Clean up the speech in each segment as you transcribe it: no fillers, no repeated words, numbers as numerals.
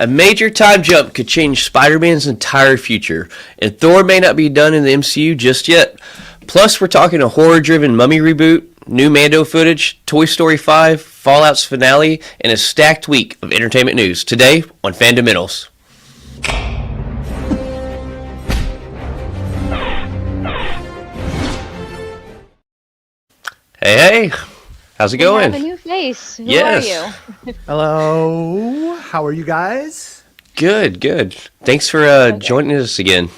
A major time jump could change Spider-Man's entire future, and Thor may not be done in the MCU just yet. Plus, we're talking a horror-driven Mummy reboot, new Mando footage, Toy Story 5, Fallout's finale, and a stacked week of entertainment news. Today on Fundamentals. Hey, how's it going? We have a new face. Who Yes. are you? Hello, how are you guys? Good. Thanks for joining us again.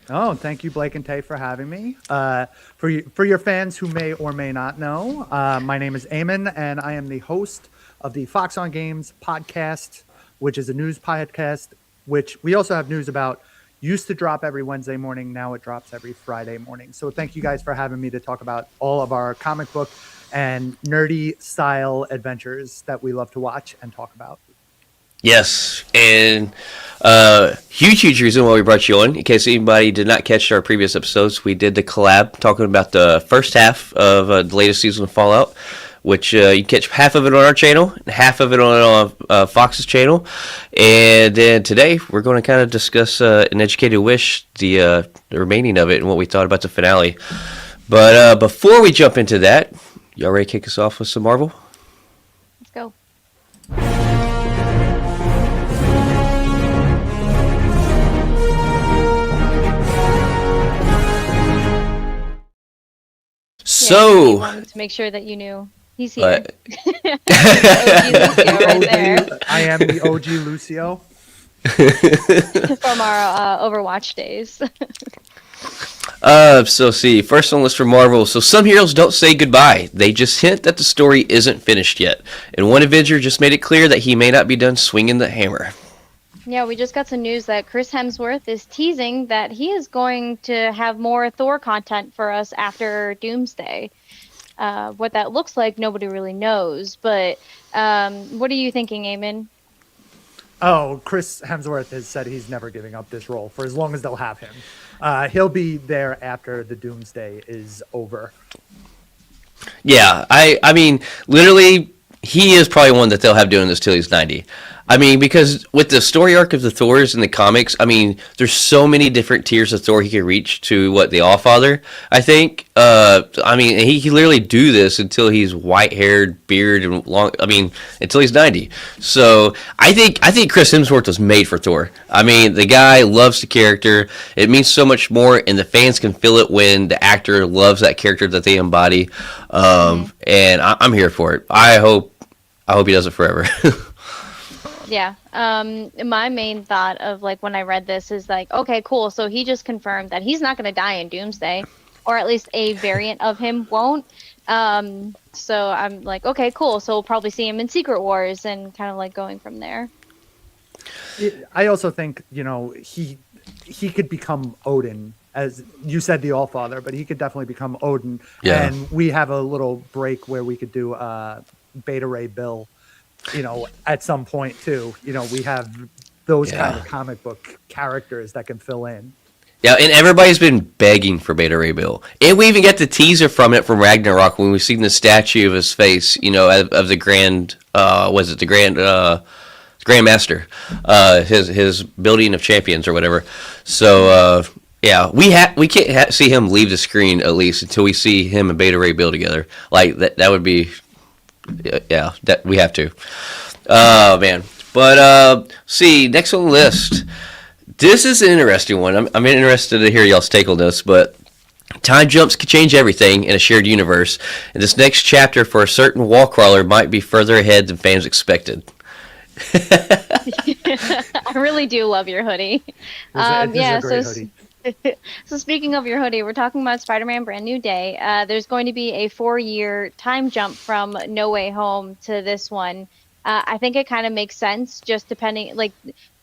Oh, thank you, Blake and Tay, for having me. For your fans who may or may not know, my name is Eammonn, and I am the host of the Fox on Games podcast, which is a news podcast, which we also have news about. Used to drop every Wednesday morning, now it drops every Friday morning. So thank you guys for having me to talk about all of our comic book and nerdy style adventures that we love to watch and talk about. Yes, and huge reason why we brought you on. In case anybody did not catch our previous episodes, we did the collab talking about the first half of the latest season of Fallout, which you can catch half of it on our channel, and half of it on Fox's channel. And then today we're going to kind of discuss an educated wish, the remaining of it, and what we thought about the finale. But before we jump into that, y'all ready to kick us off with some Marvel? Let's go. So, I wanted to make sure that you knew he's here. But, OG Lucio right there I am the OG Lucio. from our Overwatch days. so see, first on the list for Marvel. So some heroes don't say goodbye. They just hint that the story isn't finished yet. And one Avenger just made it clear that he may not be done swinging the hammer. Yeah, we just got some news that Chris Hemsworth is teasing that he is going to have more Thor content for us after Doomsday. What that looks like, nobody really knows. But what are you thinking, Eamon? Oh, Chris Hemsworth has said he's never giving up this role for as long as they'll have him. He'll be there after the Doomsday is over. Yeah, I mean, literally, he is probably one that they'll have doing this till he's 90. I mean, because with the story arc of the Thors in the comics, I mean, there's so many different tiers of Thor he can reach to the Allfather, I think. I mean, he can literally do this until he's white-haired, beard, and long. I mean, until he's 90. So I think Chris Hemsworth was made for Thor. I mean, the guy loves the character. It means so much more, and the fans can feel it when the actor loves that character that they embody. And I'm here for it. I hope he does it forever. Yeah. My main thought of like when I read this is like, okay, cool. So he just confirmed that he's not going to die in Doomsday, or at least a variant of him won't. So I'm like, okay, cool. So we'll probably see him in Secret Wars and kind of like going from there. I also think, he could become Odin, as you said, the Allfather, but he could definitely become Odin. Yeah. And we have a little break where we could do Beta Ray Bill, at some point too. We have those kind of comic book characters that can fill in. Yeah, and everybody's been begging for Beta Ray Bill. And we even get the teaser from it from Ragnarok when we've seen the statue of his face, of the Grand, Grand Master, his building of champions or whatever. So, we can't see him leave the screen at least until we see him and Beta Ray Bill together. Like, that would be, that we have to. Oh, man. But, see, next on the list. This is an interesting one. I'm interested to hear y'all's take on this, but time jumps can change everything in a shared universe, and this next chapter for a certain wall crawler might be further ahead than fans expected. I really do love your hoodie. It is a great hoodie. So speaking of your hoodie, we're talking about Spider-Man Brand New Day. There's going to be a 4-year time jump from No Way Home to this one. I think it kind of makes sense, just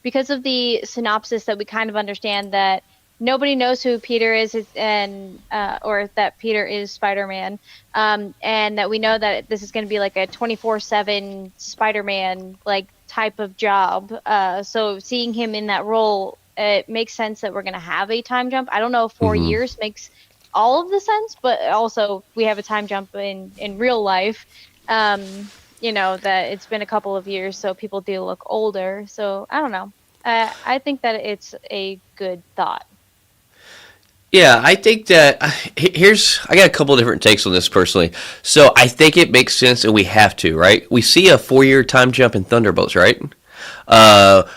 because of the synopsis that we kind of understand that nobody knows who Peter is, and or that Peter is Spider-Man, and that we know that this is going to be like a 24/7 Spider-Man like type of job. So seeing him in that role, it makes sense that we're going to have a time jump. I don't know if 4 years makes all of the sense, but also we have a time jump in real life. that it's been a couple of years, so people do look older. So I don't know. I think that it's a good thought. Yeah, I think that I got a couple different takes on this personally. So I think it makes sense, and we have to, right? We see a 4-year time jump in Thunderbolts, right?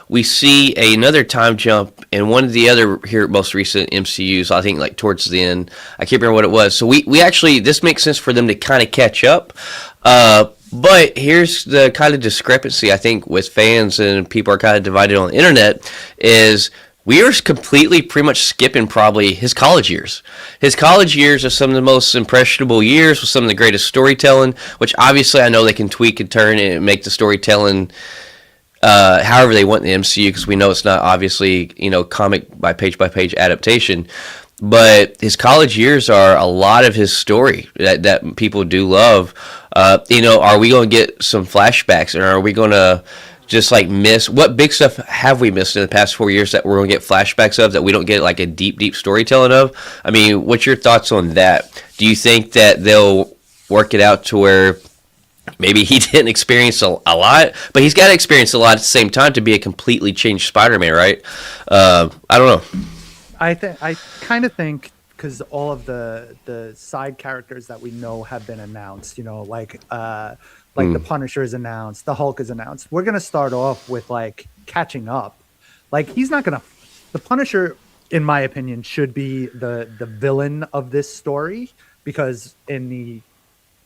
We see another time jump in one of the other here most recent MCUs. I think like towards the end, I can't remember what it was. So we actually this makes sense for them to kind of catch up. But here's the kind of discrepancy I think with fans and people are kind of divided on the internet is we are completely pretty much skipping probably his college years. His college years are some of the most impressionable years with some of the greatest storytelling, which obviously I know they can tweak and turn and make the storytelling however they want in the MCU because we know it's not obviously, comic by page adaptation. But his college years are a lot of his story that people do love. Are we going to get some flashbacks and are we going to just like miss what big stuff have we missed in the past 4 years that we're going to get flashbacks of that we don't get like a deep storytelling of? I mean, what's your thoughts on that? Do you think that they'll work it out to where maybe he didn't experience a lot, but he's got to experience a lot at the same time to be a completely changed Spider-Man, right? I don't know. I kind of think because all of the side characters that we know have been announced, like the Punisher is announced, the Hulk is announced. We're gonna start off with like catching up. Like the Punisher, in my opinion, should be the villain of this story because in the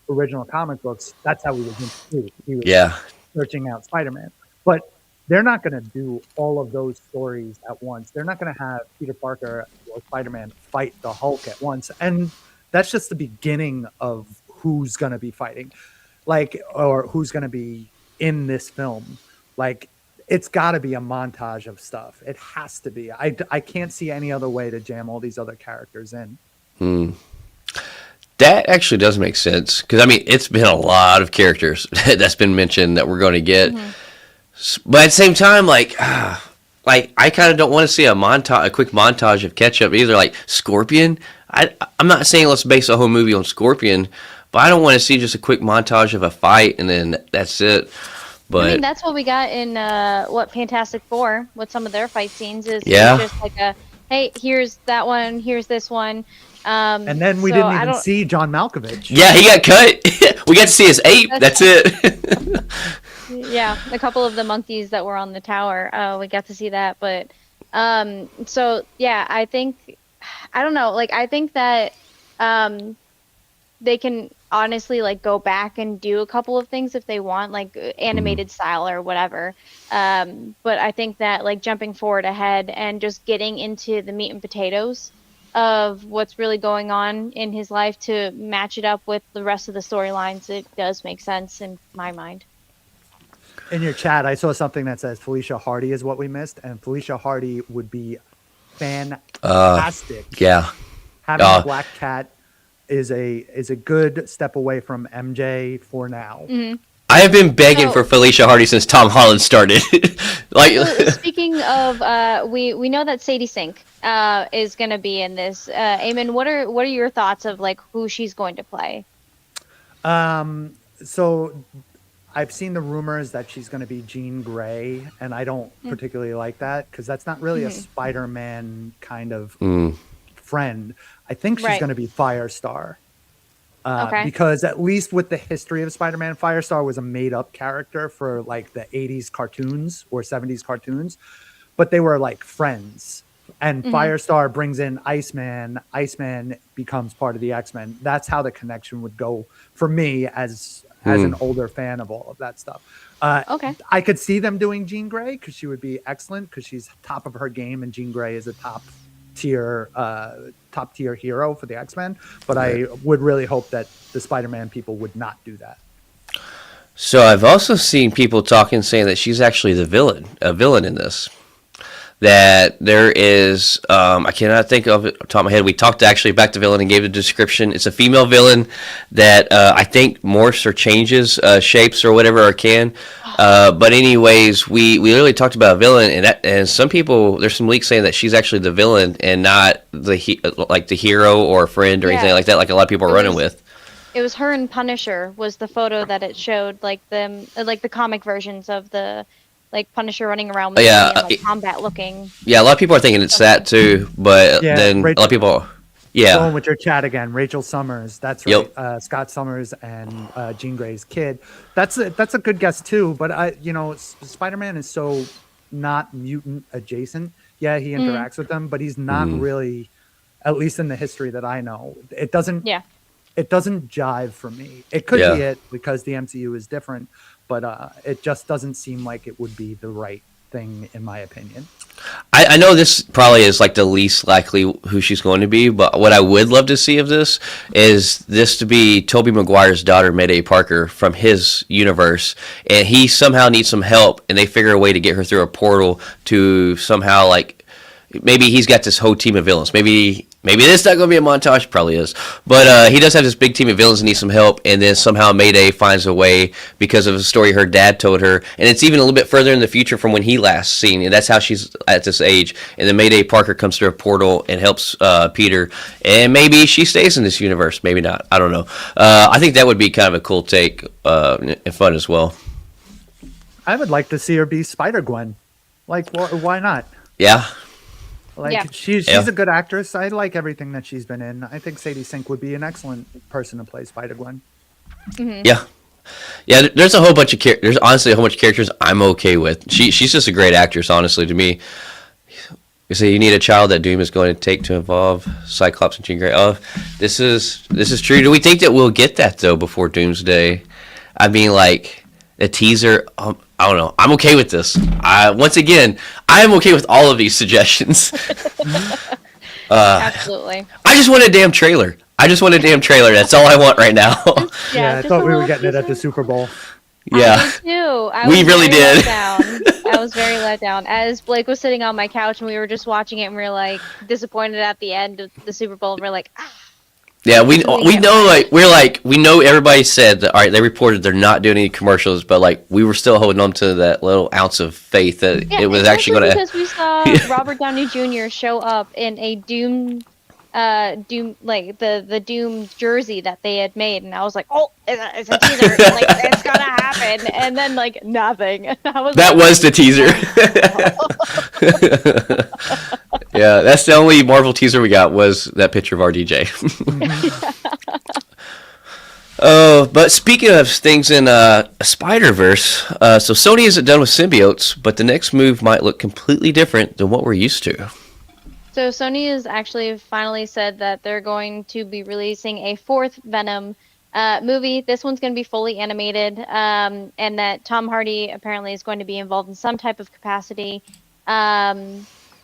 original comic books, that's how he was introduced. He was searching out Spider-Man, but they're not going to do all of those stories at once. They're not going to have Peter Parker or Spider-Man fight the Hulk at once. And that's just the beginning of who's going to be fighting, or who's going to be in this film. Like, it's got to be a montage of stuff. It has to be. I can't see any other way to jam all these other characters in. That actually does make sense. Because, I mean, it's been a lot of characters that's been mentioned that we're going to get. Mm-hmm. But at the same time, I kind of don't want to see a quick montage of catch-up either. Like, Scorpion, I'm not saying let's base a whole movie on Scorpion, but I don't want to see just a quick montage of a fight and then that's it. But I mean, that's what we got in Fantastic Four with some of their fight scenes. Is just like hey, here's that one, here's this one. And then we didn't even see John Malkovich. Yeah, he got cut. We got to see his ape. That's it. Yeah, a couple of the monkeys that were on the tower. We got to see that. But so yeah, I don't know. Like, I think that they can honestly go back and do a couple of things if they want, like animated style or whatever. But I think that jumping forward ahead and just getting into the meat and potatoes of what's really going on in his life to match it up with the rest of the storylines, it does make sense in my mind. In your chat, I saw something that says Felicia Hardy is what we missed, and Felicia Hardy would be fantastic. Having a Black Cat is a good step away from MJ for now. Mm-hmm. I have been begging for Felicia Hardy since Tom Holland started. Speaking of, we know that Sadie Sink is going to be in this. Eamon, what are your thoughts of who she's going to play? So I've seen the rumors that she's going to be Jean Grey, and I don't particularly like that because that's not really a Spider-Man kind of friend. I think she's going to be Firestar. Because at least with the history of Spider-Man, Firestar was a made-up character for the 80s cartoons or 70s cartoons, but they were friends. And Firestar brings in Iceman. Iceman becomes part of the X-Men. That's how the connection would go for me as an older fan of all of that stuff. I could see them doing Jean Grey because she would be excellent because she's top of her game, and Jean Grey is a top tier hero for the X-Men. But I would really hope that the Spider-Man people would not do that. So I've also seen people saying that she's actually a villain in this. That there is, I cannot think of it off the top of my head. We talked actually back to villain and gave the description. It's a female villain that I think morphs or changes shapes or whatever or can. But anyways, we literally talked about a villain, and some people, there's some leaks saying that she's actually the villain and not the hero or friend or anything like that, like a lot of people are running with. It was her and Punisher was the photo that it showed, like them, like the comic versions of the, like Punisher running around with Yeah, and like combat looking. yeah. A lot of people are thinking it's that too, but Yeah, then a lot of people, yeah, Going with your chat again, Rachel Summers. That's right. Yep. Scott Summers and Jean Grey's kid. That's a good guess too. But Spider-Man is so not mutant adjacent. Yeah, he interacts with them, but he's not really, at least in the history that I know. It doesn't. Yeah. It doesn't jive for me. It could Yeah. be it because the MCU is different, but it just doesn't seem like it would be the right thing in my opinion. I know this probably is like the least likely who she's going to be, but what I would love to see of this is this to be Tobey Maguire's daughter, Mayday Parker, from his universe, and he somehow needs some help, and they figure a way to get her through a portal to somehow, like, maybe he's got this whole team of villains. Maybe this not going to be a montage. Probably is, but he does have this big team of villains and needs some help. And then somehow Mayday finds a way because of a story her dad told her, and it's even a little bit further in the future from when he last seen. And that's how she's at this age. And then Mayday Parker comes through a portal and helps Peter. And maybe she stays in this universe. Maybe not. I don't know. I think that would be kind of a cool take and fun as well. I would like to see her be Spider-Gwen. Like, why not? Yeah. Like Yeah. she's a good actress. I like everything that she's been in. I think Sadie Sink would be an excellent person to play Spider-Gwen. Yeah. Yeah, there's a whole bunch of there's honestly a whole bunch of characters I'm okay with. She's just a great actress, honestly, to me. You say you need a child that Doom is going to take to involve Cyclops and Jean Grey. Oh, this is true. Do we think that we'll get that though before Doomsday? I mean, like a teaser. I don't know. I'm okay with this. Once again, I am okay with all of these suggestions. Absolutely. I just want a damn trailer. That's all I want right now. Yeah, I just thought a we were little getting it at the teaser. Super Bowl. Yeah. I did too. We really did. I was very let down. As Blake was sitting on my couch and we were just watching it and we were like disappointed at the end of the Super Bowl. And we're like, Yeah, we know everybody said that. All right, they reported they're not doing any commercials, but like we were still holding on to that little ounce of faith that yeah, it was actually going to. because we saw Robert Downey Jr. show up in a Doom like the Doom jersey that they had made, and I was like, oh, it's a teaser, like it's gonna happen, and then like nothing. I was That like, was the teaser. Yeah, that's the only Marvel teaser we got was that picture of RDJ. But speaking of things in Spider-Verse, so Sony isn't done with symbiotes, but the next move might look completely different than what we're used to. So Sony has actually finally said that they're going to be releasing a fourth Venom movie. This one's going to be fully animated, and that Tom Hardy apparently is going to be involved in some type of capacity.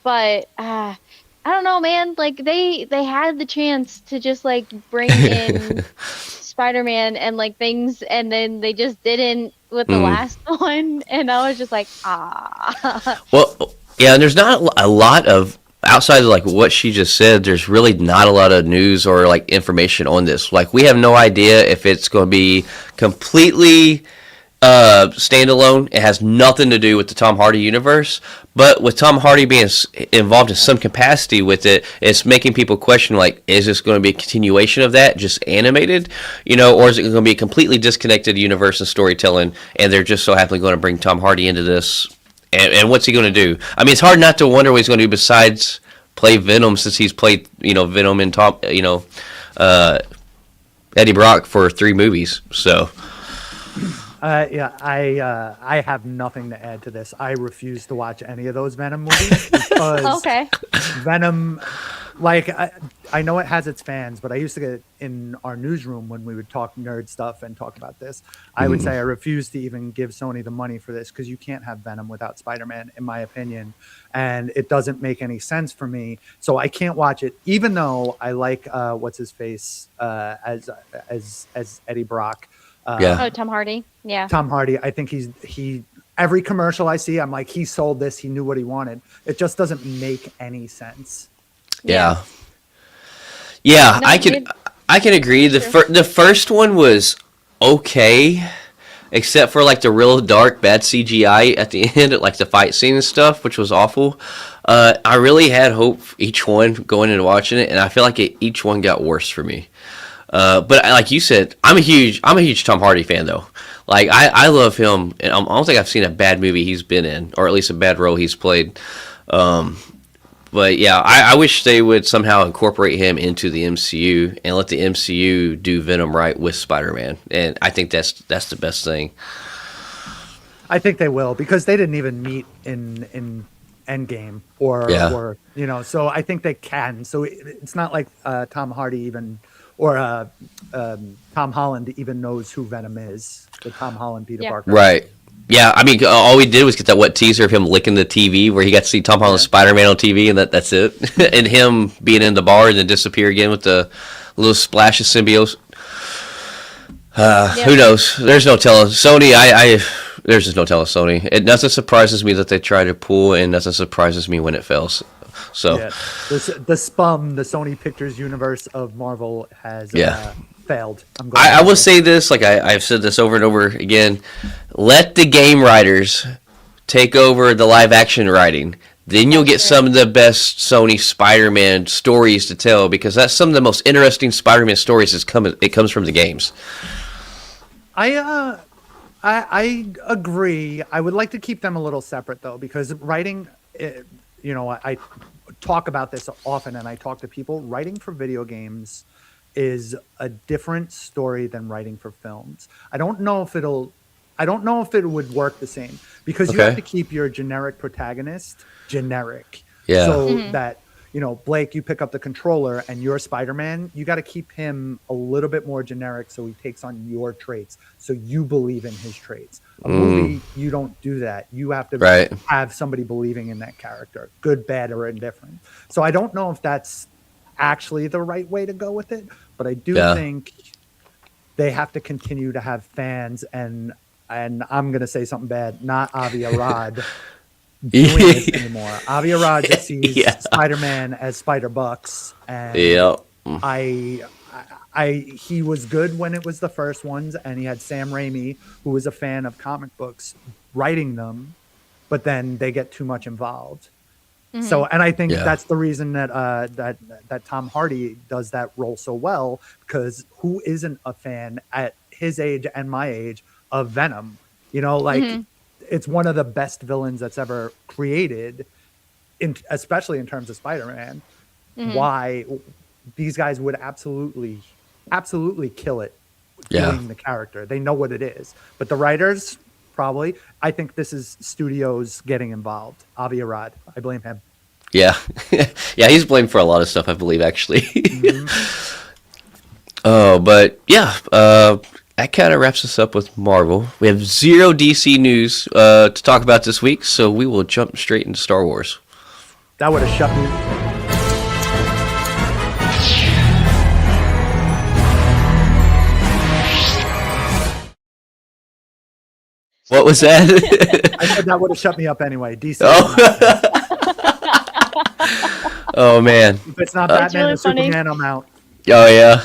But I don't know, man. Like they had the chance to just like bring in Spider-Man and like things, and then they just didn't with the last one, and I was just like, Well, yeah, and there's not a lot of outside of like what she just said. There's really not a lot of news or like information on this. Like we have no idea if it's going to be completely standalone. It has nothing to do with the Tom Hardy universe, but with Tom Hardy being involved in some capacity with it, it's making people question, like, is this going to be a continuation of that, just animated, or is it going to be a completely disconnected universe and storytelling, and they're just so happily going to bring Tom Hardy into this, and what's he going to do? I mean, it's hard not to wonder what he's going to do besides play Venom, since he's played, Venom and Tom, Eddie Brock for 3 movies, so... I have nothing to add to this. I refuse to watch any of those Venom movies because okay. Venom, like I know it has its fans, but I used to get in our newsroom when we would talk nerd stuff and talk about this. I would say I refuse to even give Sony the money for this because you can't have Venom without Spider-Man, in my opinion, and it doesn't make any sense for me. So I can't watch it, even though I like what's his face as Eddie Brock. Oh, Tom Hardy. Yeah. Tom Hardy. I think he every commercial I see, I'm like, he sold this. He knew what he wanted. It just doesn't make any sense. Yeah. No, I can agree. The first one was okay, except for like the real dark bad CGI at the end, like the fight scene and stuff, which was awful. I really had hope for each one going and watching it, and I feel like each one got worse for me. But like you said, I'm a huge Tom Hardy fan though. Like I love him, and I don't think I've seen a bad movie he's been in, or at least a bad role he's played. But yeah, I wish they would somehow incorporate him into the MCU and let the MCU do Venom right with Spider-Man, and I think that's the best thing. I think they will, because they didn't even meet in Endgame or so I think they can. So it's not like Tom Hardy even or Tom Holland even knows who Venom is. The Tom Holland Peter Parker. Right. Yeah, I mean, all we did was get that teaser of him licking the TV where he got to see Tom Holland's Spider-Man on TV, and that's it. And him being in the bar and then disappear again with the little splash of symbiote. Who knows? There's no telling. Sony, there's just no telling Sony. It nothing surprises me that they try to pull, and nothing surprises me when it fails. So the Sony Pictures universe of Marvel has failed. I will say this, like I've said this over and over again. Let the game writers take over the live action writing. Then you'll get some of the best Sony Spider-Man stories to tell, because that's some of the most interesting Spider-Man stories. It comes from the games. I agree. I would like to keep them a little separate though, because writing, I talk about this often, and I talk to people. Writing for video games is a different story than writing for films. I don't know if it would work the same, because you have to keep your generic protagonist generic. Yeah. So that, Blake, you pick up the controller and you're Spider-Man, you got to keep him a little bit more generic so he takes on your traits, so you believe in his traits. A movie, you don't do that. You have to have somebody believing in that character, good, bad, or indifferent. So I don't know if that's actually the right way to go with it, but I do think they have to continue to have fans, and I'm going to say something bad, not Avi Arad doing this anymore. Avi Arad just sees Spider-Man as Spider-Bucks, and he was good when it was the first ones, and he had Sam Raimi, who was a fan of comic books, writing them, but then they get too much involved. So, and I think that's the reason that that Tom Hardy does that role so well, because who isn't a fan at his age and my age of Venom? It's one of the best villains that's ever created, especially in terms of Spider-Man. Why these guys would absolutely kill it doing the character. They know what it is, but the writers probably. I think this is studios getting involved. Avi Arad, I blame him. Yeah, yeah, he's blamed for a lot of stuff, I believe, actually. But that kind of wraps us up with Marvel. We have zero DC news to talk about this week, so we will jump straight into Star Wars. That would have shut me. What was that? I said that would have shut me up anyway. DC. Oh man. If it's not Batman really and Superman, I'm out. Oh yeah.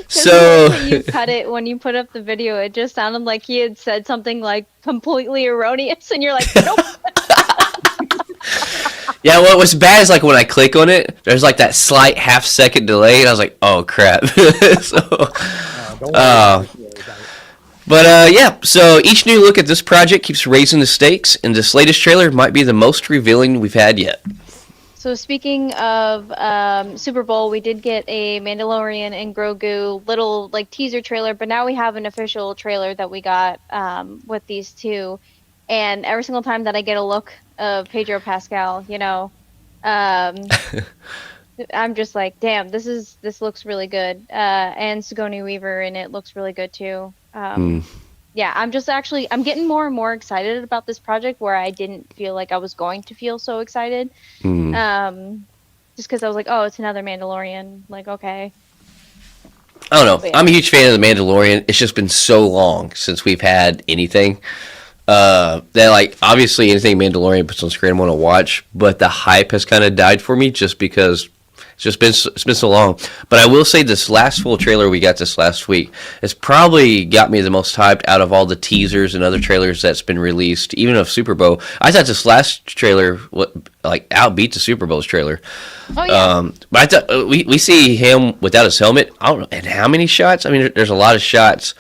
So you cut it when you put up the video. It just sounded like he had said something like completely erroneous, and you're like, nope. Yeah, what was bad is like when I click on it, there's like that slight half-second delay, and I was like, oh crap. So each new look at this project keeps raising the stakes, and this latest trailer might be the most revealing we've had yet. So speaking of Super Bowl, we did get a Mandalorian and Grogu little teaser trailer, but now we have an official trailer that we got with these two. And every single time that I get a look of Pedro Pascal, I'm just like, damn, this looks really good. And Sigourney Weaver in it looks really good too. Yeah, I'm getting more and more excited about this project, where I didn't feel like I was going to feel so excited. Just because I was like, oh, it's another Mandalorian. Okay. I don't know. I'm a huge fan of The Mandalorian. It's just been so long since we've had anything. That obviously anything Mandalorian puts on screen I want to watch, but the hype has kind of died for me just because It's been so long. But I will say this last full trailer we got this last week has probably got me the most hyped out of all the teasers and other trailers that's been released, even of Super Bowl. I thought this last trailer outbeat the Super Bowl's trailer. Oh yeah. But I thought we see him without his helmet. I don't know, and how many shots? I mean, there's a lot of shots.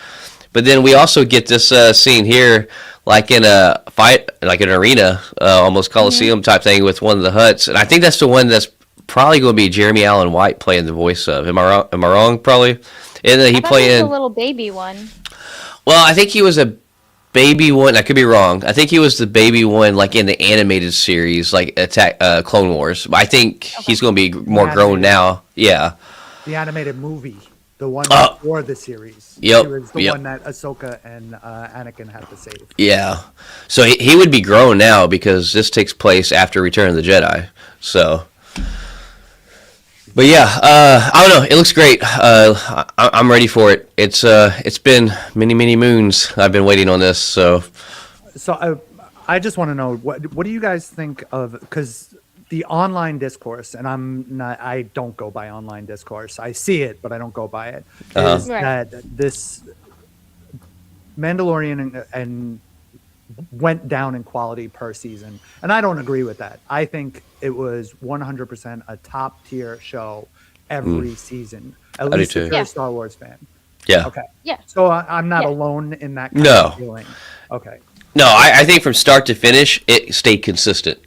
But then we also get this scene here, like in a fight, like an arena, almost Coliseum type thing with one of the huts, and I think that's the one that's probably going to be Jeremy Allen White playing the voice of. Am I wrong? Am I wrong? Probably. And then he I thought playing he was a little baby one. Well, I think he was a baby one. I could be wrong. I think he was the baby one, like in the animated series, like Clone Wars. But I think he's going to be more grown now. Yeah. The animated movie, the one before the series. Yep. It was the one that Ahsoka and Anakin had to save. Yeah. So he would be grown now because this takes place after Return of the Jedi. So. But yeah, I don't know. It looks great. I'm ready for it. It's been many moons I've been waiting on this. So I just want to know what do you guys think of, because the online discourse, and I don't go by online discourse. I see it, but I don't go by it. Is that this Mandalorian and went down in quality per season, and I don't agree with that. I think it was 100% a top tier show every season. At least if you're a Star Wars fan. Yeah. Okay. Yeah. So I'm not alone in that kind of feeling. Okay. No, I think from start to finish it stayed consistent.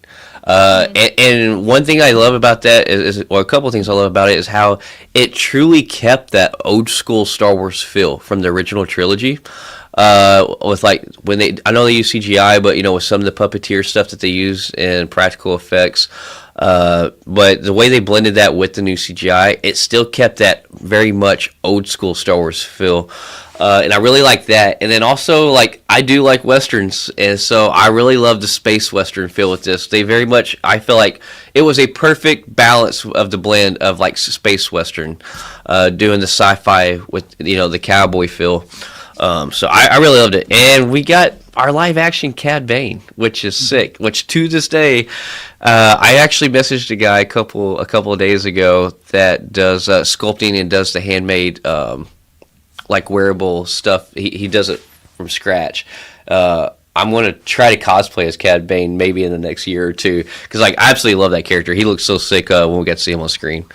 And one thing I love about that is, or a couple of things I love about it, is how it truly kept that old school Star Wars feel from the original trilogy. With like I know they use CGI, but with some of the puppeteer stuff that they use in practical effects. But the way they blended that with the new CGI, it still kept that very much old school Star Wars feel. And I really like that. And then also, like, I do like Westerns. And so I really love the space Western feel with this. They very much, I feel like it was a perfect balance of the blend of, like, space Western, doing the sci-fi with, the cowboy feel. So I really loved it. And we got our live action Cad Bane, which is sick, which to this day, I actually messaged a guy a couple of days ago that does sculpting and does the handmade, like wearable stuff. He does it from scratch. I'm going to try to cosplay as Cad Bane maybe in the next year or two, because like I absolutely love that character. He looks so sick when we get to see him on screen.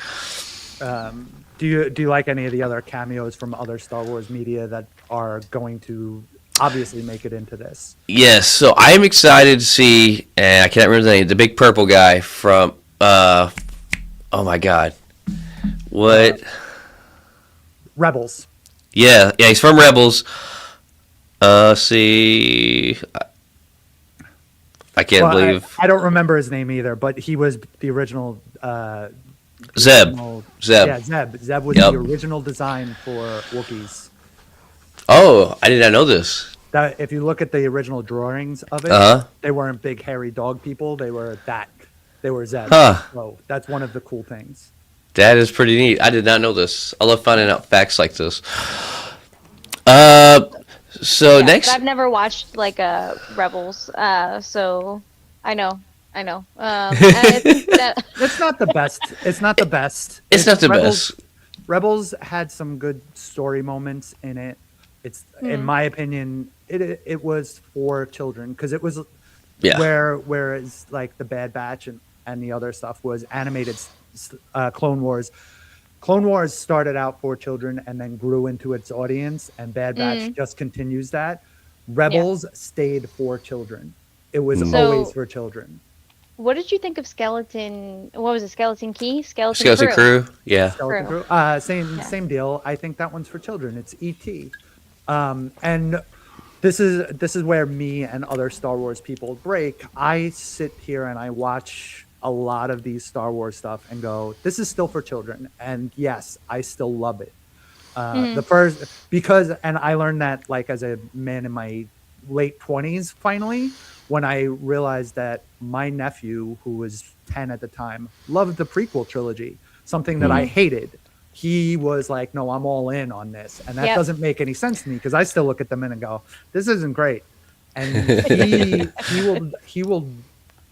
Do you like any of the other cameos from other Star Wars media that are going to obviously make it into this? Yes, so I am excited to see, and I can't remember the name, the big purple guy from, oh my god, what? Rebels. Yeah, he's from Rebels. See, I can't believe. I don't remember his name either, but he was the original. Zeb. Yeah, Zeb. Zeb was the original design for Wookiees. Oh, I did not know this. That if you look at the original drawings of it, they weren't big hairy dog people. They were Zeb. So that's one of the cool things. That is pretty neat. I did not know this. I love finding out facts like this. So next, I've never watched like Rebels, so I know. I think it's not the best. It's not the best. It's not the best. Rebels had some good story moments in it. It's in my opinion, it was for children because it was whereas like the Bad Batch and the other stuff was animated Clone Wars. Clone Wars started out for children and then grew into its audience, and Bad Batch just continues that. Rebels stayed for children. It was always for children. What did you think of Skeleton? What was it? Skeleton Key? Skeleton Crew? Yeah. Skeleton Crew. Same deal. I think that one's for children. It's E.T. And this is where me and other Star Wars people break. I sit here and I watch a lot of these Star Wars stuff and go, this is still for children. And yes, I still love it. And I learned that like as a man in my late 20s, finally, when I realized that my nephew, who was 10 at the time, loved the prequel trilogy, something that I hated. He was like, no, I'm all in on this. And that doesn't make any sense to me because I still look at them and go, this isn't great. And he will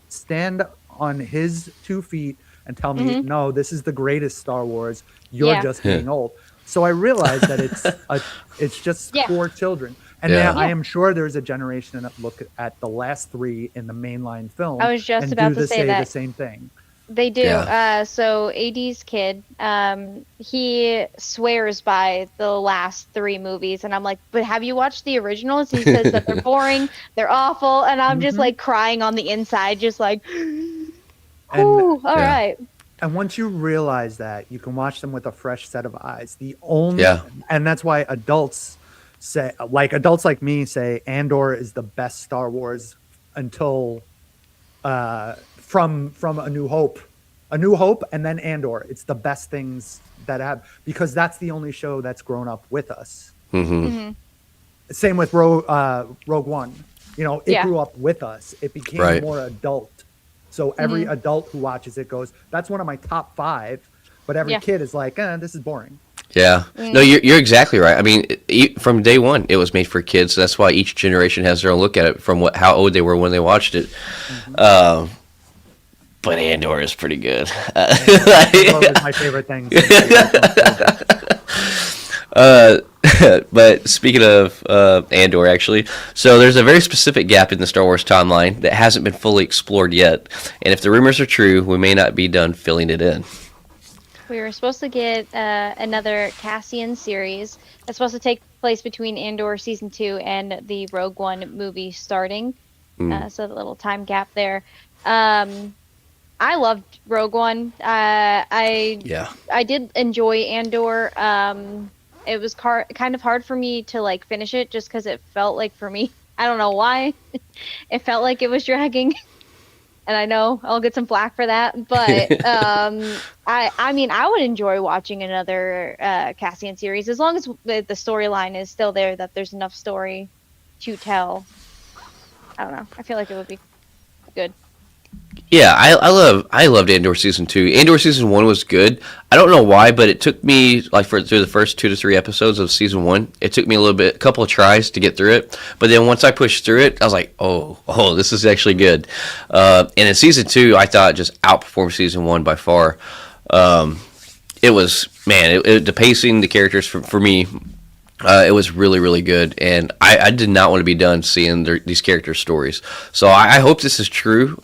stand on his 2 feet and tell me, no, this is the greatest Star Wars. You're Yeah. just being old. So I realized that it's just Yeah. for children. And Yeah. now I am sure there's a generation that look at the last three in the mainline film I was just and about do to say the that. same thing. They do. Yeah. So AD's kid, he swears by the last three movies, and I'm like, but have you watched the originals? He says that they're boring, they're awful, and I'm just like crying on the inside, just like, all right. And once you realize that, you can watch them with a fresh set of eyes. The only, Yeah. and that's why adults like me say Andor is the best Star Wars until from A New Hope. A New Hope and then Andor. It's the best things that have, because that's the only show that's grown up with us. Same with Rogue One. You know, it grew up with us. It became more adult. So every adult who watches it goes, that's one of my top 5. But every kid is like, this is boring. Yeah. No, you're exactly right. I mean, from day one, it was made for kids. That's why each generation has their own look at it from how old they were when they watched it. But Andor is pretty good. Andor was my favorite thing. But speaking of Andor, actually, so there's a very specific gap in the Star Wars timeline that hasn't been fully explored yet. And if the rumors are true, we may not be done filling it in. We were supposed to get another Cassian series. It's supposed to take place between Andor season 2 and the Rogue One movie starting. So the little time gap there. I loved Rogue One. I did enjoy Andor. It was kind of hard for me to like finish it just because it felt like, for me, I don't know why, it felt like it was dragging. And I know I'll get some flack for that, but I mean, I would enjoy watching another Cassian series as long as the storyline is still there, that there's enough story to tell. I don't know. I feel like it would be good. Yeah, I loved Andor season 2. Andor season 1 was good. I don't know why, but it took me like through the first 2 to 3 episodes of season 1. It took me a couple of tries to get through it. But then once I pushed through it, I was like, oh, this is actually good. And in season 2, I thought it just outperformed season 1 by far. It was, man, the pacing, the characters for me. It was really, really good, and I did not want to be done seeing these characters' stories. So I hope this is true.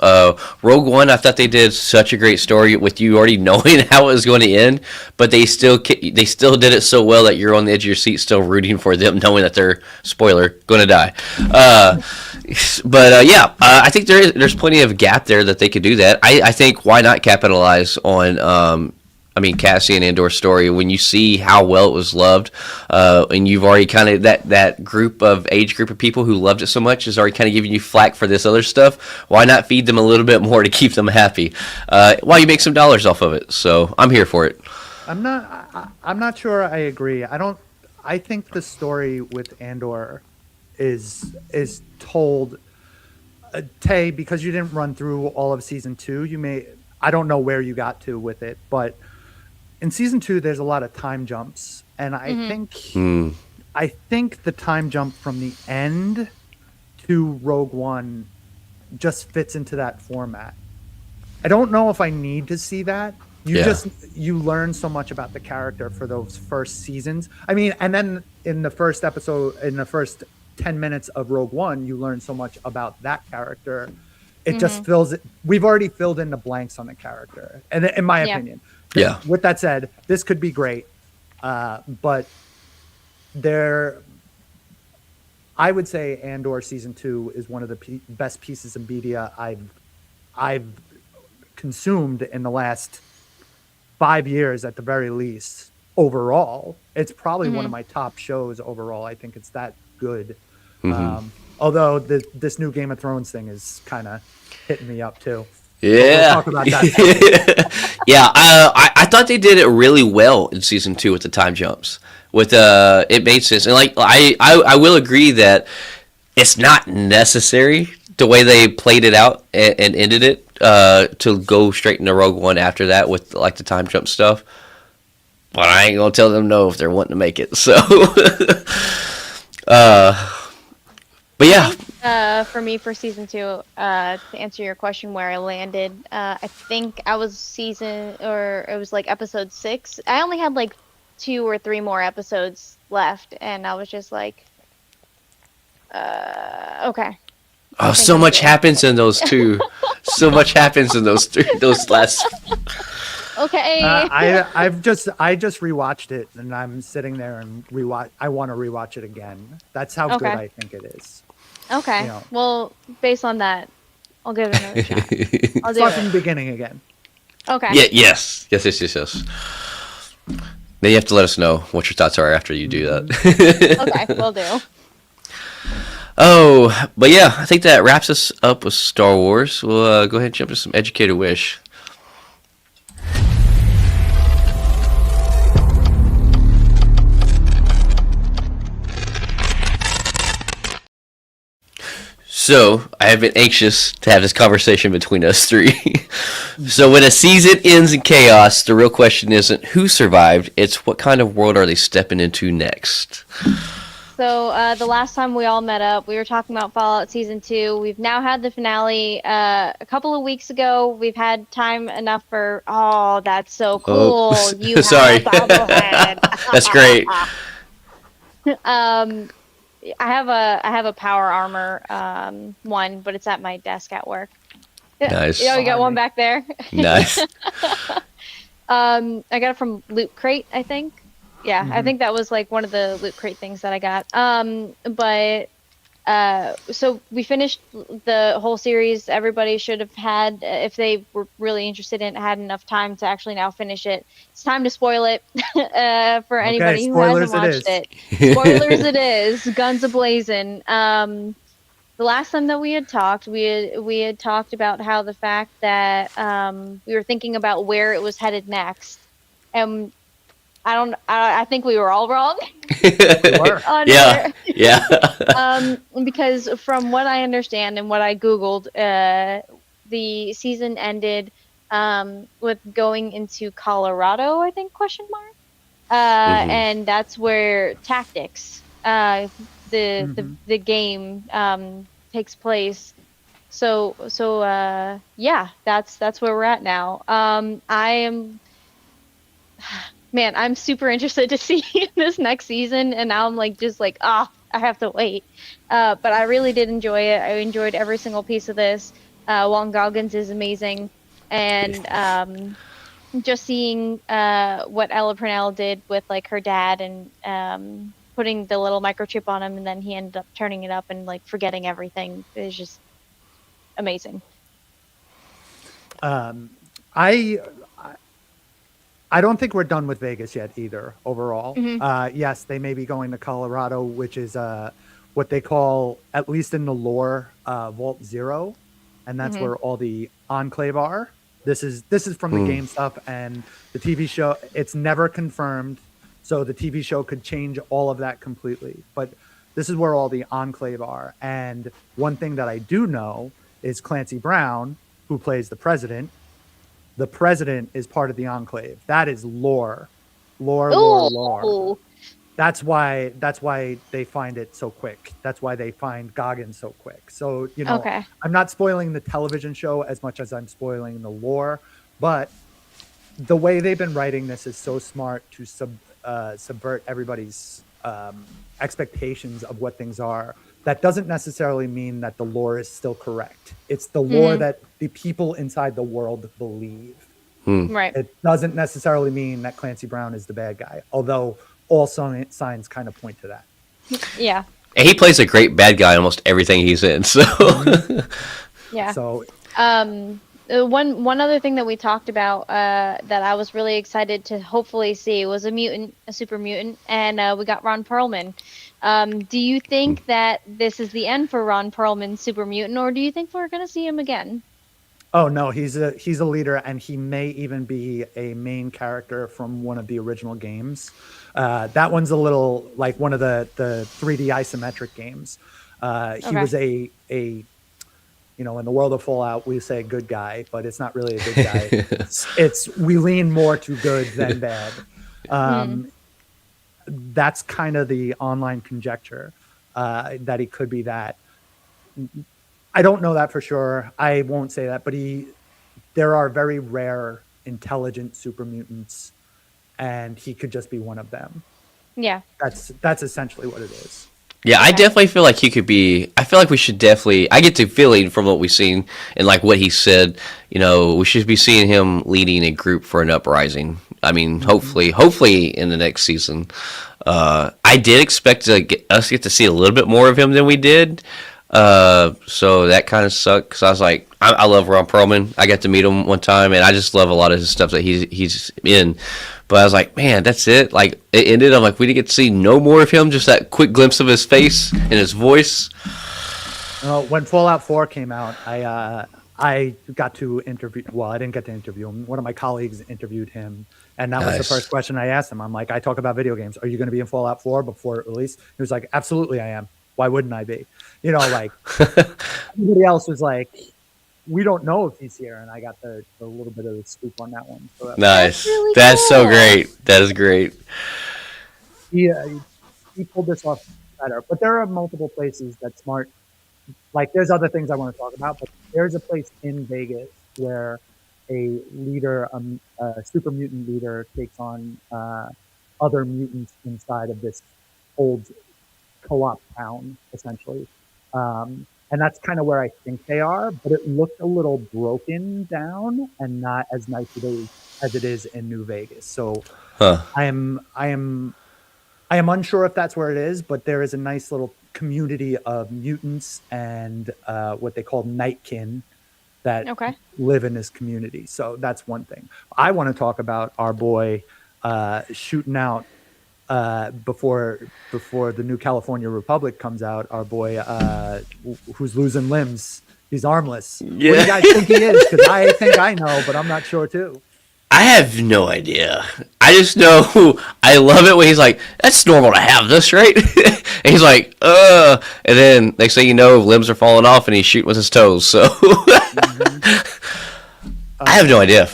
Rogue One, I thought they did such a great story with you already knowing how it was going to end, but they still did it so well that you're on the edge of your seat still rooting for them, knowing that they're, spoiler, going to die. I think there's plenty of gap there that they could do that. I think why not capitalize on Cassian Andor's story when you see how well it was loved, and you've already kind of that age group of people who loved it so much is already kind of giving you flack for this other stuff. Why not feed them a little bit more to keep them happy, while you make some dollars off of it? So I'm here for it. I'm not sure I agree. I think the story with Andor is told, Tay, because you didn't run through all of season 2. I don't know where you got to with it, but in season 2, there's a lot of time jumps, and I think the time jump from the end to Rogue One just fits into that format. I don't know if I need to see that. You learn so much about the character for those first seasons. I mean, and then in the first episode, in the first 10 minutes of Rogue One, you learn so much about that character. It just fills it. We've already filled in the blanks on the character, and in my opinion. Yeah. With that said, this could be great, but I would say Andor season 2 is one of the best pieces of media I've consumed in the last 5 years at the very least. Overall, it's probably one of my top shows overall. I think it's that good. Although this new Game of Thrones thing is kind of hitting me up too. Yeah. We'll talk about that. Yeah, I thought they did it really well in season 2 with the time jumps. It made sense, and like I will agree that it's not necessary the way they played it out and ended it to go straight into Rogue One after that with like the time jump stuff. But I ain't gonna tell them no if they're wanting to make it. So, but yeah. For me, for season 2, to answer your question, where I landed, I think I was it was like episode 6. I only had like 2 or 3 more episodes left, and I was just like, okay, I Oh, think so I'm much good. happens in those two. So much happens in those last. Okay. I just rewatched it, and I'm sitting there and rewatch. I want to rewatch it again. That's how good Okay. I think it is. You Okay. know, Well, based on that, I'll give it another shot. I'll do start from the it. beginning again. Okay. Yeah. Yes. Then you have to let us know what your thoughts are after you do that. Okay, will do. Oh, but yeah, I think that wraps us up with Star Wars. We'll go ahead and jump to some educated wish. So, I have been anxious to have this conversation between us three. So, when a season ends in chaos, the real question isn't who survived, it's what kind of world are they stepping into next? So the last time we all met up, we were talking about Fallout Season 2. We've now had the finale a couple of weeks ago. We've had time enough for, oh, that's so Oh, cool. You have sorry. a bobblehead. That's great. Um, I have a power armor one, but it's at my desk at work. Nice. You got one back there. Nice. I got it from Loot Crate, I think. Yeah, I think that was like one of the Loot Crate things that I got. So we finished the whole series. Everybody should have had, if they were really interested in it, had enough time to actually now finish it. It's time to spoil it for anybody who hasn't watched it. Spoilers it is. Guns a-blazing. The last time that we had talked, we had talked about how the fact that we were thinking about where it was headed next. And I think we were all wrong. On Yeah. here. Yeah. Because from what I understand and what I Googled, the season ended with going into Colorado, I think, question mark. And that's where Tactics, the game, takes place. So yeah, that's where we're at now. I am. Man, I'm super interested to see this next season, and now I'm like I have to wait. But I really did enjoy it. I enjoyed every single piece of this. Walton Goggins is amazing, and just seeing what Ella Purnell did with like her dad and putting the little microchip on him, and then he ended up turning it up and like forgetting everything is just amazing. I don't think we're done with Vegas yet either. Overall, Mm-hmm. yes, they may be going to Colorado, which is what they call, at least in the lore, Vault Zero, and that's Mm-hmm. where all the Enclave are. This is from the game stuff, and the TV show. It's never confirmed, so the TV show could change all of that completely. But this is where all the Enclave are. And one thing that I do know is Clancy Brown, who plays the president. The president is part of the Enclave. That is lore. Ooh. That's why they find it so quick. That's why they find Goggins so quick. So, Okay. I'm not spoiling the television show as much as I'm spoiling the lore, but the way they've been writing this is so smart to subvert everybody's expectations of what things are. That doesn't necessarily mean that the lore is still correct. It's the lore that the people inside the world believe. Right. It doesn't necessarily mean that Clancy Brown is the bad guy, although all signs kind of point to that. Yeah. And he plays a great bad guy in almost everything he's in. So Yeah. So one other thing that we talked about that I was really excited to hopefully see was a super mutant, and we got Ron Perlman. Do you think that this is the end for Ron Perlman's super mutant, or do you think we're going to see him again? oh no, he's a leader, and he may even be a main character from one of the original games. That one's a little like one of the 3D isometric games. He was a in the world of Fallout, we say good guy, but it's not really a good guy. it's we lean more to good than bad. That's kind of the online conjecture, that he could be that. I don't know that for sure. I won't say that, but there are very rare intelligent super mutants, and he could just be one of them. Yeah. That's essentially what it is. Yeah, I Okay. definitely feel like he could be. I feel like we should definitely. I get the feeling from what we've seen and like what he said. We should be seeing him leading a group for an uprising. I mean, hopefully in the next season. I did expect us to get to see a little bit more of him than we did. So that kind of sucked because I was like, I love Ron Perlman. I got to meet him one time, and I just love a lot of his stuff that he's in. But I was like, man, that's it. Like it ended. I'm like, we didn't get to see no more of him. Just that quick glimpse of his face and his voice. When Fallout 4 came out, I got to interview. Well, I didn't get to interview him. One of my colleagues interviewed him, and that was the Nice. first question I asked him. I'm like, I talk about video games. Are you going to be in Fallout 4 before it released? He was like, absolutely, I am. Why wouldn't I be? Like everybody else was like, we don't know if he's here, and I got the little bit of the scoop on that one. So Nice. really That's so cool. great. That is great. he pulled this off better. But there are multiple places that smart. Like there's other things I want to talk about, but there's a place in Vegas where a leader, a super mutant leader, takes on other mutants inside of this old co-op town, essentially. And that's kind of where I think they are, but it looked a little broken down and not as nice as it is in New Vegas. So Huh. I am unsure if that's where it is, but there is a nice little community of mutants and what they call nightkin that Okay. live in this community. So that's one thing. I want to talk about our boy shooting out before the new California Republic comes out. Our boy who's losing limbs. He's armless. What do Yeah. you guys think he is? Because I think I know, but I'm not sure too. I have no idea. I just know I love it when he's like, "That's normal to have this, right?" And he's like, And then next thing you know, limbs are falling off, and he's shooting with his toes. So I have no idea.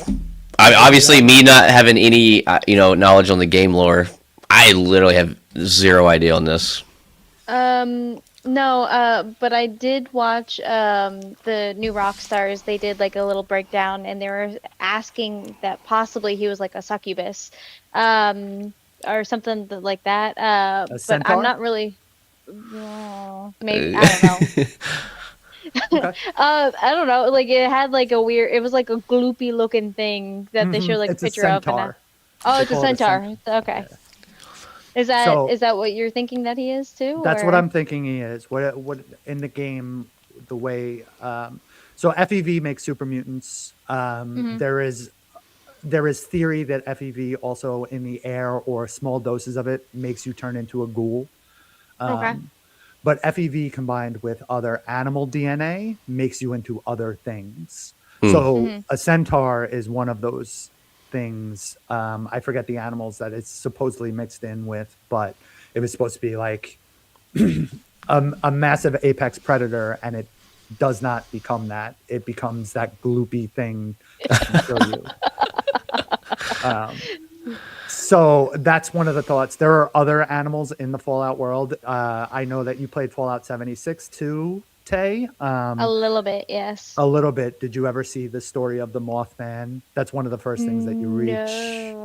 Obviously, me not having any knowledge on the game lore, I literally have zero idea on this. No, but I did watch the new Rockstars. They did like a little breakdown, and they were asking that possibly he was like a succubus, or something like that. But centaur? I'm not really. Maybe I don't know. Okay. I don't know. Like it had like a weird. It was like a gloopy looking thing that they showed like It's a picture of. centaur. Oh, They it's a call it a centaur. Okay. Yeah. Is that So- what you're thinking that he is too? That's or- what I'm thinking he is. What in the game, the way so FEV makes super mutants. There is theory that FEV also in the air or small doses of it makes you turn into a ghoul. Okay. But FEV combined with other animal DNA makes you into other things. So a centaur is one of those things. I forget the animals that it's supposedly mixed in with, but it was supposed to be like a massive apex predator, and it does not become that. It becomes that gloopy thing that can kill you. So that's one of the thoughts. There are other animals in the Fallout world. I know that you played Fallout 76 too, Tay. A little bit, yes. A little bit. Did you ever see the story of the Mothman? That's one of the first things that you reach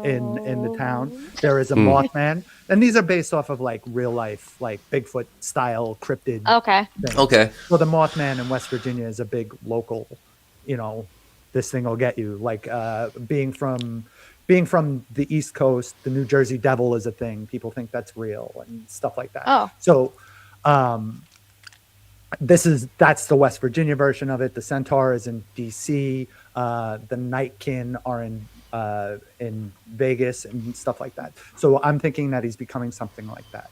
in the town. There is a Mothman, and these are based off of like real life, like Bigfoot style cryptid Okay. things. Okay. So the Mothman in West Virginia is a big local. This thing will get you. Like being from the East Coast, the New Jersey Devil is a thing. People think that's real and stuff like that. Oh. So that's the West Virginia version of it. The Centaur is in DC. The Nightkin are in Vegas and stuff like that. So I'm thinking that he's becoming something like that.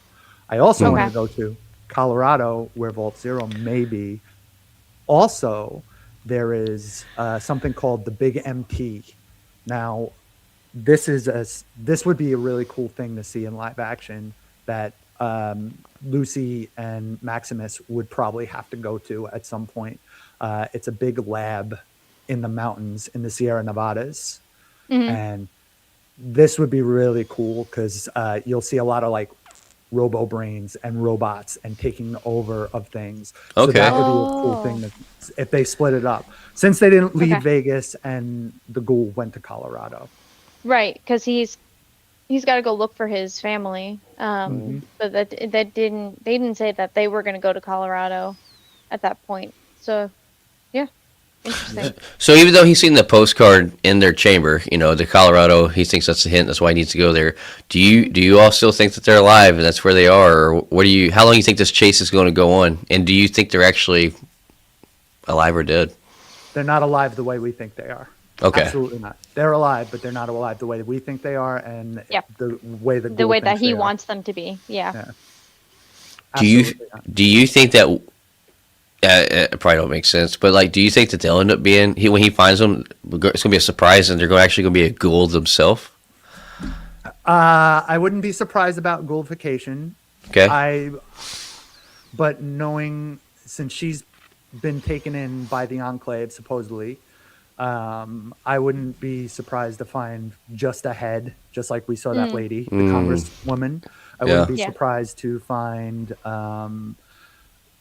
I also want to go to Colorado, where Vault Zero may be. Also, there is something called the Big MT. Now, this would be a really cool thing to see in live action that Lucy and Maximus would probably have to go to at some point. It's a big lab in the mountains in the Sierra Nevadas. And this would be really cool because you'll see a lot of like robo brains and robots and taking over of things. So Okay. that would be a cool thing if they split it up. Since they didn't leave Okay. Vegas and the ghoul went to Colorado. Right, because he's got to go look for his family. But they didn't say that they were going to go to Colorado at that point. So, yeah, interesting. So even though he's seen the postcard in their chamber, the Colorado, he thinks that's a hint. That's why he needs to go there. Do you all still think that they're alive and that's where they are, or how long do you think this chase is going to go on? And do you think they're actually alive or dead? They're not alive the way we think they are. Okay. Absolutely not. They're alive, but they're not alive the way that we think they are, and Yep. the way the The ghoul way that thinks he they are. wants them to be. Yeah. Absolutely not. Do you think that it probably don't make sense, but like, do you think that they'll end up being when he finds them, it's going to be a surprise and they're actually going to be a ghoul themselves? I wouldn't be surprised about ghoulification. Okay. But knowing, since she's been taken in by the Enclave supposedly, I wouldn't be surprised to find just a head, just like we saw that lady, the Congresswoman. I wouldn't be Yeah. surprised to find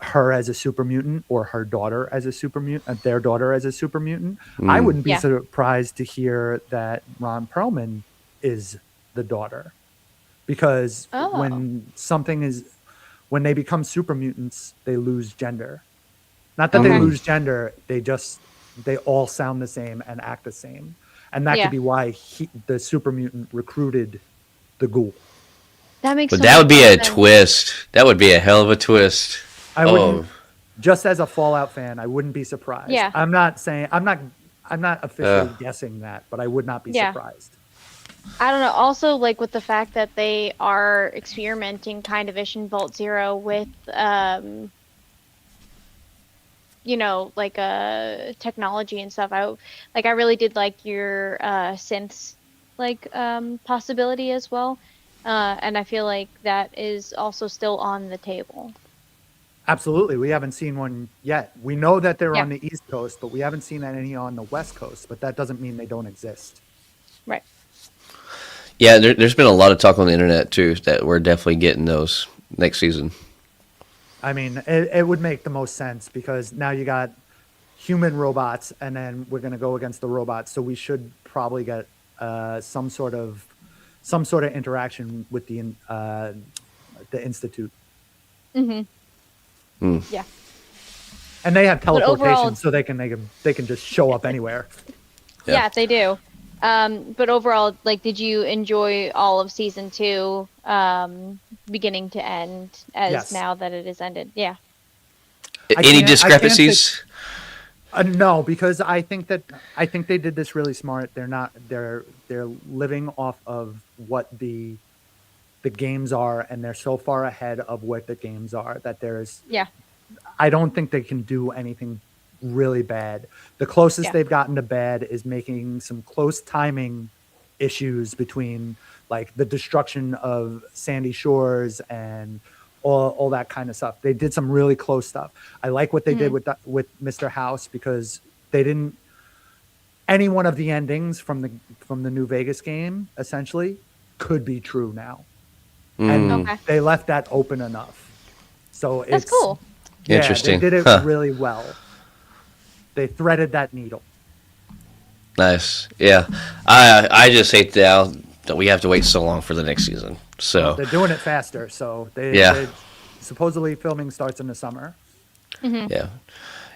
her as a super mutant, or her daughter as a super mutant, their daughter as a super mutant. I wouldn't be Yeah. surprised to hear that Ron Perlman is the daughter, because Oh. when they become super mutants, they lose gender. Not that they Okay. lose gender, they all sound the same and act the same. And that Yeah. could be why the super mutant recruited the ghoul. That makes But so that much would be a sense. twist. That would be a hell of a twist. I wouldn't, just as a Fallout fan, I wouldn't be surprised. Yeah. I'm not officially guessing that, but I would not be Yeah. surprised. I don't know. Also, like with the fact that they are experimenting kind of ish in Vault Zero with, like technology and stuff. I really did like your synths possibility as well, and I feel like that is also still on the table. Absolutely. We haven't seen one yet. We know that they're Yeah. on the East Coast, but we haven't seen any on the West Coast, but that doesn't mean they don't exist. Right. Yeah, there's been a lot of talk on the internet too that we're definitely getting those next season. I mean, it would make the most sense, because now you got human robots, and then we're going to go against the robots. So we should probably get some sort of interaction with the Institute. Yeah. And they have teleportation, overall- so they can just show up anywhere. Yeah. Yeah, they do. But overall, did you enjoy all of season 2, beginning to end, as Yes. now that it is ended? Yeah. Any discrepancies? No, because I think they did this really smart. They're living off of what the games are, and they're so far ahead of what the games are that Yeah. I don't think they can do anything really bad. The closest Yeah. they've gotten to bad is making some close timing issues between, like, the destruction of Sandy Shores and all that kind of stuff. They did some really close stuff. I like what they did with Mr. House, because they didn't, any one of the endings from the New Vegas game essentially could be true now. And Okay. they left that open enough. So That's it's cool. yeah, Interesting. They did it Huh. really well. They threaded that needle. Nice. Yeah. I just hate that we have to wait so long for the next season. So They're doing it faster. So Yeah. supposedly filming starts in the summer. yeah,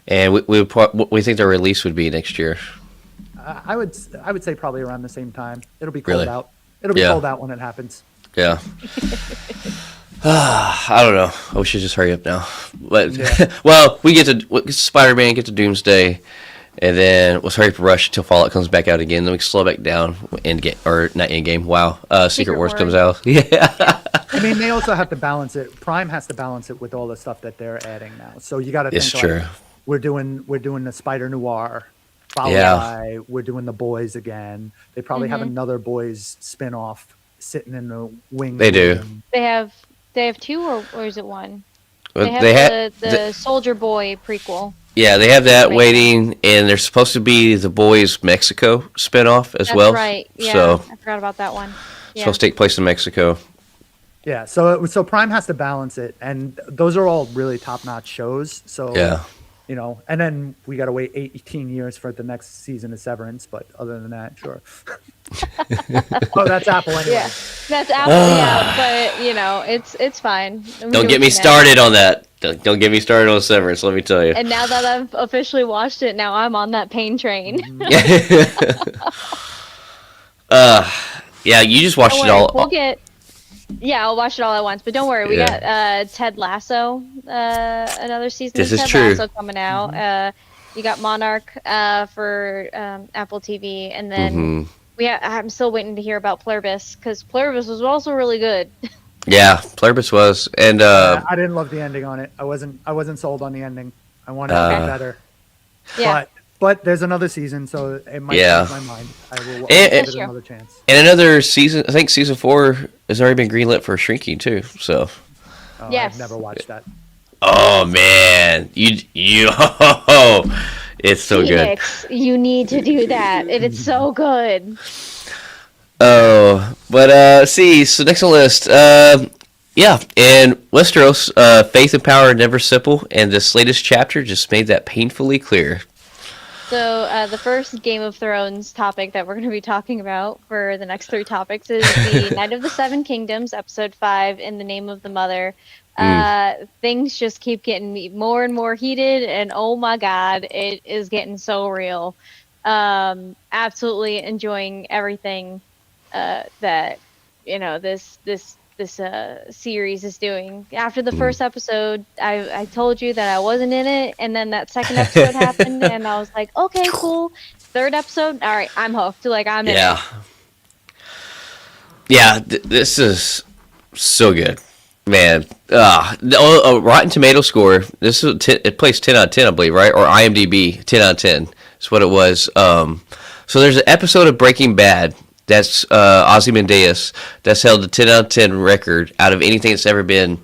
and we think their release would be next year. I would say probably around the same time. It'll be cold Really? out. It'll be Yeah. cold out when it happens. Yeah. I don't know. I wish you'd just hurry up now. But Yeah. well, we get to Spider-Man, get to Doomsday, and then let's hurry up and rush until Fallout comes back out again. Then we can slow back down not in game. Wow, Secret Wars comes out. Yeah. I mean, they also have to balance it. Prime has to balance it with all the stuff that they're adding now. So you got to think, It's true. like, we're doing the Spider Noir, followed Yeah. by we're doing the Boys again. They probably have another Boys spinoff sitting in the wings. They do. waiting. They have 2, or is it 1? But They have had the Soldier Boy prequel. yeah, they have that Wait. waiting, and there's supposed to be the Boys Mexico spinoff as That's well. right. Yeah, So I forgot about that one. Yeah. supposed to take place in Mexico. Yeah, so Prime has to balance it, and those are all really top-notch shows. So, Yeah. and then we got to wait 18 years for the next season of Severance. But other than that, sure. Oh, that's Apple anyway. Yeah, that's Apple. Yeah, but it's fine. We Don't do get what me you can. started on that. Don't get me started on Severance. Let me tell you. And now that I've officially watched it, now I'm on that pain train. Yeah, you just Don't watched it worry, all. we'll get. Yeah, I'll watch it all at once. But don't worry, we Yeah. got Ted Lasso, another season This of is Ted true. Lasso coming out. You got Monarch for Apple TV, and then I'm still waiting to hear about Pluribus because Pluribus was also really good. Yeah, Pluribus was, and I didn't love the ending on it. I wasn't sold on the ending. I wanted it to be better. Yeah, But there's another season, so it might Yeah. change my mind. I will And- give it Sure. another chance. and another season. I think season 4 has already been greenlit for Shrinking too. So, Oh, Yes. I've never watched that. oh man, you, it's so good. Phoenix, you need to do that. It is so good. Oh, but see, so next on the list, yeah, and Westeros, faith and power are never simple, and this latest chapter just made that painfully clear. So the first Game of Thrones topic that we're going to be talking about for the next 3 topics is the Night of the Seven Kingdoms, Episode 5, In the Name of the Mother. Things just keep getting more and more heated, and oh my god, it is getting so real. Absolutely enjoying everything that this series is doing. After the first episode, I told you that I wasn't in it, and then that second episode happened, and I was like, okay, cool. Third episode, all right, I'm hooked. Like I'm in Yeah, it. yeah, this is so good, man. Rotten Tomato score. This is it plays 10 out of 10, I believe, right? Or IMDb 10 out of 10 is what it was. So there's an episode of Breaking Bad that's Ozymandias that's held the 10 out of 10 record out of anything that's ever been,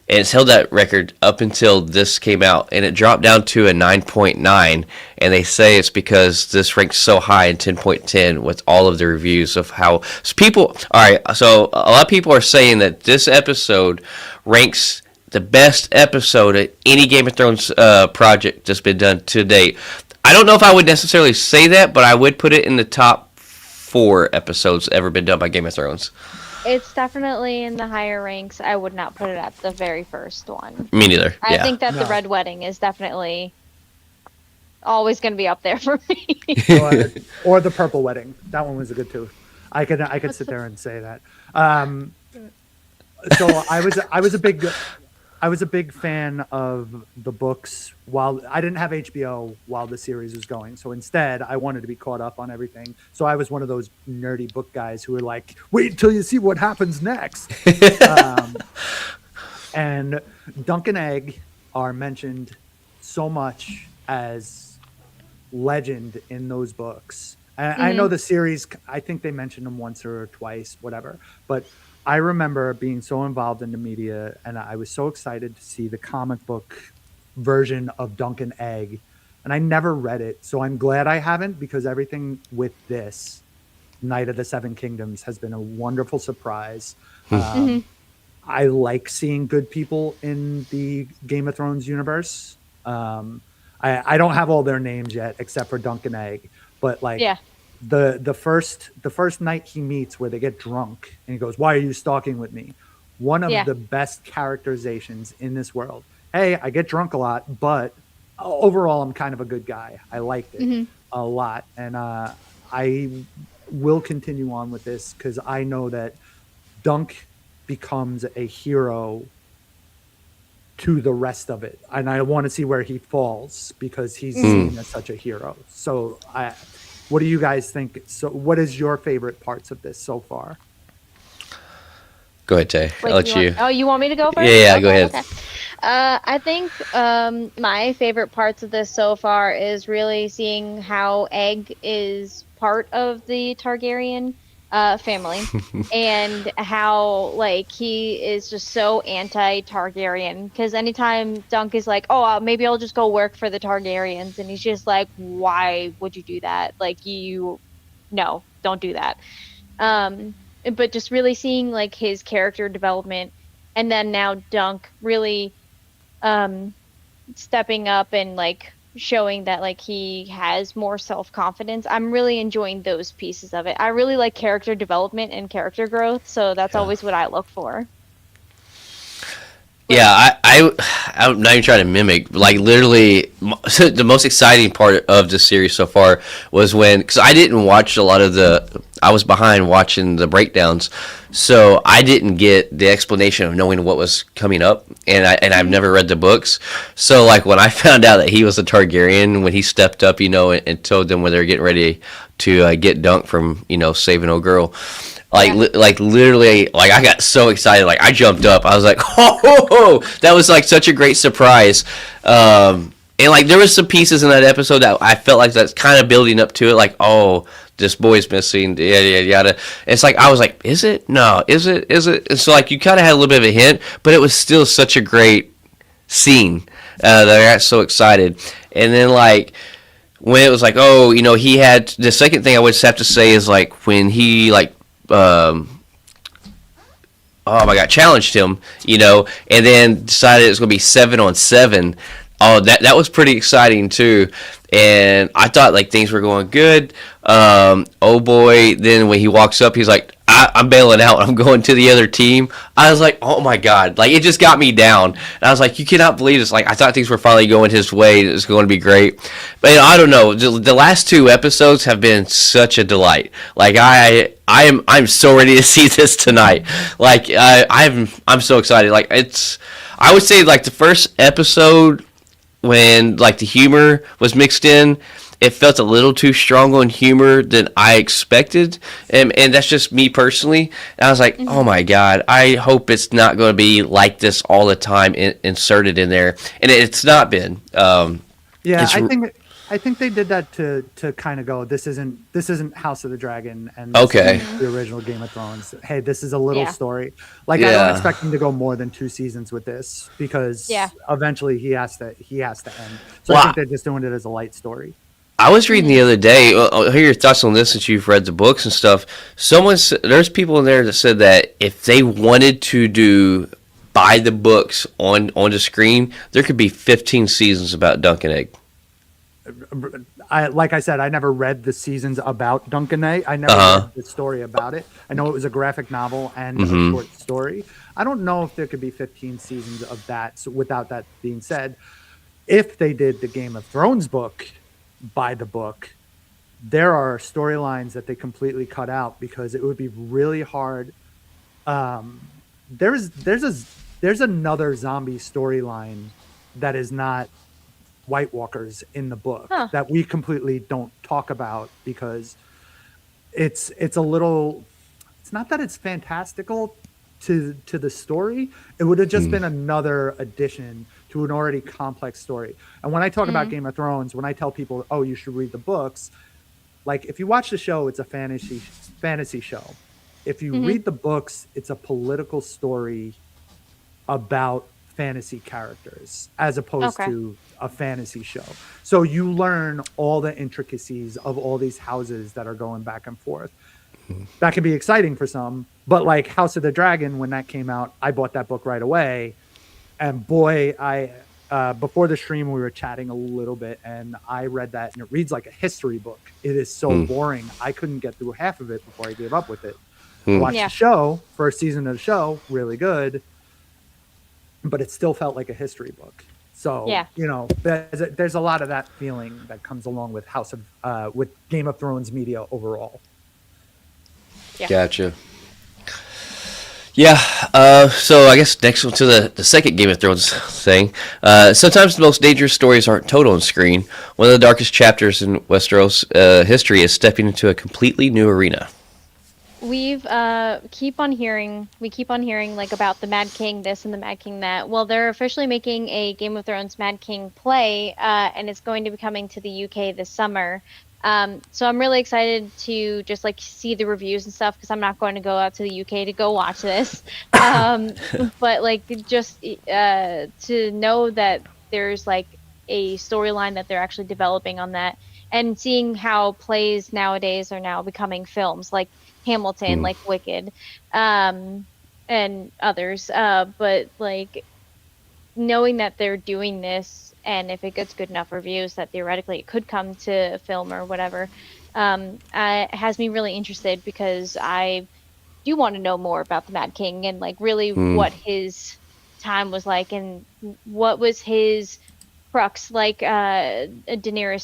and it's held that record up until this came out, and it dropped down to a 9.9, and they say it's because this ranks so high in 10.10 with all of the reviews of how people. All right, so a lot of people are saying that this episode ranks the best episode of any Game of Thrones project that's been done to date. I don't know if I would necessarily say that, but I would put it in the top 4 episodes ever been done by Game of Thrones. It's definitely in the higher ranks. I would not put it at the very first one. Me neither. I Yeah. think that the No. Red Wedding is definitely always going to be up there for me. or the Purple Wedding. That one was a good too. I could sit there and say that. So I was a big fan of the books. While I didn't have HBO while the series was going, so instead I wanted to be caught up on everything. So I was one of those nerdy book guys who were like, "Wait until you see what happens next." And Dunk and Egg are mentioned so much as legend in those books. And I know the series, I think they mentioned them once or twice, whatever. But I remember being so involved in the media, and I was so excited to see the comic book version of Dunk and Egg. And I never read it, so I'm glad I haven't, because everything with this Night of the Seven Kingdoms has been a wonderful surprise. I like seeing good people in the Game of Thrones universe. I don't have all their names yet, except for Dunk and Egg. But like Yeah. the first night he meets, where they get drunk, and he goes, "Why are you stalking with me?" One of Yeah. the best characterizations in this world. Hey, I get drunk a lot, but overall, I'm kind of a good guy. I liked it a lot, and I will continue on with this because I know that Dunk becomes a hero to the rest of it, and I want to see where he falls because he's seen as such a hero. So, what do you guys think? So, what is your favorite parts of this so far? Go ahead, Tay. Wait, I'll let you. you want me to go first? Yeah, go ahead. Okay. I think my favorite parts of this so far is really seeing how Egg is part of the Targaryen family, and how like he is just so anti-Targaryen. Because anytime Dunk is like, "Oh, maybe I'll just go work for the Targaryens," and he's just like, "Why would you do that? Like, no, don't do that." It but just really seeing like his character development, and then now Dunk really stepping up and like showing that like he has more self-confidence. I'm really enjoying those pieces of it. I really like character development and character growth, so that's always what I look for. Yeah, I'm not even trying to mimic. Like literally, the most exciting part of the series so far was when, because I didn't watch a lot of I was behind watching the breakdowns, so I didn't get the explanation of knowing what was coming up, and I've never read the books. So like when I found out that he was a Targaryen, when he stepped up, and told them when they were getting ready to get Dunk from saving old girl. Like literally, like I got so excited, like I jumped up. I was like, "Oh, that was like such a great surprise." And like there was some pieces in that episode that I felt like that's kind of building up to it, like, "Oh, this boy's missing, yada yada yada." And it's like I was like, "Is it? No, is it? Is it?" And so like you kind of had a little bit of a hint, but it was still such a great scene that I got so excited. And then like when it was like, oh, he had the second thing I would just have to say is like when he like. Oh my God, challenged him, and then decided it was going to be 7-on-7. Oh, that was pretty exciting too. And I thought like things were going good. Oh boy, then when he walks up, he's like, I'm bailing out. I'm going to the other team. I was like, oh my God, like it just got me down. And I was like, you cannot believe this. Like I thought things were finally going his way. It was going to be great. But I don't know. The last two episodes have been such a delight. Like I'm so ready to see this tonight. Like I'm so excited. Like I would say like the first episode when like the humor was mixed in, it felt a little too strong on humor than I expected, and that's just me personally. And I was like, oh my God, I hope it's not going to be like this all the time inserted in there, and it's not been. Yeah, I think they did that to kind of go, this isn't House of the Dragon and Okay. the original Game of Thrones. Hey, this is a little Yeah. story. Like I don't expect him to go more than 2 seasons with this because eventually he has to end. So I think they're just doing it as a light story. I was reading the other day. I'll hear your thoughts on this since you've read the books and stuff. There's people in there that said that if they wanted to do by the books on the screen, there could be 15 seasons about Dunk and Egg. Like I said, I never read the seasons about Duncan A. I never read the story about it. I know it was a graphic novel and a short story. I don't know if there could be 15 seasons of that. So without that being said, if they did the Game of Thrones book by the book, there are storylines that they completely cut out because it would be really hard. There's another zombie storyline that is not White Walkers in the book that we completely don't talk about because it's a little, it's not that it's fantastical to the story. It would have just been another addition to an already complex story. And when I talk about Game of Thrones, when I tell people, oh, you should read the books, like if you watch the show, it's a fantasy show. If you read the books, it's a political story about fantasy characters as opposed to a fantasy show. So you learn all the intricacies of all these houses that are going back and forth. That can be exciting for some, but like House of the Dragon, when that came out, I bought that book right away. And boy, I before the stream we were chatting a little bit, and I read that, and it reads like a history book. It is so boring. I couldn't get through half of it before I gave up with it. Watched the show, first season of the show, really good, but it still felt like a history book. So there's a lot of that feeling that comes along with with Game of Thrones media overall. Yeah. Gotcha. Yeah, so I guess next one to the second Game of Thrones thing. Sometimes the most dangerous stories aren't told on screen. One of the darkest chapters in Westeros history is stepping into a completely new arena. We keep on hearing like about the Mad King this and the Mad King that. Well, they're officially making a Game of Thrones Mad King play, and it's going to be coming to the UK this summer. So I'm really excited to just like see the reviews and stuff because I'm not going to go out to the UK to go watch this. But like just to know that there's like a storyline that they're actually developing on that and seeing how plays nowadays are now becoming films, like Hamilton, like Wicked, and others. But like knowing that they're doing this, and if it gets good enough reviews, that theoretically it could come to film or whatever, has me really interested because I do want to know more about the Mad King and like really what his time was like and what was his crux, like Daenerys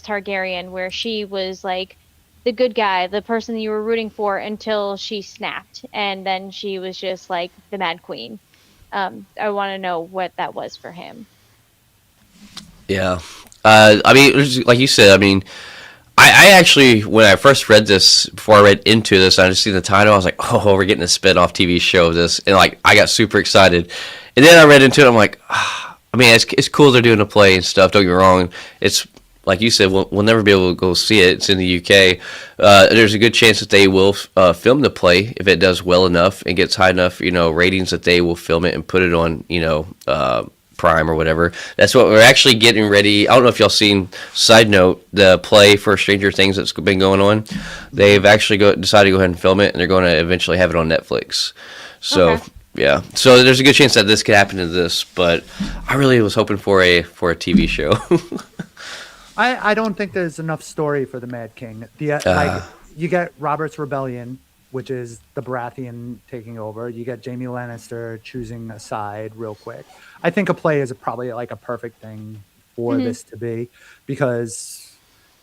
Targaryen, where she was like the good guy, the person you were rooting for until she snapped, and then she was just like the Mad Queen. I want to know what that was for him. Yeah. I mean, like you said, I mean, I actually, when I first read this, before I read into this, I just seen the title, I was like, oh, we're getting a spin-off TV show of this. And, like, I got super excited. And then I read into it, I'm like, I mean, it's cool they're doing a play and stuff, don't get me wrong. It's, like you said, we'll never be able to go see it. It's in the UK. There's a good chance that they will film the play if it does well enough and gets high enough, ratings that they will film it and put it on, Prime or whatever. That's what we're actually getting ready. I don't know if y'all seen, side note, the play for Stranger Things that's been going on. They've actually decided to go ahead and film it, and they're going to eventually have it on Netflix. So, Okay. yeah. So there's a good chance that this could happen to this, but I really was hoping for a TV show. I don't think there's enough story for the Mad King. Like you get Robert's Rebellion, which is the Baratheon taking over. You get Jaime Lannister choosing a side real quick. I think a play is probably like a perfect thing for this to be because,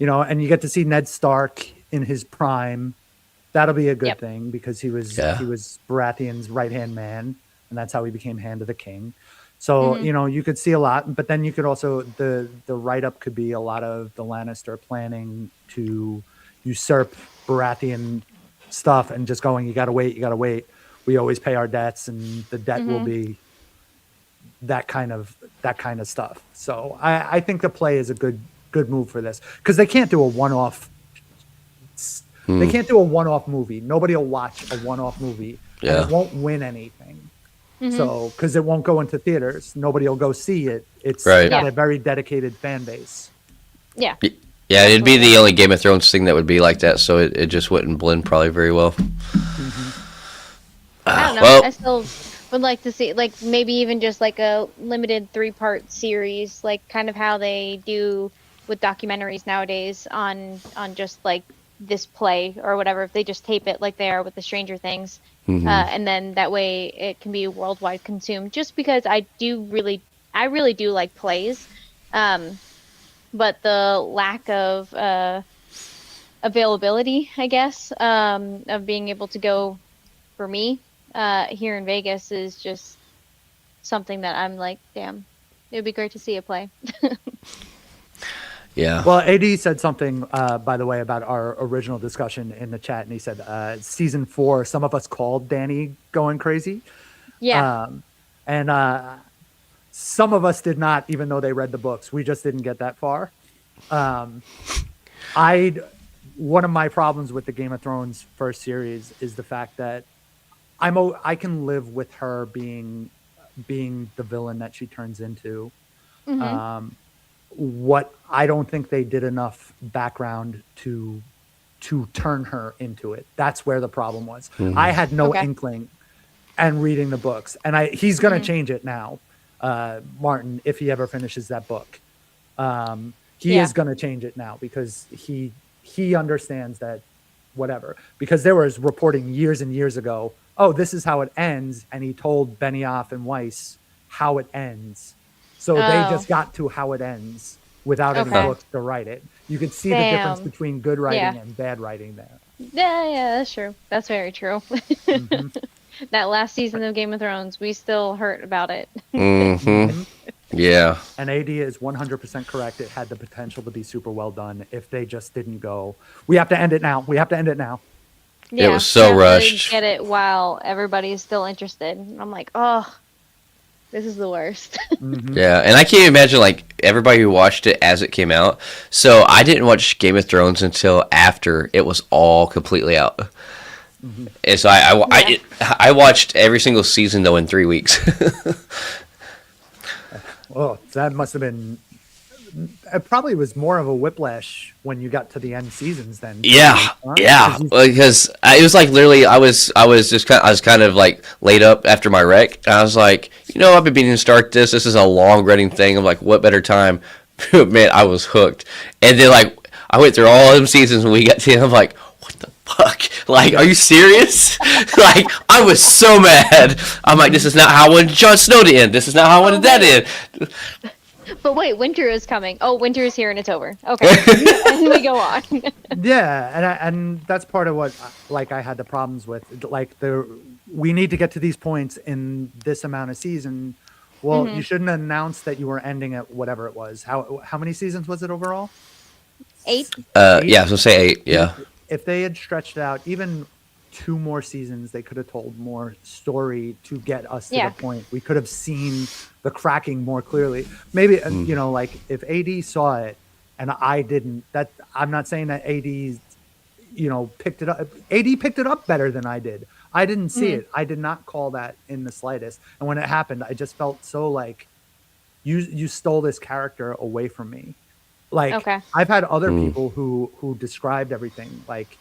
and you get to see Ned Stark in his prime. That'll be a good thing because he was Baratheon's right-hand man, and that's how he became Hand of the King. So, you could see a lot, but then you could also, the write-up could be a lot of the Lannister planning to usurp Baratheon stuff and just going, you gotta wait. We always pay our debts, and the debt will be that kind of stuff. So I think the play is a good move for this because they can't do a one-off. They can't do a one-off movie. Nobody will watch a one-off movie, and it won't win anything. So because it won't go into theaters, nobody will go see it. It's got a very dedicated fan base. Yeah. Yeah, it'd be the only Game of Thrones thing that would be like that, so it just wouldn't blend probably very well. I don't know. Well, I still would like to see, like, maybe even just like a limited 3-part series, like kind of how they do with documentaries nowadays on just like this play or whatever. If they just tape it like they are with the Stranger Things, and then that way it can be worldwide consumed. Just because I really do like plays. But the lack of availability, I guess, of being able to go for me here in Vegas is just something that I'm like, damn, it would be great to see a play. Yeah. Well, AD said something, by the way, about our original discussion in the chat, and he said season 4, some of us called Danny going crazy. Yeah. And some of us did not, even though they read the books. We just didn't get that far. One of my problems with the Game of Thrones first series is the fact that I can live with her being the villain that she turns into. What I don't think they did enough background to turn her into it. That's where the problem was. I had no inkling, and reading the books, and he's going to change it now. Martin, if he ever finishes that book, he is going to change it now because he understands that whatever, because there was reporting years and years ago, oh, this is how it ends, and he told Benioff and Weiss how it ends, so they just got to how it ends without any books to write it. You could see the difference between good writing and bad writing there. Yeah, that's true. That's very true. That last season of Game of Thrones, we still hurt about it. Yeah. And AD is 100% correct. It had the potential to be super well done if they just didn't go, we have to end it now. We have to end it now. Yeah, it was so rushed. Get it while everybody's still interested. I'm like, oh, this is the worst. Yeah, and I can't imagine like everybody who watched it as it came out. So I didn't watch Game of Thrones until after it was all completely out. And so I watched every single season though in 3 weeks. Oh, that must have been it probably was more of a whiplash when you got to the end seasons then. Yeah, Huh? yeah, 'Cause you- because it was like literally, I was just kind, I was kind of like laid up after my wreck. And I was like, I've been meaning to start this. This is a long running thing. I'm like, what better time? Man, I was hooked. And then like I went through all them seasons when we got to, I'm like, what the fuck? Like, are you serious? Like, I was so mad. I'm like, this is not how I wanted Jon Snow to end. This is not how I wanted that end. But wait, winter is coming. Oh, winter is here and it's over. Okay. And we go on. Yeah, and that's part of what like I had the problems with. Like we need to get to these points in this amount of season. Well, you shouldn't announce that you were ending at whatever it was. How many seasons was it overall? 8. Yeah, so say 8. Yeah. If they had stretched it out even 2 more seasons, they could have told more story to get us to Yeah. the point. We could have seen the cracking more clearly. Maybe like if AD saw it and I didn't. That I'm not saying that AD picked it up. AD picked it up better than I did. I didn't see it. I did not call that in the slightest. And when it happened, I just felt so like you stole this character away from me. Like Okay. I've had other people who described everything like,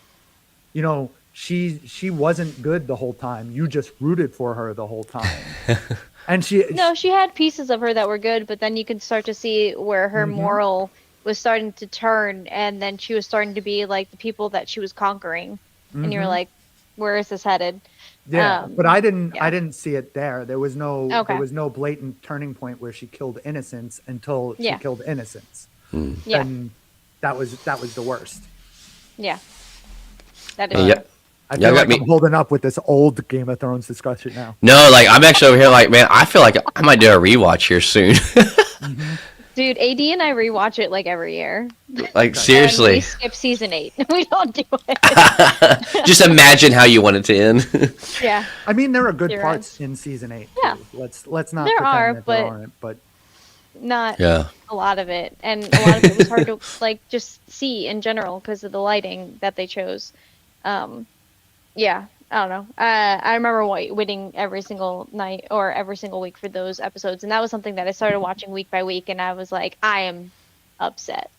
she wasn't good the whole time. You just rooted for her the whole time. And No, she had pieces of her that were good, but then you could start to see where her moral was starting to turn, and then she was starting to be like the people that she was conquering, and you're like, where is this headed? Yeah, but I didn't. yeah. I didn't see it there. There was no. Okay. There was no blatant turning point where she killed innocents until she Yeah. killed innocents, Yeah, and that was the worst. yeah, that is Yeah. true. I Y'all feel got like me- I'm holding up with this old Game of Thrones discussion now. No, like I'm actually over here like, man, I feel like I might do a rewatch here soon. Dude, AD and I rewatch it like every year. Like And we seriously. skip season 8. We don't do it. Just imagine how you want it to end. Yeah, I mean, there are good You're parts in season 8. Yeah. too. Let's not There pretend are, that but- there aren't. But not Yeah. a lot of it, and a lot of it was hard to like just see in general because of the lighting that they chose. Yeah, I don't know. I remember waiting every single night or every single week for those episodes, and that was something that I started watching week by week, and I was like, I am upset.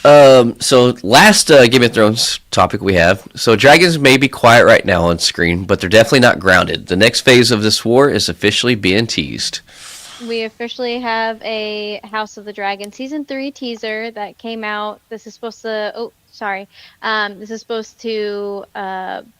So last Game of Thrones topic we have. So dragons may be quiet right now on screen, but they're definitely not grounded. The next phase of this war is officially being teased. We officially have a House of the Dragon season 3 teaser that came out. This is supposed to. Oh, sorry. This is supposed to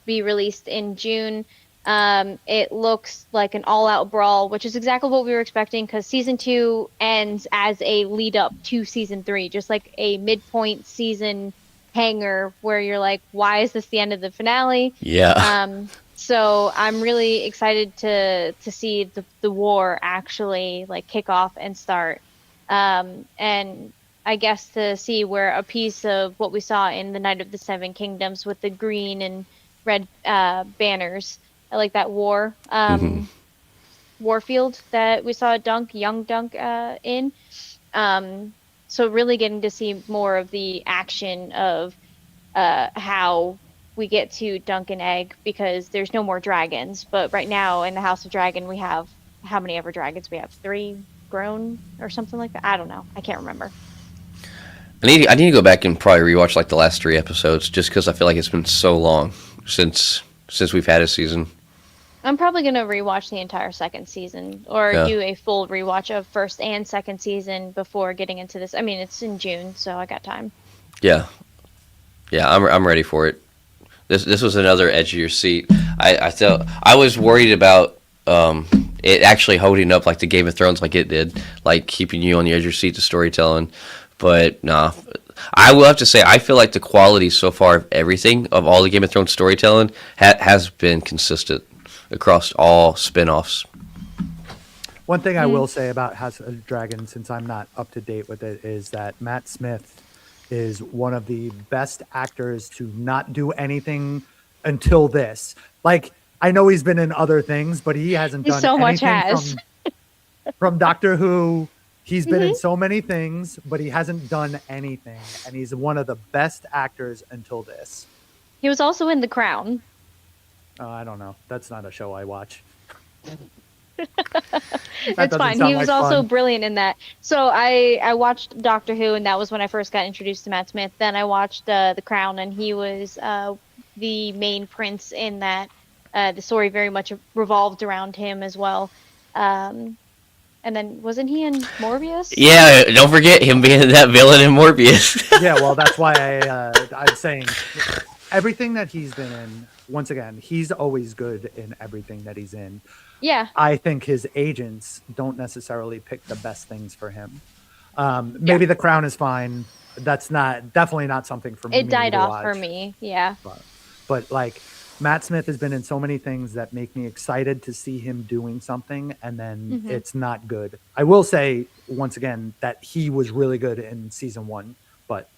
be released in June. It looks like an all-out brawl, which is exactly what we were expecting because season 2 ends as a lead-up to season 3, just like a midpoint season hanger where you're like, why is this the end of the finale? Yeah. So I'm really excited to see the war actually like kick off and start, and I guess to see where a piece of what we saw in the Night of the Seven Kingdoms with the green and red banners, like that warfield that we saw young Dunk in. So really getting to see more of the action of how we get to Dunk and Egg because there's no more dragons. But right now in the House of Dragon, we have how many ever dragons? We have 3 grown or something like that. I don't know. I can't remember. I need to go back and probably rewatch like the last 3 episodes just because I feel like it's been so long since we've had a season. I'm probably going to rewatch the entire second season or Yeah. do a full rewatch of first and second season before getting into this. I mean, it's in June, so I got time. Yeah. I'm ready for it. This was another edge of your seat. I felt I was worried about it actually holding up like the Game of Thrones like it did, like keeping you on the edge of your seat to storytelling. But nah, I will have to say I feel like the quality so far of everything of all the Game of Thrones storytelling has been consistent across all spin-offs. one thing I will say about House of Dragon, since I'm not up to date with it, is that Matt Smith is one of the best actors to not do anything until this. Like, I know he's been in other things, but he hasn't He done so much anything has. from Doctor Who. He's been in so many things, but he hasn't done anything. And he's one of the best actors until this. He was also in The Crown. I don't know. That's not a show I watch. It's doesn't fine. sound He was like also fun. brilliant in that. So I watched Doctor Who, and that was when I first got introduced to Matt Smith. Then I watched The Crown, and he was the main prince in that. The story very much revolved around him as well. Um, and then wasn't he in Morbius? Yeah, don't forget him being that villain in Morbius. Yeah, well, that's why I'm saying everything that he's been in. Once again, he's always good in everything that he's in. Yeah, I think his agents don't necessarily pick the best things for him. yeah. Maybe The Crown is fine. That's definitely not something for me It died to off for watch. me. Yeah. But like Matt Smith has been in so many things that make me excited to see him doing something, and then Hmm. it's not good. I will say once again that he was really good in season 1, but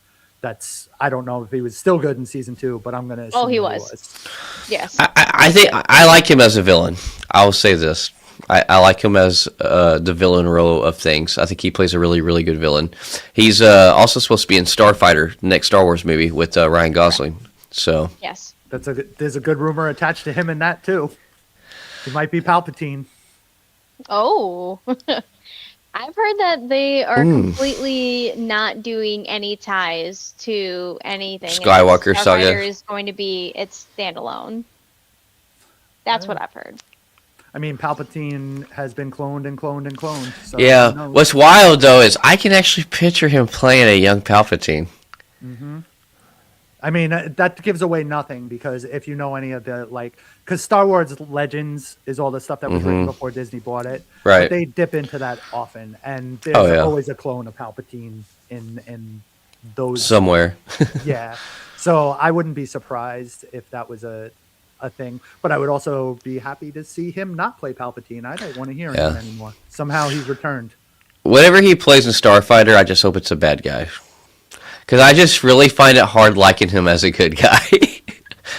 I don't know if he was still good in season 2, but I'm gonna assume Oh, he that was. Yes. I think I like him as a villain. I will say this. I like him as the villain role of things. I think he plays a really, really good villain. He's also supposed to be in Starfighter, the next Star Wars movie with Ryan Gosling. So Yes. There's a good rumor attached to him in that too. He might be Palpatine. Oh. I've heard that they are completely not doing any ties to anything. and Skywalker saga. Starfighter is going to be its standalone. That's what I've heard. I mean, Palpatine has been cloned and cloned and cloned. So yeah, who knows? what's wild though is I can actually picture him playing a young Palpatine. I mean, that gives away nothing because if you know any of the because Star Wars Legends is all the stuff that was written before Disney bought it, Right. But they dip into that often, and there's Oh, yeah. always a clone of Palpatine in those. Somewhere. Yeah, so I wouldn't be surprised if that was a thing, but I would also be happy to see him not play Palpatine. I don't want to hear him Yeah. anymore. Somehow he's returned. Whatever he plays in Starfighter, I just hope it's a bad guy. Because I just really find it hard liking him as a good guy.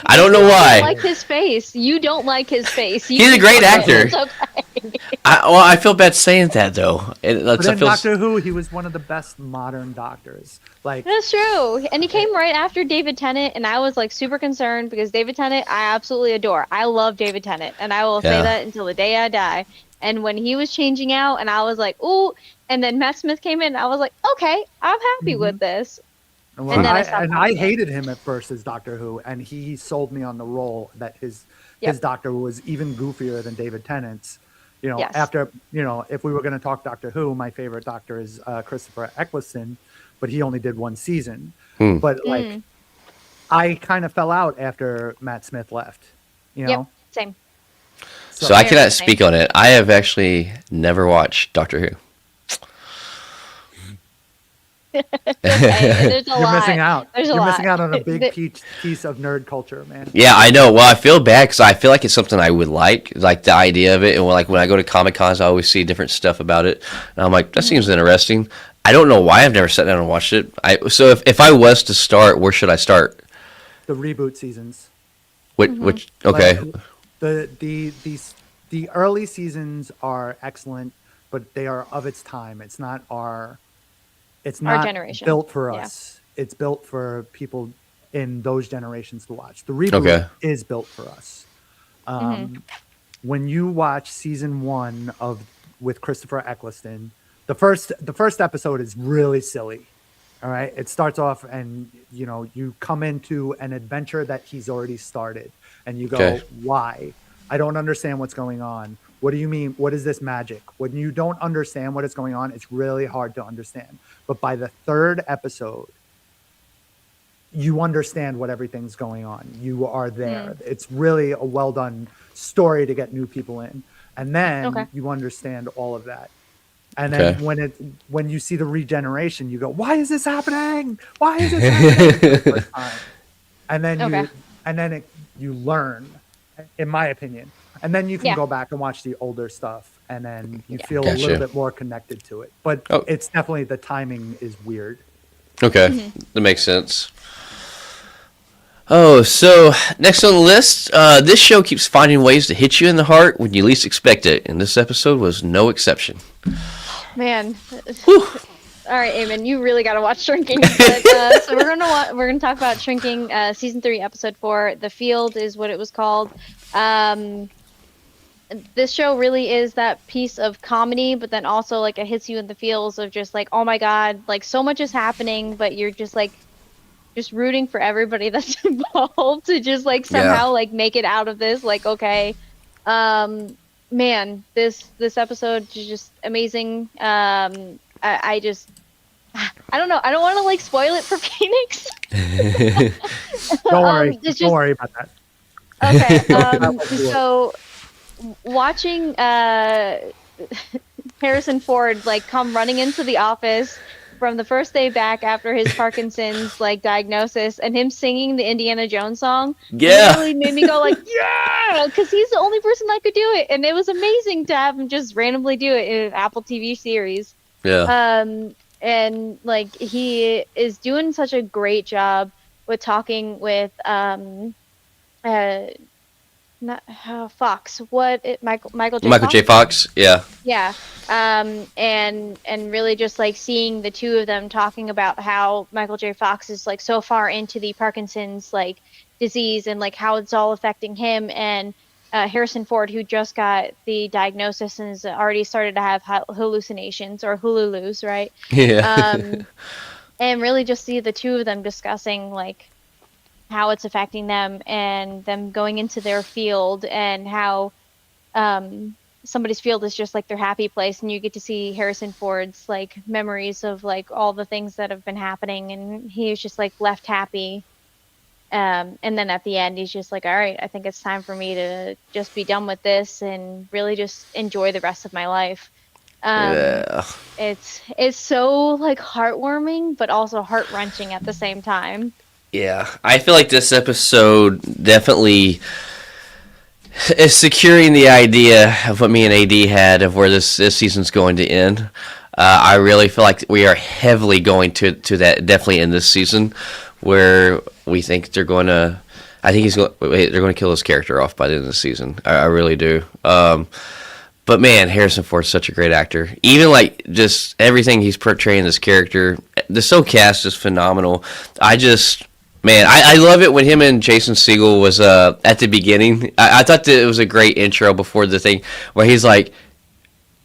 I don't know You why. like his face. You don't like his face. You He's a can great tell it. actor. It's okay. I feel bad saying that though. But in Doctor Who, he was one of the best modern doctors. Like, That's true. And he came right after David Tennant, and I was like super concerned because David Tennant, I absolutely adore. I love David Tennant, and I will say Yeah. that until the day I die. And when he was changing out, and I was like, ooh, and then Matt Smith came in, and I was like, okay, I'm happy with this. well, And then I I stopped watching it. hated him at first as Doctor Who, and he sold me on the role that his Doctor was even goofier than David Tennant's. You know, Yes. after if we were going to talk Doctor Who, my favorite Doctor is Christopher Eccleston, but he only did one season. But like, I kind of fell out after Matt Smith left. You know, Yep, same. So I Very cannot same. speak on it. I have actually never watched Doctor Who. Okay, there's a you're lot. missing out. There's a You're lot. missing out on a big The- piece of nerd culture, man. Yeah, I know. Well, I feel bad because I feel like it's something I would like the idea of it. And like when I go to Comic Cons, I always see different stuff about it, and I'm like, that seems interesting. I don't know why I've never sat down and watched it. So if I was to start, where should I start? The reboot seasons. Which okay, Like, the early seasons are excellent, but they are of its time. It's not generation. built for Yeah. us. It's built for people in those generations to watch. The reboot Okay. is built for us. When you watch season 1 with Christopher Eccleston, the first episode is really silly. All right, it starts off and you come into an adventure that he's already started, and you go, Okay. why? I don't understand what's going on. What do you mean? What is this magic? When you don't understand what is going on, it's really hard to understand. But by the third episode, you understand what everything's going on. You are there. It's really a well done story to get new people in. And then Okay. you understand all of that. And then Okay. when you see the regeneration, you go, why is this happening? Why is this happening? For the first time. And then Okay. you learn, in my opinion. And then you can Yeah. go back and watch the older stuff, and then you Yeah. feel a Gotcha. little bit more connected to it. But Oh. it's definitely, the timing is weird. okay, that makes sense. Oh, so next on the list, this show keeps finding ways to hit you in the heart when you least expect it, and this episode was no exception. Man. Whew. All right, Eamon, you really got to watch Shrinking. But, so we're gonna talk about Shrinking, season 3, episode 4. The Field is what it was called. this show really is that piece of comedy, but then also like it hits you in the feels of just like, oh my God, like so much is happening, but you're just like just rooting for everybody that's involved to just like Yeah. somehow like make it out of this. Like, okay, um, man, this episode is just amazing. I just I don't know. I don't want to like spoil it for Phoenix. Don't worry. It's Don't just worry about that. okay. That will do it. So watching Harrison Ford like come running into the office from the first day back after his Parkinson's like diagnosis and him singing the Indiana Jones song Yeah. really made me go like yeah, because he's the only person that could do it, and it was amazing to have him just randomly do it in an Apple TV series. Yeah. And like he is doing such a great job with talking with uh not Fox. Michael J. Michael J. Fox? Fox. Yeah. Yeah. And really just like seeing the two of them talking about how Michael J. Fox is like so far into the Parkinson's like disease and like how it's all affecting him, and Harrison Ford, who just got the diagnosis and has already started to have hallucinations or hululus, right? Yeah. And really just see the two of them discussing like how it's affecting them and them going into their field, and how somebody's field is just like their happy place, and you get to see Harrison Ford's like memories of like all the things that have been happening, and he was just like left happy. And then at the end he's just like, all right, I think it's time for me to just be done with this and really just enjoy the rest of my life. Yeah. It's so like heartwarming but also heart-wrenching at the same time. Yeah. I feel like this episode definitely is securing the idea of what me and AD had of where this season's going to end. I really feel like we are heavily going to that definitely in this season, where we think they're going to. I think they're going to kill his character off by the end of the season. I really do. But man, Harrison Ford's such a great actor. Even like just everything he's portraying this character, the show cast is phenomenal. Man, I love it when him and Jason Segel was at the beginning. I thought that it was a great intro before the thing where he's like,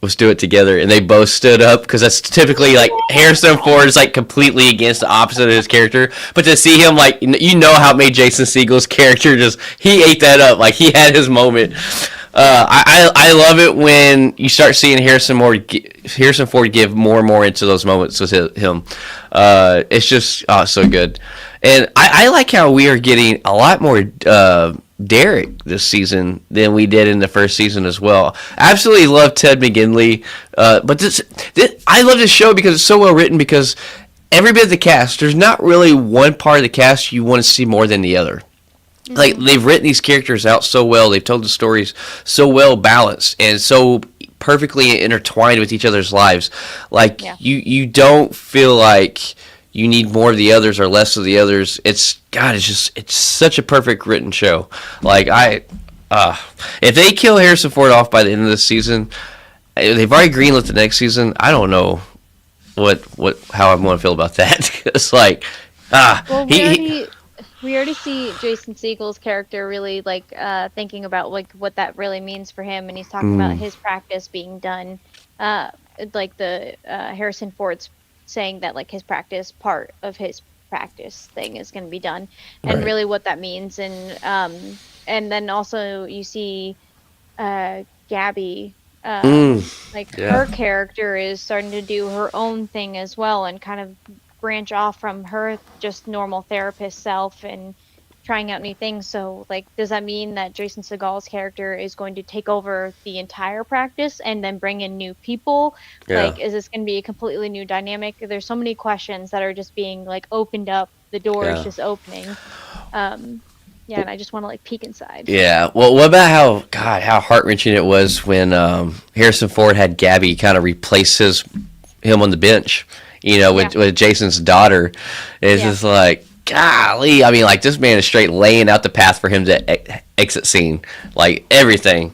let's do it together, and they both stood up, because that's typically like Harrison Ford is like completely against the opposite of his character, but to see him like, you know how it made Jason Segel's character just, he ate that up, like he had his moment. I love it when you start seeing Harrison Ford give more and more into those moments with him. It's just so good, and I like how we are getting a lot more Derek this season than we did in the first season as well. Absolutely love Ted McGinley, but this I love this show because it's so well written. Because every bit of the cast, there's not really one part of the cast you want to see more than the other. Like, they've written these characters out so well, they've told the stories so well balanced and so perfectly intertwined with each other's lives. Like, Yeah. you don't feel like you need more of the others or less of the others. It's such a perfect written show. Like, if they kill Harrison Ford off by the end of the season, they've already greenlit the next season. I don't know how I'm going to feel about that. It's like, Well, we already see Jason Segel's character really like thinking about like what that really means for him, and he's talking about his practice being done. Like the Harrison Ford's saying that like his practice part of his practice thing is going to be done, and Right. really what that means, and then also you see Gabby. Like Yeah. her character is starting to do her own thing as well, and kind of branch off from her just normal therapist self and trying out new things. So like, does that mean that Jason Segel's character is going to take over the entire practice and then bring in new people? Yeah. Like, is this going to be a completely new dynamic? There's so many questions that are just being like opened up. The door is Yeah. just opening. Yeah, and I just want to like peek inside. Yeah. Well, what about how heart-wrenching it was when Harrison Ford had Gabby kind of replace him on the bench, with Jason's daughter. It's Yeah. just like, golly. I mean, like, this man is straight laying out the path for him to exit scene, like everything.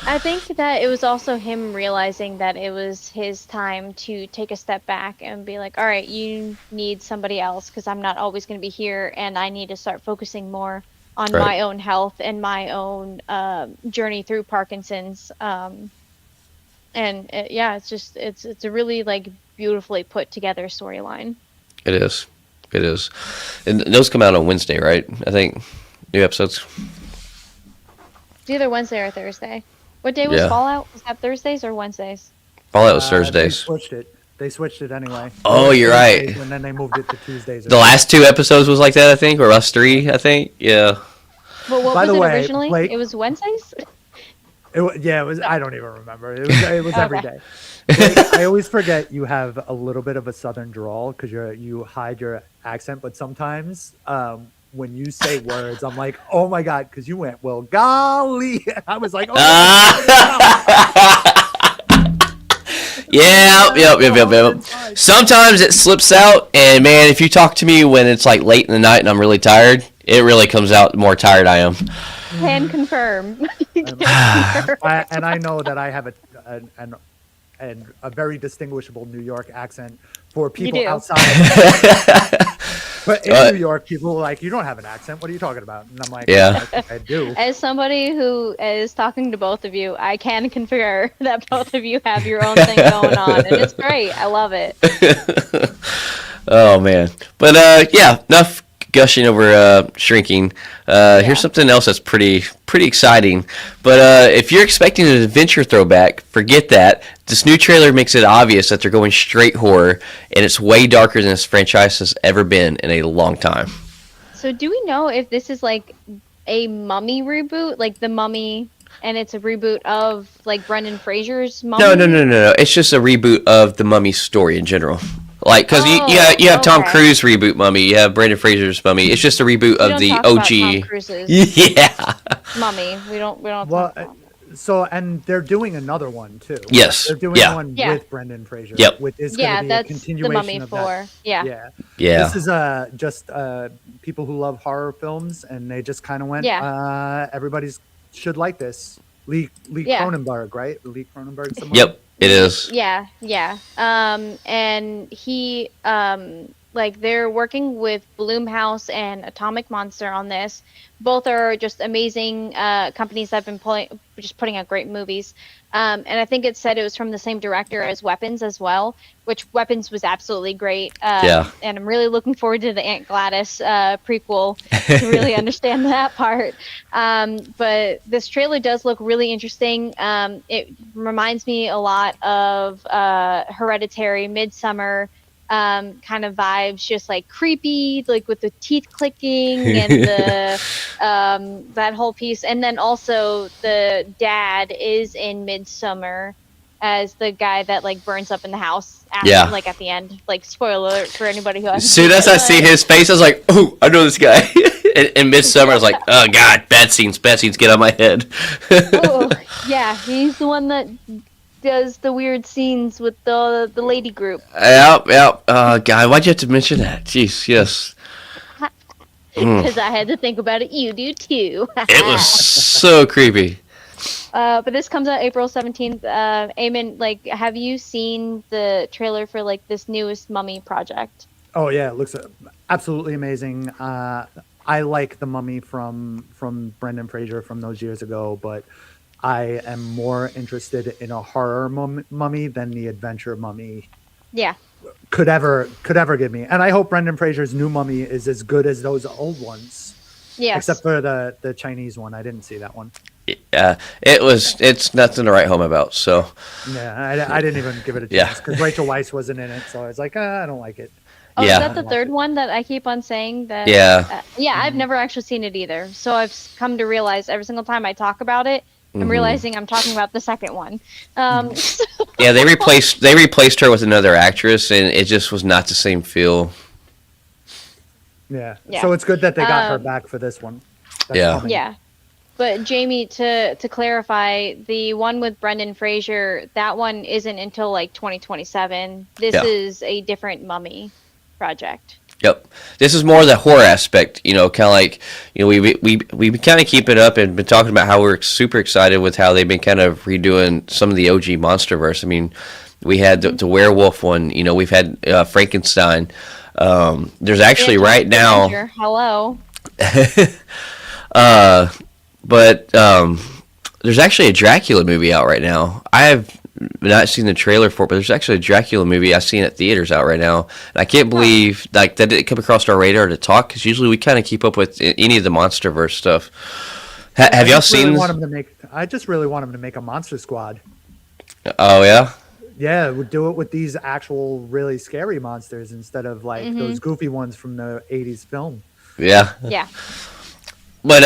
I think that it was also him realizing that it was his time to take a step back and be like, all right, you need somebody else because I'm not always going to be here, and I need to start focusing more on Right. my own health and my own journey through Parkinson's. Yeah, it's a really like beautifully put together storyline. It is. It is. And those come out on Wednesday, right? I think new episodes. It's either Wednesday or Thursday. What day was Yeah. Fallout? Was that Thursdays or Wednesdays? Fallout was They Thursdays. switched it. They switched it anyway. Oh, you're right. Thursdays, and then they moved it to Tuesdays. The last 2 episodes was like that, I think, or us 3, I think. Yeah. But what By was the it way, originally? Blake- It was Wednesdays? Yeah, it was. I don't even remember. It was every Okay. day. Like, I always forget you have a little bit of a southern drawl because you hide your accent, but sometimes when you say words, I'm like, oh my god, because you went, well, golly. I was like, oh. Yep. Sometimes it slips out, and man, if you talk to me when it's like late in the night and I'm really tired, it really comes out the more tired I am. Can confirm. And I know that I have a very distinguishable New York accent for people do. outside. But in New York, people are like, you don't have an accent. What are you talking about? And I'm like, Yeah. I do. As somebody who is talking to both of you, I can confirm that both of you have your own thing going on, and it's great. I love it. Oh man, but yeah, enough gushing over shrinking. Here's something else that's pretty exciting. But if you're expecting an adventure throwback, forget that. This new trailer makes it obvious that they're going straight horror, and it's way darker than this franchise has ever been in a long time. So, do we know if this is like a Mummy reboot, like the Mummy, and it's a reboot of like Brendan Fraser's Mummy? No. It's just a reboot of the Mummy story in general. Like, because you have Tom okay. Cruise reboot Mummy, you have Brendan Fraser's Mummy. It's just a reboot We of don't the talk about Tom OG. Cruise's Yeah. Mummy. We don't Well, talk about. so and they're doing another one too. Yes. They're doing Yeah. one Yeah. with Brendan Fraser. Yep. Which is Yeah, going to be a that's the continuation Mummy of 4. that. Yeah. Yeah. This is just people who love horror films, and they just kind of went. Yeah. Everybody's should like this. Lee Yeah. Cronenberg, right? Lee Cronenberg. Someone? Yep. It is. Yeah. And he, like, they're working with Bloomhouse and Atomic Monster on this. Both are just amazing companies that have been putting out great movies. And I think it said it was from the same director as Weapons as well, which Weapons was absolutely great. Yeah. And I'm really looking forward to the Aunt Gladys prequel to really understand that part. But this trailer does look really interesting. It reminds me a lot of Hereditary, Midsummer kind of vibes, just like creepy, like with the teeth clicking and the that whole piece. And then also the dad is in Midsummer as the guy that like burns up in the house after, Yeah. like at the end. Like spoiler alert for anybody who hasn't As soon seen as it, I see his face, I was like, "Oh, I know this guy." in Midsummer, I was like, "Oh God, bad scenes, get out of my head." oh, yeah, he's the one that does the weird scenes with the lady group. Yep. God, why'd you have to mention that? Jeez, yes. Because I had to think about it. You do too. It was so creepy. But this comes out April 17th. Eamon, like, have you seen the trailer for like this newest Mummy project? Oh yeah, it looks absolutely amazing. I like the Mummy from Brendan Fraser from those years ago, but I am more interested in a horror mummy than the adventure mummy Yeah. could ever give me. And I hope Brendan Fraser's new Mummy is as good as those old ones. Yes. Except for the Chinese one, I didn't see that one. It's nothing to write home about. So Yeah, I didn't even give it a Yeah. chance because Rachel Weisz wasn't in it, so I was like, I don't like it. Oh, Yeah. is that the third one that I keep on saying that? Yeah. Yeah, I've never actually seen it either. So I've come to realize every single time I talk about it, I'm realizing I'm talking about the second one. yeah, they replaced her with another actress, and it just was not the same feel. Yeah. Yeah. So it's good that they got her back for this one. That's Yeah. coming. Yeah. But Jamie, to clarify, the one with Brendan Fraser, that one isn't until like 2027. This Yeah. is a different Mummy project. Yep. This is more the horror aspect, kind of like, we kind of keep it up and been talking about how we're super excited with how they've been kind of redoing some of the OG Monsterverse. I mean, we had the werewolf one, we've had Frankenstein. There's actually right now. Hello. But there's actually a Dracula movie out right now. I have not seen the trailer for it, but there's actually a Dracula movie I've seen at theaters out right now, and I can't believe like that didn't come across our radar to talk because usually we kind of keep up with any of the MonsterVerse stuff. Have y'all seen? I just really want him to make a Monster Squad. Oh yeah. Yeah, would do it with these actual really scary monsters instead of like those goofy ones from the '80s film. Yeah. Yeah. But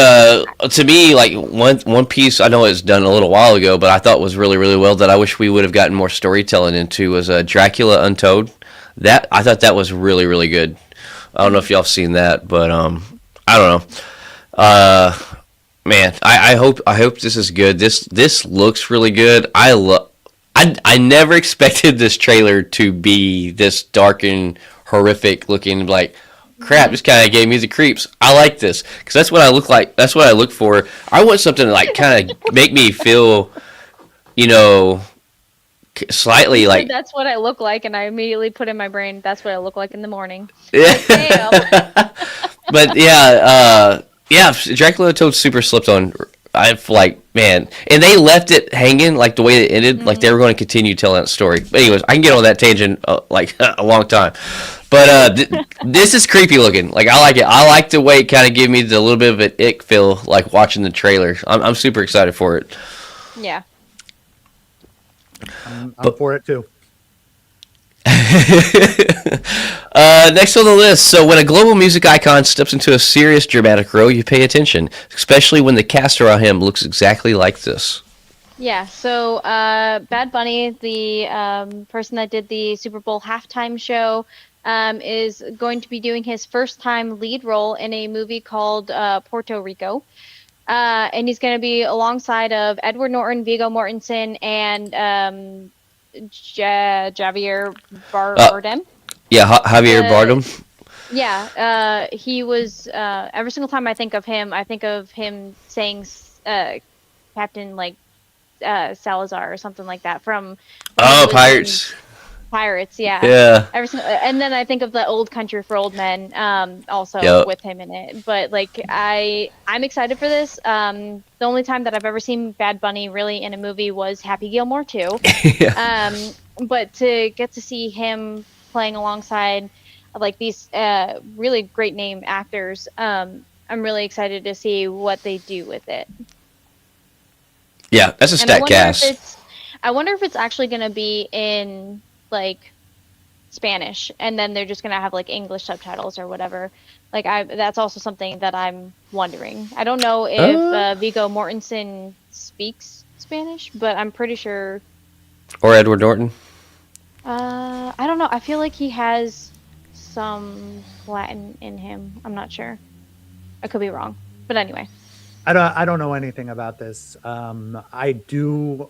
to me, like one piece I know it's done a little while ago, but I thought was really really well that I wish we would have gotten more storytelling into was Dracula Untold. That I thought that was really really good. I don't know if y'all have seen that, but I don't know. Man, I hope this is good. This looks really good. I never expected this trailer to be this dark and horrific looking. Like, crap, this kind of gave me the creeps. I like this because that's what I look like. That's what I look for. I want something to like kind of make me feel, you know, slightly like. That's what I look like, and I immediately put in my brain. That's what I look like in the morning. Yeah. But yeah, Dracula Untold super slipped on. I've like, man, and they left it hanging like the way it ended, like they were going to continue telling that story. But anyways, I can get on that tangent like a long time. But this is creepy looking. Like I like it. I like the way it kind of gave me the little bit of an ick feel, like watching the trailer. I'm super excited for it. Yeah. I'm for it too. Next on the list, so when a global music icon steps into a serious dramatic role, you pay attention, especially when the cast around him looks exactly like this. Yeah, so Bad Bunny, the person that did the Super Bowl halftime show, is going to be doing his first time lead role in a movie called Puerto Rico. And he's going to be alongside of Edward Norton, Viggo Mortensen, and Javier Bardem. Yeah, Javier Bardem. Yeah, he was. Every single time I think of him saying Captain like Salazar or something like that from. Pirates. Pirates, yeah. Yeah. And then I think of the Old Country for Old Men, also with him in it. But like, I'm excited for this. The only time that I've ever seen Bad Bunny really in a movie was Happy Gilmore 2. Yeah. But to get to see him playing alongside like these really great name actors, I'm really excited to see what they do with it. Yeah, that's a stacked cast. I wonder if it's actually going to be in like Spanish, and then they're just gonna have like English subtitles or whatever. Like that's also something that I'm wondering. I don't know if Viggo Mortensen speaks Spanish, but I'm pretty sure. Or Edward Norton. I don't know. I feel like he has some Latin in him. I'm not sure. I could be wrong, but anyway. I don't know anything about this. I do.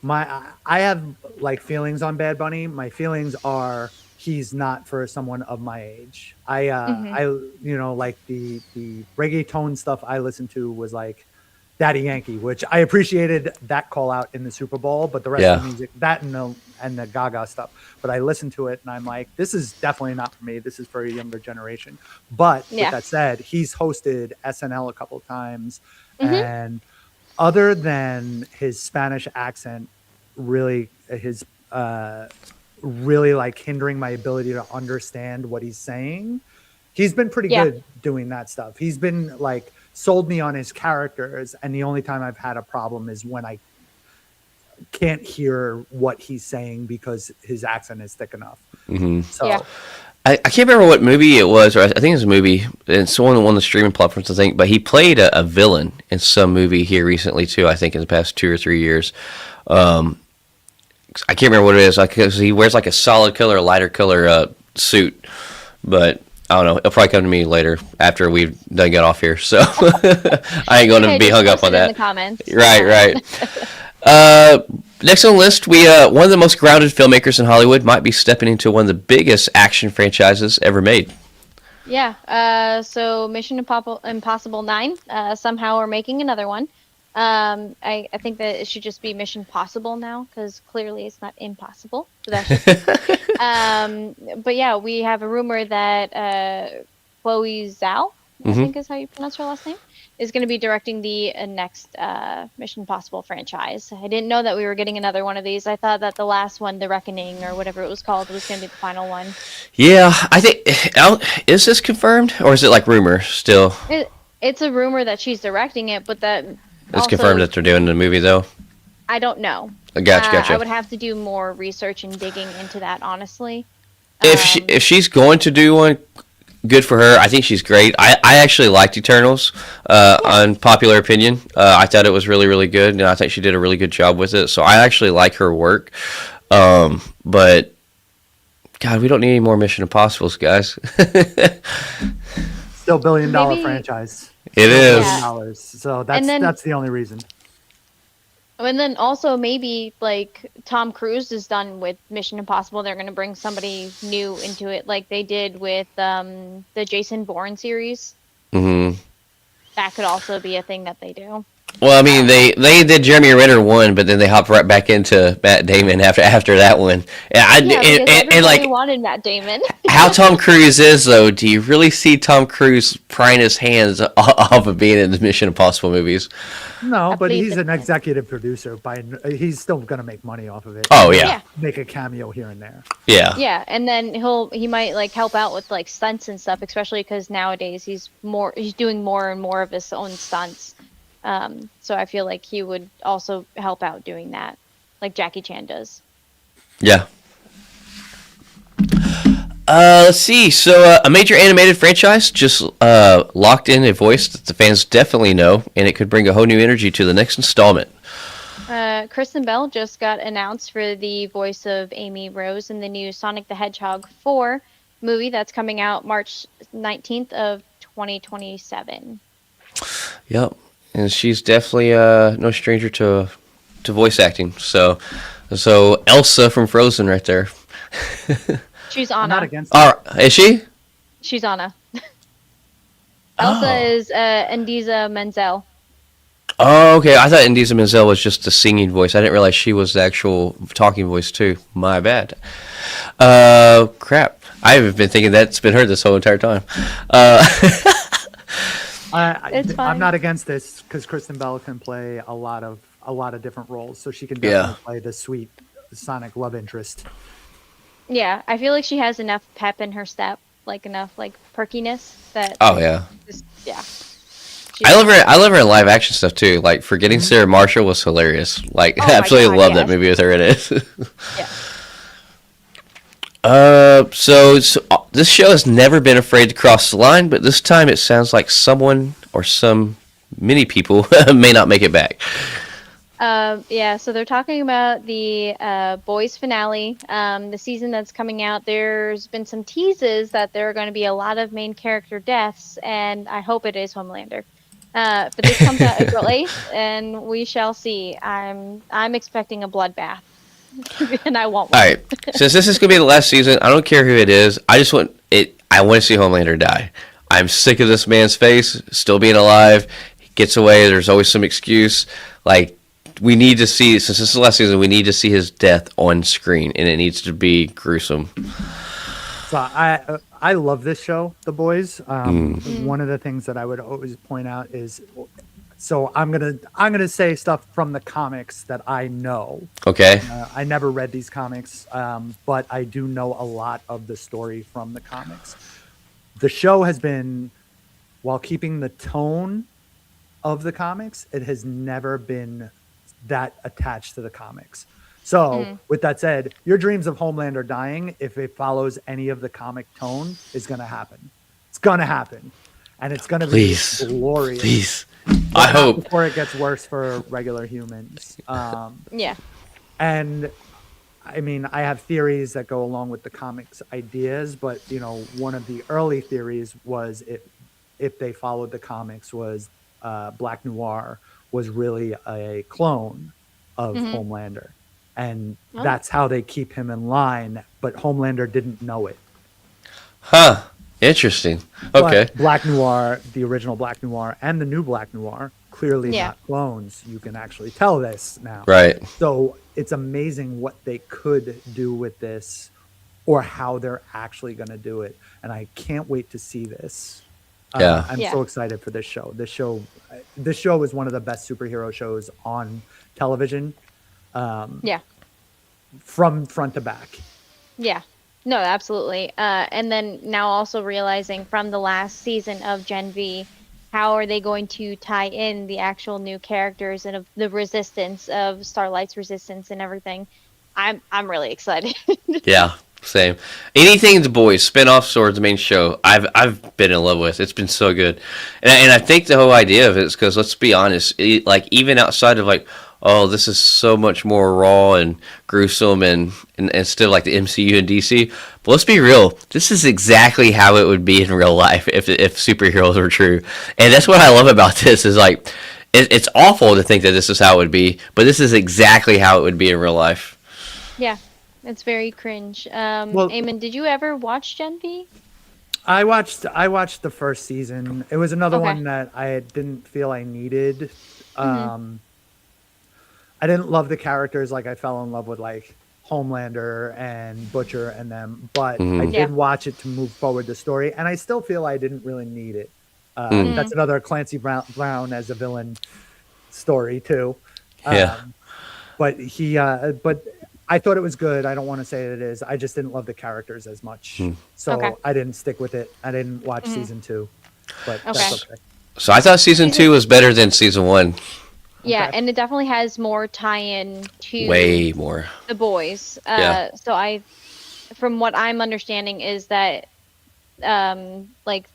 I have like feelings on Bad Bunny. My feelings are he's not for someone of my age. I like the reggaeton stuff I listened to was like Daddy Yankee, which I appreciated that call out in the Super Bowl, but the rest of the music, that and the Gaga stuff. But I listened to it and I'm like, this is definitely not for me. This is for a younger generation. But with that said, he's hosted SNL a couple of times, and other than his Spanish accent, really like hindering my ability to understand what he's saying, he's been pretty good doing that stuff. He's been like sold me on his characters, and the only time I've had a problem is when I can't hear what he's saying because his accent is thick enough. So I can't remember what movie it was, or I think it was a movie. It's one of the streaming platforms, I think. But he played a villain in some movie here recently too. I think in the past 2 or 3 years. I can't remember what it is. Because he wears like a solid color, a lighter color suit. But I don't know. It'll probably come to me later after we've done get off here. So I ain't going to be hung up on that. In the comments. Right. Next on the list, one of the most grounded filmmakers in Hollywood might be stepping into one of the biggest action franchises ever made. Yeah. So Mission Impossible 9. Somehow we're making another one. I think that it should just be Mission Possible now, because clearly it's not impossible. So that's just, but yeah, we have a rumor that Chloe Zhao I think is how you pronounce her last name, is going to be directing the next Mission Impossible franchise. I didn't know that we were getting another one of these. I thought that the last one, The Reckoning or whatever it was called, was going to be the final one. Yeah, I think is this confirmed or is it like rumor still? It's a rumor that she's directing it, but that It's also, confirmed that they're doing the movie though. I don't know. Gotcha. I would have to do more research and digging into that, honestly. If she's going to do one, good for her. I think she's great. I actually liked Eternals. Unpopular opinion. I thought it was really really good, and I think she did a really good job with it. So I actually like her work. But God, we don't need any more Mission Impossibles, guys. Still billion-dollar Maybe- franchise. It is. Yeah. $1 So And then- that's the only reason. And then also maybe like Tom Cruise is done with Mission Impossible. They're going to bring somebody new into it, like they did with the Jason Bourne series. hmm That could also be a thing that they do. Well, I mean, they did Jeremy Renner one, but then they hopped right back into Matt Damon after that one. Yeah, because And everybody like wanted Matt Damon. how Tom Cruise is though. Do you really see Tom Cruise prying his hands off of being in the Mission Impossible movies? No, but believe he's it. an executive producer. He's still going to make money off of it. Oh yeah, Yeah. Make a cameo here and there. yeah. Yeah, and then he might like help out with like stunts and stuff, especially because nowadays he's doing more and more of his own stunts. So I feel like he would also help out doing that, like Jackie Chan does. Yeah. Let's see. So, a major animated franchise just locked in a voice that the fans definitely know, and it could bring a whole new energy to the next installment. Kristen Bell just got announced for the voice of Amy Rose in the new Sonic the Hedgehog 4 movie that's coming out March 19th of 2027. Yep, and she's definitely no stranger to voice acting. So Elsa from Frozen, right there. She's I'm not Anna. against it. Is she? She's Anna. Elsa is Endiza Menzel. Oh, okay. I thought Indisa Menzel was just the singing voice. I didn't realize she was the actual talking voice too. My bad. Crap. I haven't been thinking that's been her this whole entire time. It's fine. I'm not against this because Kristen Bell can play a lot of different roles, so she can Yeah. definitely play the sweet Sonic love interest. Yeah, I feel like she has enough pep in her step, like enough like perkiness that. Oh yeah. Yeah. I love her in live action stuff too. Like Forgetting Sarah Marshall was hilarious. Like Oh my absolutely God, love that yes. movie with her in it. Yeah. So this show has never been afraid to cross the line, but this time it sounds like someone or many people may not make it back. Yeah, so they're talking about the boys finale, the season that's coming out. There's been some teases that there are going to be a lot of main character deaths, and I hope it is Homelander. But this comes out April 8th, and we shall see. I'm expecting a bloodbath, and I want one. All right, since this is gonna be the last season, I don't care who it is. I just want it. I want to see Homelander die. I'm sick of this man's face still being alive. He gets away. There's always some excuse. Like we need to see. Since this is the last season, we need to see his death on screen, and it needs to be gruesome. So I love this show, The Boys. One of the things that I would always point out is, so I'm gonna say stuff from the comics that I know. Okay. I never read these comics, but I do know a lot of the story from the comics. The show has been, while keeping the tone of the comics, it has never been that attached to the comics. So, with that said, your dreams of Homelander dying, if it follows any of the comic tone, is going to happen. It's going to happen. And it's going to be Please. glorious. Please. But I not hope. before it gets worse for regular humans. Yeah. And I mean, I have theories that go along with the comics ideas, but one of the early theories was if they followed the comics was Black Noir was really a clone of Homelander. And that's how they keep him in line, but Homelander didn't know it. Huh. Interesting. Okay. But Black Noir, the original Black Noir and the new Black Noir, clearly Yeah. not clones. You can actually tell this now. Right. So it's amazing what they could do with this or how they're actually going to do it. And I can't wait to see this. Yeah. I'm Yeah. so excited for this show. This show is one of the best superhero shows on television, Yeah. from front to back. Yeah. No, absolutely. And then now also realizing from the last season of Gen V, how are they going to tie in the actual new characters and of the resistance of Starlight's resistance and everything? I'm really excited. Yeah, same. Anything the boys spin-offs or the main show, I've been in love with. It's been so good, and I think the whole idea of it is because let's be honest, like even outside of like, oh, this is so much more raw and gruesome and still like the MCU and DC. But let's be real, this is exactly how it would be in real life if superheroes were true, and that's what I love about this is like, it's awful to think that this is how it would be, but this is exactly how it would be in real life. Yeah, it's very cringe. Well, Eamon, did you ever watch Gen V? I watched the first season. It was another Okay. one that I didn't feel I needed. Mm-hmm. I didn't love the characters like I fell in love with like Homelander and Butcher and them, but I Yeah. did watch it to move forward the story, and I still feel I didn't really need it. That's another Clancy Brown as a villain story too. Yeah. But I thought it was good. I don't want to say it is. I just didn't love the characters as much, so Okay. I didn't stick with it. I didn't watch season 2, but Okay. that's okay. So I thought season 2 was better than season 1. Yeah, Okay. and it definitely has more tie-in to Way more. the boys. Yeah. So from what I'm understanding, is that like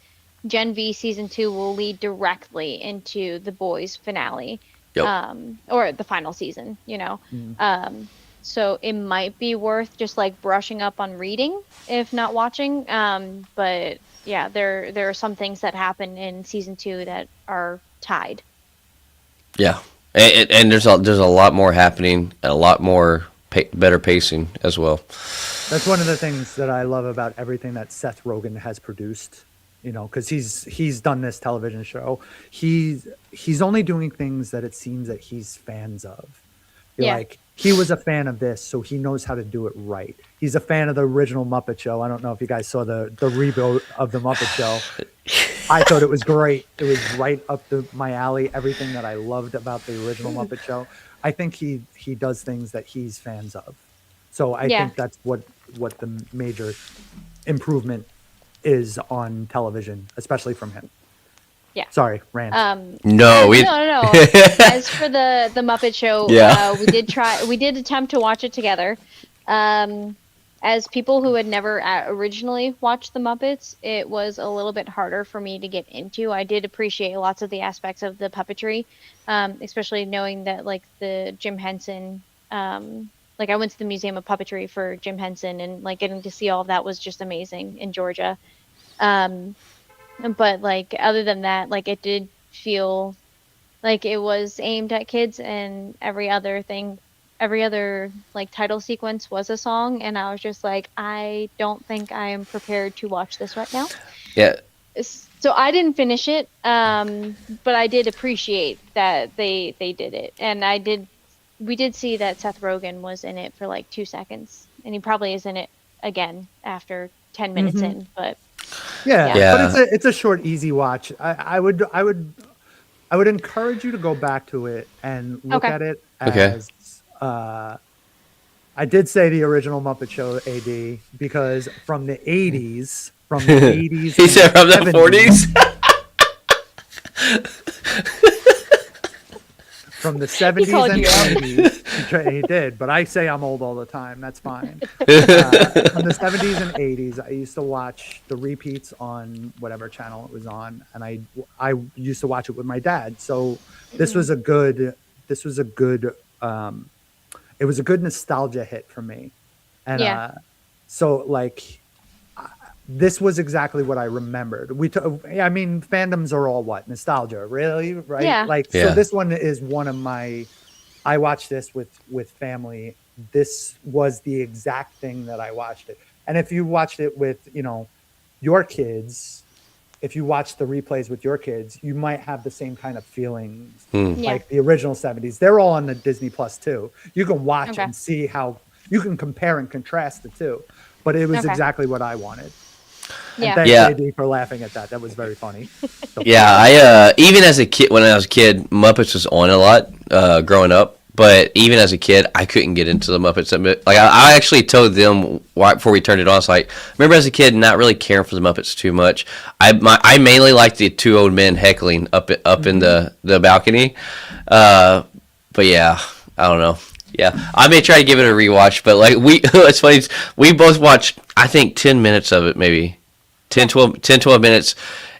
Gen V season 2 will lead directly into the boys finale, Yep. or the final season. So it might be worth just like brushing up on reading, if not watching. But yeah, there are some things that happen in season 2 that are tied. Yeah. And there's a lot more happening, and a lot more better pacing as well. That's one of the things that I love about everything that Seth Rogen has produced. Because he's done this television show. He's only doing things that it seems that he's fans of. Yeah. Like he was a fan of this, so he knows how to do it right. He's a fan of the original Muppet Show. I don't know if you guys saw the reboot of the Muppet Show. I thought it was great. It was right up my alley. Everything that I loved about the original Muppet Show. I think he does things that he's fans of. So I think that's what the major improvement is on television, especially from him. Yeah. Sorry, rant. No, No. As for the Muppet Show, Yeah. we did attempt to watch it together. As people who had never originally watched the Muppets, it was a little bit harder for me to get into. I did appreciate lots of the aspects of the puppetry, especially knowing that like the Jim Henson, like I went to the Museum of Puppetry for Jim Henson, and like getting to see all of that was just amazing in Georgia. But like other than that, like it did feel like it was aimed at kids, and every other like title sequence was a song, and I was just like, I don't think I am prepared to watch this right now. Yeah. So I didn't finish it, but I did appreciate that they did it, and we did see that Seth Rogen was in it for like 2 seconds, and he probably is in it again after 10 minutes in, but Yeah. But it's a short, easy watch. I would encourage you to go back to it and look at it as I did say the original Muppet Show AD because from the 80s, He said from the 40s. From the 70s called and you out. 80s. He did, but I say I'm old all the time. That's fine. From the 70s and 80s, I used to watch the repeats on whatever channel it was on, and I used to watch it with my dad. So this was a good it was a good nostalgia hit for me. And so like this was exactly what I remembered. I mean, fandoms are all what? Nostalgia, really? Right? Yeah. So this one is one of my, I watched this with family. This was the exact thing that I watched it. And if you watched it with, your kids, if you watch the replays with your kids, you might have the same kind of feelings. Like the original 70s. They're all on the Disney Plus too. You can watch and see how, you can compare and contrast the two. But it was exactly what I wanted. Yeah. Thanks, Yeah. AD, for laughing at that. That was very funny. Yeah, I even as a kid, when I was a kid, Muppets was on a lot growing up. But even as a kid, I couldn't get into the Muppets. Like I actually told them right before we turned it on. It's like, remember as a kid, not really caring for the Muppets too much. I mainly liked the two old men heckling up in the balcony. But yeah, I don't know. Yeah, I may try to give it a rewatch. But like it's funny. We both watched, I think, 10 minutes of it, maybe 12 minutes,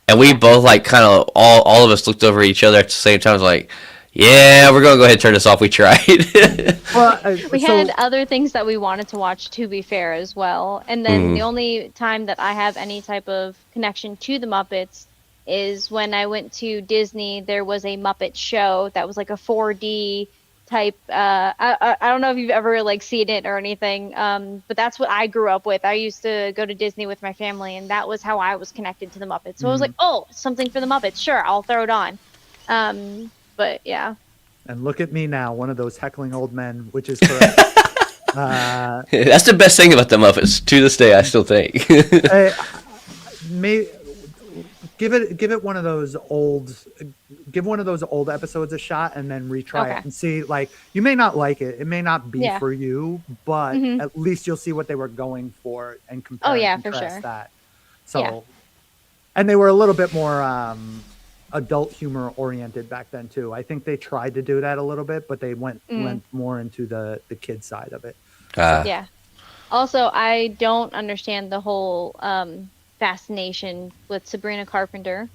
and we both like kind of all of us looked over at each other at the same time. I was like, yeah, we're gonna go ahead and turn this off. We tried. Well, We had other things that we wanted to watch, to be fair, as well. And then the only time that I have any type of connection to the Muppets is when I went to Disney. There was a Muppet show that was like a 4D type. I don't know if you've ever like seen it or anything, but that's what I grew up with. I used to go to Disney with my family, and that was how I was connected to the Muppets. So I was like, oh, something for the Muppets. Sure, I'll throw it on. But yeah. And look at me now, one of those heckling old men, which is correct. That's the best thing about the Muppets to this day. I still think. Give it one of those old episodes a shot, and then retry it and see. Like, you may not like it, it may not be for you, but at least you'll see what they were going for and compare. And for contrast sure. that. So, and they were a little bit more adult humor oriented back then too. I think they tried to do that a little bit, but they went more into the kid side of it. Yeah. Also, I don't understand the whole fascination with Sabrina Carpenter.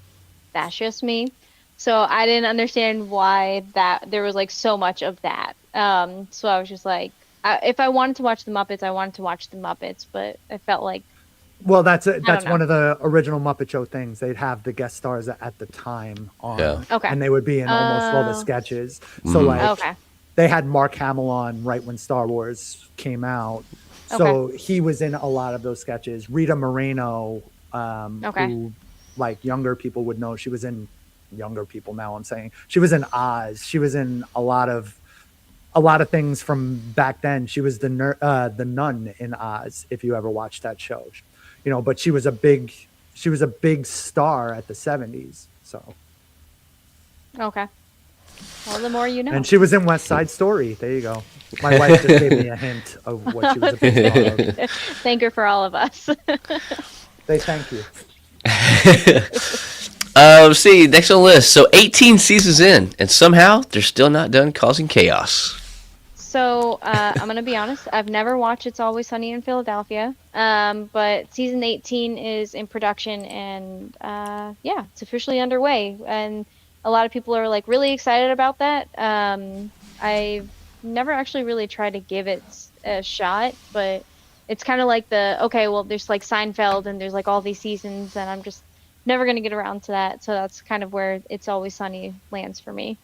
That's just me. So I didn't understand why that there was like so much of that. So I was just like, if I wanted to watch the Muppets, I wanted to watch the Muppets, but I felt like, well, that's one of the original Muppet Show things. They'd have the guest stars at the time on, and they would be in almost all the sketches. So like, they had Mark Hamill on right when Star Wars came out, so he was in a lot of those sketches. Rita Moreno, who like younger people would know, she was in younger people. Now I'm saying she was in Oz. She was in a lot of things from back then. She was the nun in Oz, if you ever watched that show. You know, but she was a big star at the 70s. So well, the more you know. And she was in West Side Story. There you go. My wife just gave me a hint of what she was a big star of. Thank her for all of us. They thank you. Let's see, next on the list. So 18 seasons in, and somehow they're still not done causing chaos. So I'm going to be honest. I've never watched It's Always Sunny in Philadelphia, but season 18 is in production, and it's officially underway. And a lot of people are like really excited about that. I've never actually really tried to give it a shot, but it's kind of like there's like Seinfeld, and there's like all these seasons, and I'm just never going to get around to that. So that's kind of where It's Always Sunny lands for me.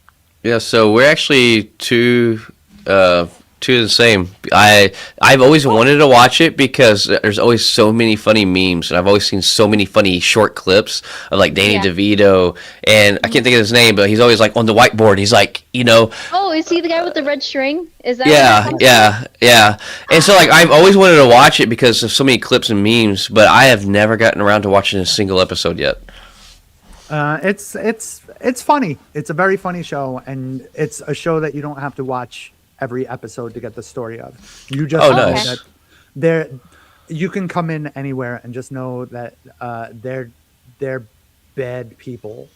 Yeah, so we're actually two the same. I've always wanted to watch it because there's always so many funny memes, and I've always seen so many funny short clips of like Danny DeVito, and I can't think of his name, but he's always like on the whiteboard. He's like, Oh, is he the guy with the red string? Is that? Yeah. And so like I've always wanted to watch it because of so many clips and memes, but I have never gotten around to watching a single episode yet. It's funny. It's a very funny show, and it's a show that you don't have to watch every episode to get the story of. You just know that you can come in anywhere and just know that they're bad people,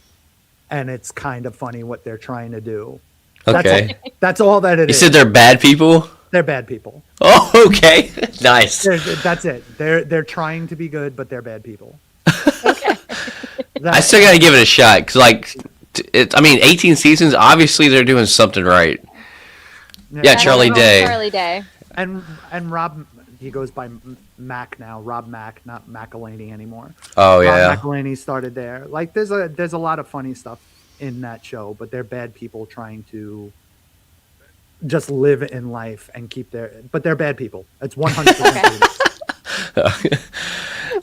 and it's kind of funny what they're trying to do. Okay, that's all that it is. You said they're bad people? They're bad people. Oh, okay. Nice. That's it. They're trying to be good, but they're bad people. Okay. I still got to give it a shot because 18 seasons. Obviously, they're doing something right. Yeah, Charlie Day. And Rob, he goes by Mac now. Rob Mac, not McElhaney anymore. Oh yeah. Rob McElhaney started there. Like there's a lot of funny stuff in that show, but they're bad people trying to just live in life and but they're bad people. It's 100%.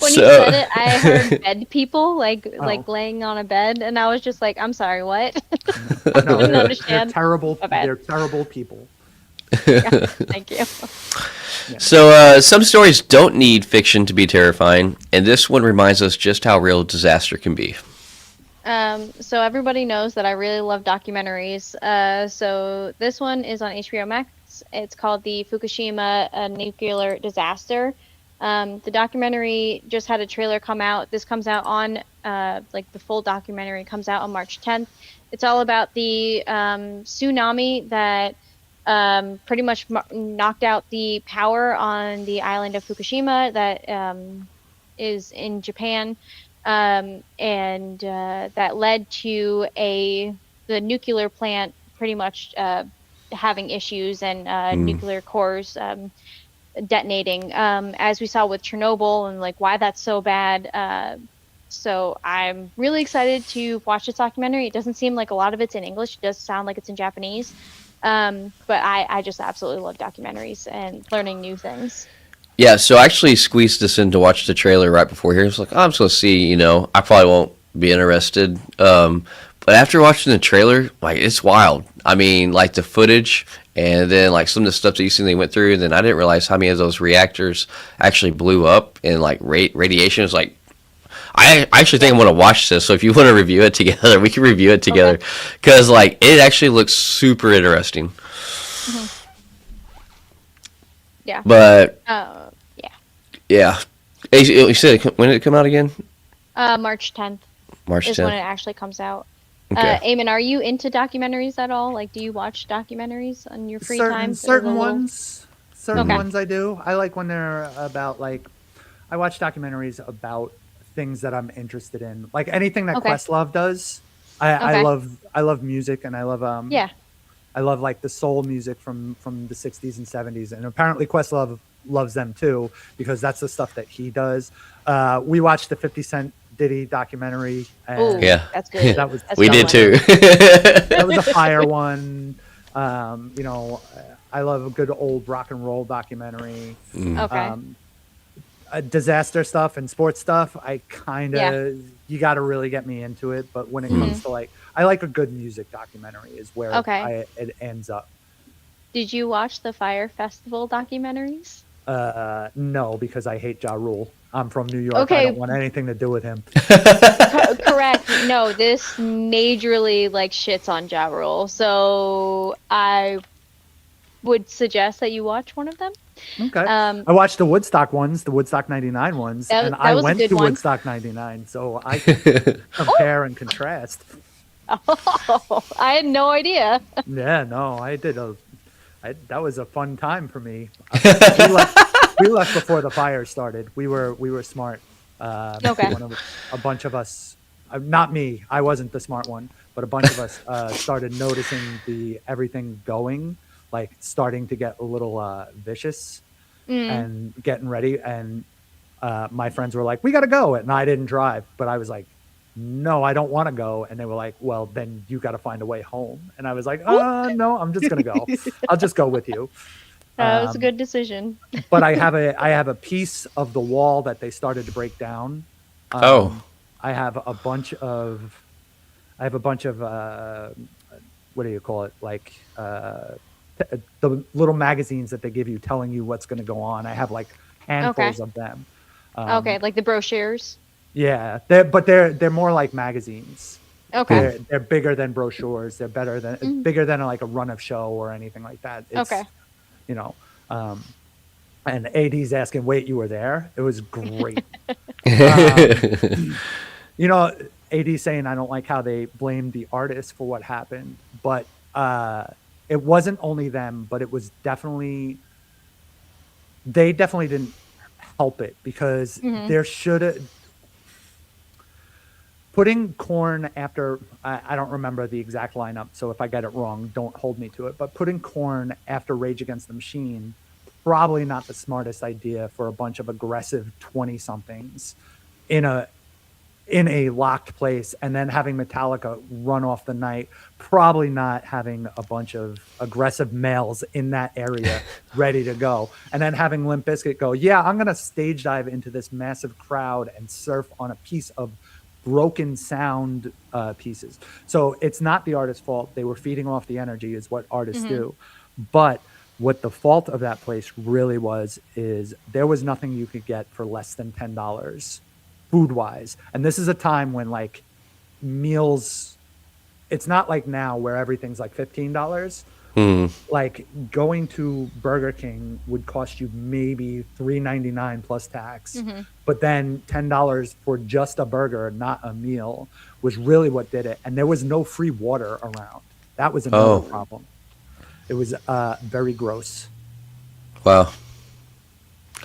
When you said it, I heard bed people, like laying on a bed, and I was just like, I'm sorry, what? No, didn't understand. They're terrible. They're terrible people. Yeah, thank you. So some stories don't need fiction to be terrifying, and this one reminds us just how real disaster can be. So everybody knows that I really love documentaries. So this one is on HBO Max. It's called the Fukushima nuclear disaster. The documentary just had a trailer come out. This comes out on like the full documentary comes out on March 10th. It's all about the tsunami that pretty much knocked out the power on the island of Fukushima that is in Japan, and that led to the nuclear plant pretty much having issues and nuclear cores detonating, as we saw with Chernobyl and like why that's so bad. So I'm really excited to watch this documentary. It doesn't seem like a lot of it's in English. It does sound like it's in Japanese. But I just absolutely love documentaries and learning new things. Yeah, so I actually squeezed this in to watch the trailer right before here. I was like, oh, I'm just going to see, I probably won't be interested. But after watching the trailer, like, it's wild. I mean, like, the footage and then, like, some of the stuff that you see they went through. And then I didn't realize how many of those reactors actually blew up and, like, radiation is like, I actually think I'm going to watch this. So if you want to review it together, we can review it together. Because, like, it actually looks super interesting. Mm-hmm. Yeah. But, yeah. Yeah. You said, when did it come out again? March 10th. March 10th. Is when it actually comes out. Okay. Eamon, are you into documentaries at all? Like, do you watch documentaries on your free time? Certain ones I do. I like when they're about, like, I watch documentaries about things that I'm interested in, like anything that Questlove does. I love music, and I love I love like the soul music from the 60s and 70s, and apparently Questlove loves them too, because that's the stuff that he does. We watched the 50 Cent Diddy documentary. Oh, yeah, that's good. We did too. That was a fire one. I love a good old rock and roll documentary. Disaster stuff and sports stuff, I kind of you got to really get me into it. But when it comes to, like, I like a good music documentary is where it ends up. Did you watch the Fire Festival documentaries? No, because I hate Ja Rule. I'm from New York. I don't want anything to do with him. Correct. No, this majorly like shits on Ja Rule. So I would suggest that you watch one of them. Okay. I watched the Woodstock ones, the Woodstock 99 ones, and I went to Woodstock 99, so I can compare and contrast. Oh, I had no idea. Yeah, no, that was a fun time for me. We left before the fire started. We were smart. A bunch of us, not me, I wasn't the smart one, but a bunch of us started noticing everything going, like starting to get a little vicious and getting ready. And my friends were like, we got to go. And I didn't drive, but I was like, no, I don't want to go. And they were like, well, then you got to find a way home. And I was like, no, I'm just going to go. I'll just go with you. That was a good decision. But I have a piece of the wall that they started to break down. I have a bunch of what do you call it? Like the little magazines that they give you telling you what's going to go on. I have like handfuls of them. Like the brochures. Yeah, they're more like magazines. Okay. They're bigger than brochures. They're bigger than like a run of show or anything like that. It's, and AD's asking, wait, you were there? It was great. AD's saying I don't like how they blamed the artists for what happened, but it wasn't only them, but it was they definitely didn't help it, because there should have putting Korn after, I don't remember the exact lineup, so if I get it wrong, don't hold me to it, but putting Korn after Rage Against the Machine, probably not the smartest idea for a bunch of aggressive 20-somethings in a locked place, and then having Metallica run off the night, probably not having a bunch of aggressive males in that area ready to go, and then having Limp Bizkit go, yeah, I'm going to stage dive into this massive crowd and surf on a piece of broken sound pieces. So it's not the artist's fault. They were feeding off the energy, is what artists do. But what the fault of that place really was is there was nothing you could get for less than $10 food wise. And this is a time when like meals, it's not like now where everything's like $15. Hmm. Like going to Burger King would cost you maybe $3.99 plus tax. But then $10 for just a burger, not a meal, was really what did it. And there was no free water around. That was another Oh. problem. It was very gross. Wow.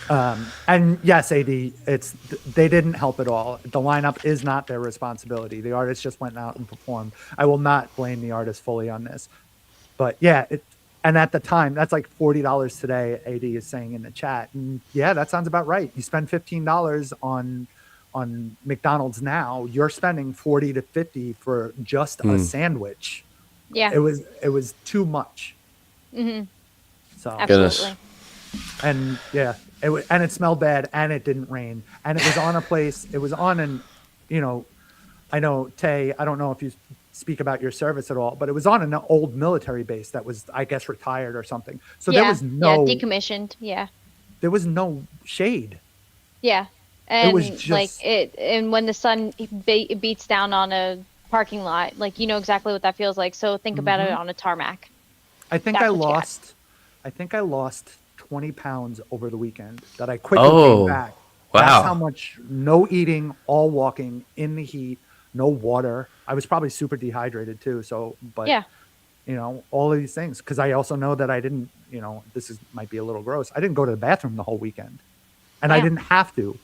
And yes, AD, they didn't help at all. The lineup is not their responsibility. The artists just went out and performed. I will not blame the artists fully on this. But yeah, and at the time, that's like $40 today, AD is saying in the chat. And yeah, that sounds about right. You spend $15 on McDonald's now, you're spending 40 to 50 for just a sandwich. Yeah. It was too much. So Absolutely. Goodness. and yeah, and it smelled bad, and it didn't rain, and it was on a place. It was on an, I know Tay. I don't know if you speak about your service at all, but it was on an old military base that was, I guess, retired or something. So there was no decommissioned. Yeah. There was no shade. Yeah. And was just like and when the sun beats down on a parking lot, like exactly what that feels like. So think about it on a tarmac. I think That's I what you got. lost. I think I lost 20 pounds over the weekend that I quickly Oh, came back. wow. That's how much. No eating, all walking in the heat, no water. I was probably super dehydrated too. So, but Yeah. all of these things. Because I also know that I didn't. Might be a little gross. I didn't go to the bathroom the whole weekend, and I Yeah. didn't have to.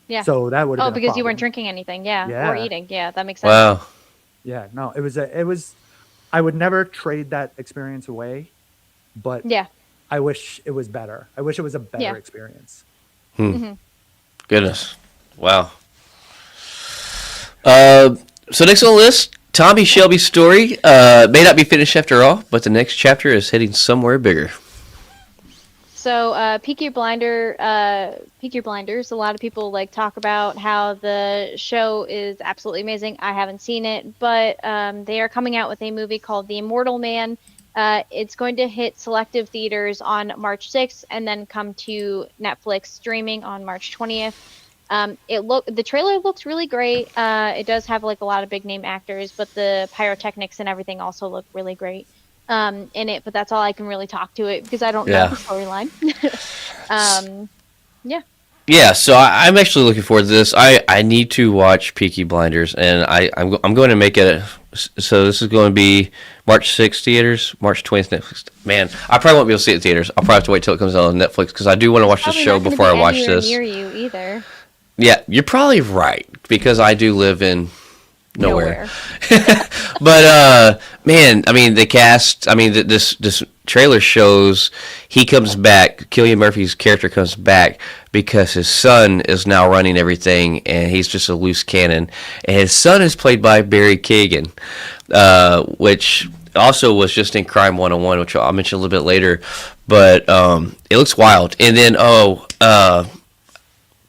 Yeah. So that would have been a because you weren't problem. drinking anything. Yeah. Yeah. Or eating. Yeah. That makes sense. Wow. Yeah, no, it was. I would never trade that experience away, but Yeah. I wish it was better. I wish it was a better Yeah. experience. Goodness. Wow. So next on the list, Tommy Shelby's story may not be finished after all, but the next chapter is heading somewhere bigger. So, Peaky Blinders. A lot of people talk about how the show is absolutely amazing. I haven't seen it, but they are coming out with a movie called The Immortal Man. It's going to hit selective theaters on March 6th and then come to Netflix streaming on March 20th. The trailer looks really great. It does have a lot of big name actors, but the pyrotechnics and everything also look really great. In it, but that's all I can really talk to it because I don't know the storyline. Yeah, so I'm actually looking forward to this. I need to watch Peaky Blinders, and I'm going to make it. So this is going to be March 6th theaters, March 20th Netflix. Man, I probably won't be able to see it in theaters. I'll probably have to wait till it comes out on Netflix because I do want to watch this Probably show not gonna before be I watch anywhere this. near you either. Yeah, you're probably right because I do live in nowhere. But man, I mean the cast. I mean this trailer shows he comes back. Cillian Murphy's character comes back because his son is now running everything, and he's just a loose cannon. And his son is played by Barry Keoghan, which also was just in Crime 101, which I'll mention a little bit later. But it looks wild. And then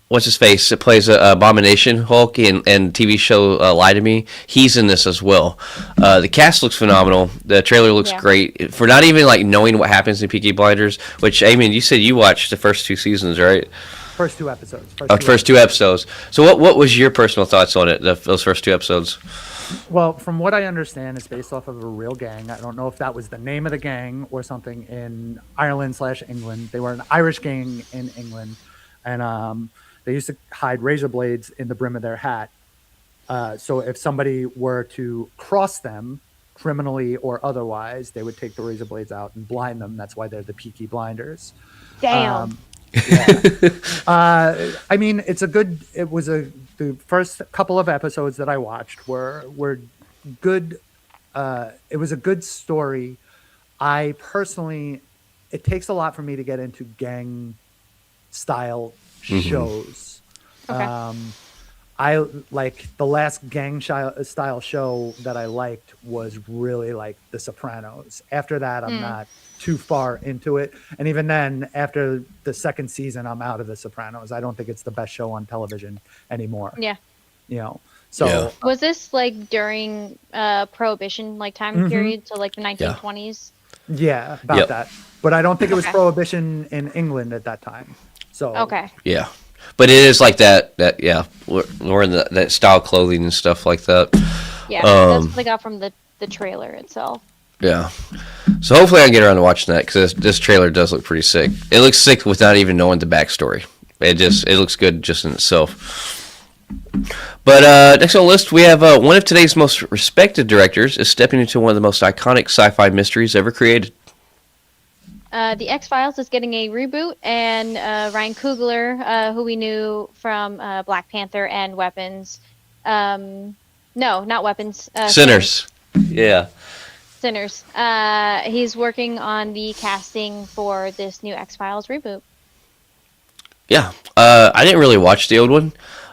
what's his face? It plays Abomination Hulk and TV show Lie to Me. He's in this as well. The cast looks phenomenal. The trailer looks great. For not even knowing what happens in Peaky Blinders, which Eammonn, you said you watched the first 2 seasons, right? First 2 episodes. First 2 episodes. So what was your personal thoughts on it? Those first 2 episodes. Well, from what I understand, it's based off of a real gang. I don't know if that was the name of the gang or something in Ireland/England. They were an Irish gang in England, and they used to hide razor blades in the brim of their hat. So if somebody were to cross them, criminally or otherwise, they would take the razor blades out and blind them. That's why they're the Peaky Blinders. Damn. I mean, the first couple of episodes that I watched were good. It was a good story. I personally, it takes a lot for me to get into gang style shows. Okay. I like the last gang style show that I liked was really like The Sopranos. After that, I'm not too far into it. And even then, after the second season, I'm out of The Sopranos. I don't think it's the best show on television anymore. Yeah. So was this during Prohibition time period, so the 1920s? Yeah, about Yep. that. But I don't think it was Okay. prohibition in England at that time. So Okay. Yeah, but it is like that. Yeah, we're in that style clothing and stuff like that. Yeah, that's Um, what I got from the trailer itself. yeah. So hopefully I can get around to watching that because this trailer does look pretty sick. It looks sick without even knowing the backstory. It looks good just in itself. But next on the list, we have one of today's most respected directors is stepping into one of the most iconic sci-fi mysteries ever created. The X-Files is getting a reboot, and Ryan Coogler, who we knew from Black Panther and Weapons. No, not Weapons. Sinners. Yeah. Sinners. He's working on the casting for this new X-Files reboot. Yeah. I didn't really watch the old one.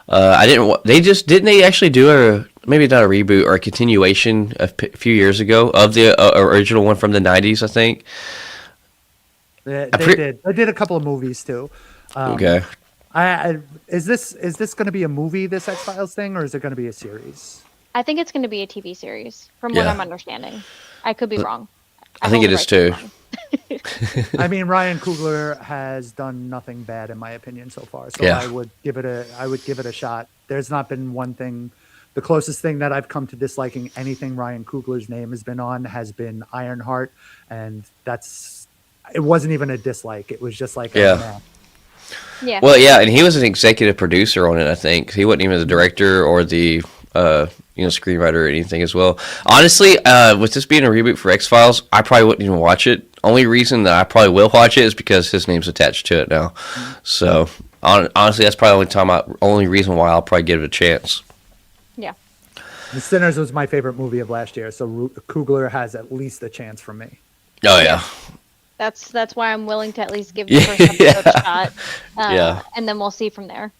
I didn't. Didn't they actually do maybe not a reboot or a continuation a few years ago of the original one from the 90s, I think. they did. They did a couple of movies too. Okay. Is this going to be a movie, this X-Files thing, or is it going to be a series? I think it's going to be a TV series, from what Yeah. I'm understanding. I could be wrong. I think it is too. I mean, Ryan Coogler has done nothing bad in my opinion so far, so Yeah. I would give it a shot. There's not been one thing. The closest thing that I've come to disliking anything Ryan Coogler's name has been on has been Ironheart, and it wasn't even a dislike. It was just like, Yeah. oh, man. Yeah. Well, yeah, and he was an executive producer on it. I think he wasn't even the director or the screenwriter or anything as well. Honestly, with this being a reboot for X Files, I probably wouldn't even watch it. Only reason that I probably will watch it is because his name's attached to it now. So honestly, that's probably the only reason why I'll probably give it a chance. Yeah. The Sinners was my favorite movie of last year, so Coogler has at least a chance from me. Oh yeah. That's why I'm willing to at least give the first episode a shot. Yeah. And then we'll see from there.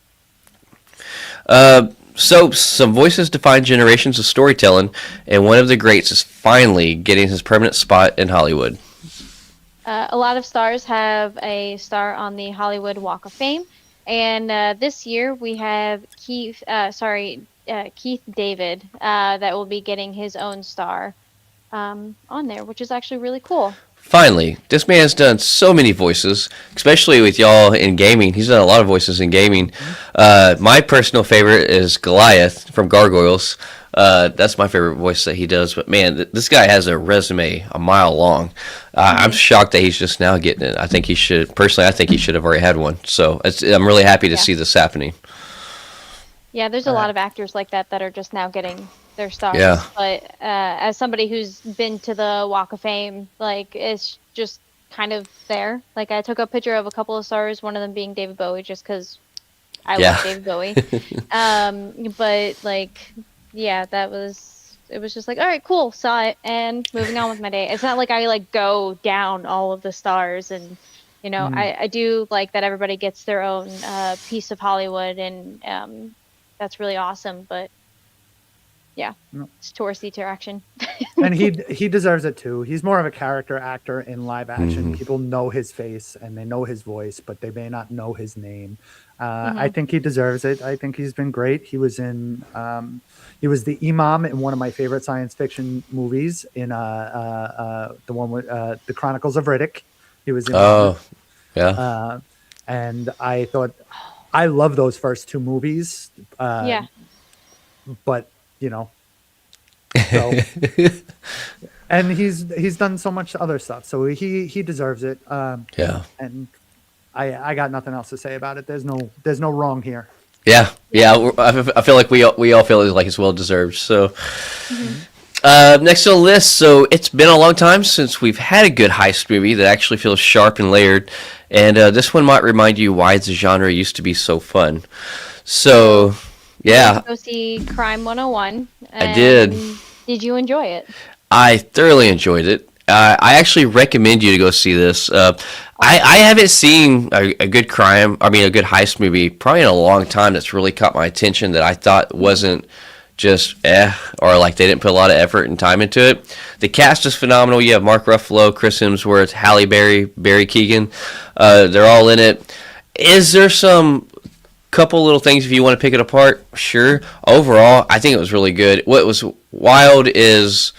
So some voices define generations of storytelling, and one of the greats is finally getting his permanent spot in Hollywood. A lot of stars have a star on the Hollywood Walk of Fame, and this year we have Keith David that will be getting his own star on there, which is actually really cool. Finally, this man has done so many voices, especially with y'all in gaming. He's done a lot of voices in gaming. My personal favorite is Goliath from Gargoyles. That's my favorite voice that he does. But man, this guy has a resume a mile long. I'm shocked that he's just now getting it. I think he should. Personally, I think he should have already had one. So I'm really happy to see this happening. Yeah, there's a lot of actors like that are just now getting their stars. Yeah. But as somebody who's been to the Walk of Fame, like, it's just kind of there. Like, I took a picture of a couple of stars, one of them being David Bowie, just because I love David Bowie. But, like, yeah, it was just like, all right, cool, saw it, and moving on with my day. It's not like I, like, go down all of the stars, and, you know, I do like that everybody gets their own piece of Hollywood, and that's really awesome, but yeah, it's touristy interaction. And he deserves it too. He's more of a character actor in live action. People know his face and they know his voice, but they may not know his name. I think he deserves it. I think he's been great. He was the Eammonn in one of my favorite science fiction movies, in the one with the Chronicles of Riddick. He was in. Oh, yeah. And I thought, I love those first two movies. Yeah. But you know, so, and he's done so much other stuff, so he deserves it. Yeah. And I got nothing else to say about it. There's no wrong here. Yeah. I feel like we all feel like it's well deserved. So, next on the list. So it's been a long time since we've had a good heist movie that actually feels sharp and layered, and this one might remind you why the genre used to be so fun. So, yeah, Go see Crime 101. I did. Did you enjoy it? I thoroughly enjoyed it. I actually recommend you to go see this. I haven't seen a good heist movie probably in a long time that's really caught my attention that I thought wasn't just or like they didn't put a lot of effort and time into it. The cast is phenomenal. You have Mark Ruffalo, Chris Hemsworth, Halle Berry, Barry Keoghan. They're all in it. Is there some couple little things if you want to pick it apart? Sure. Overall, I think it was really good. What was wild is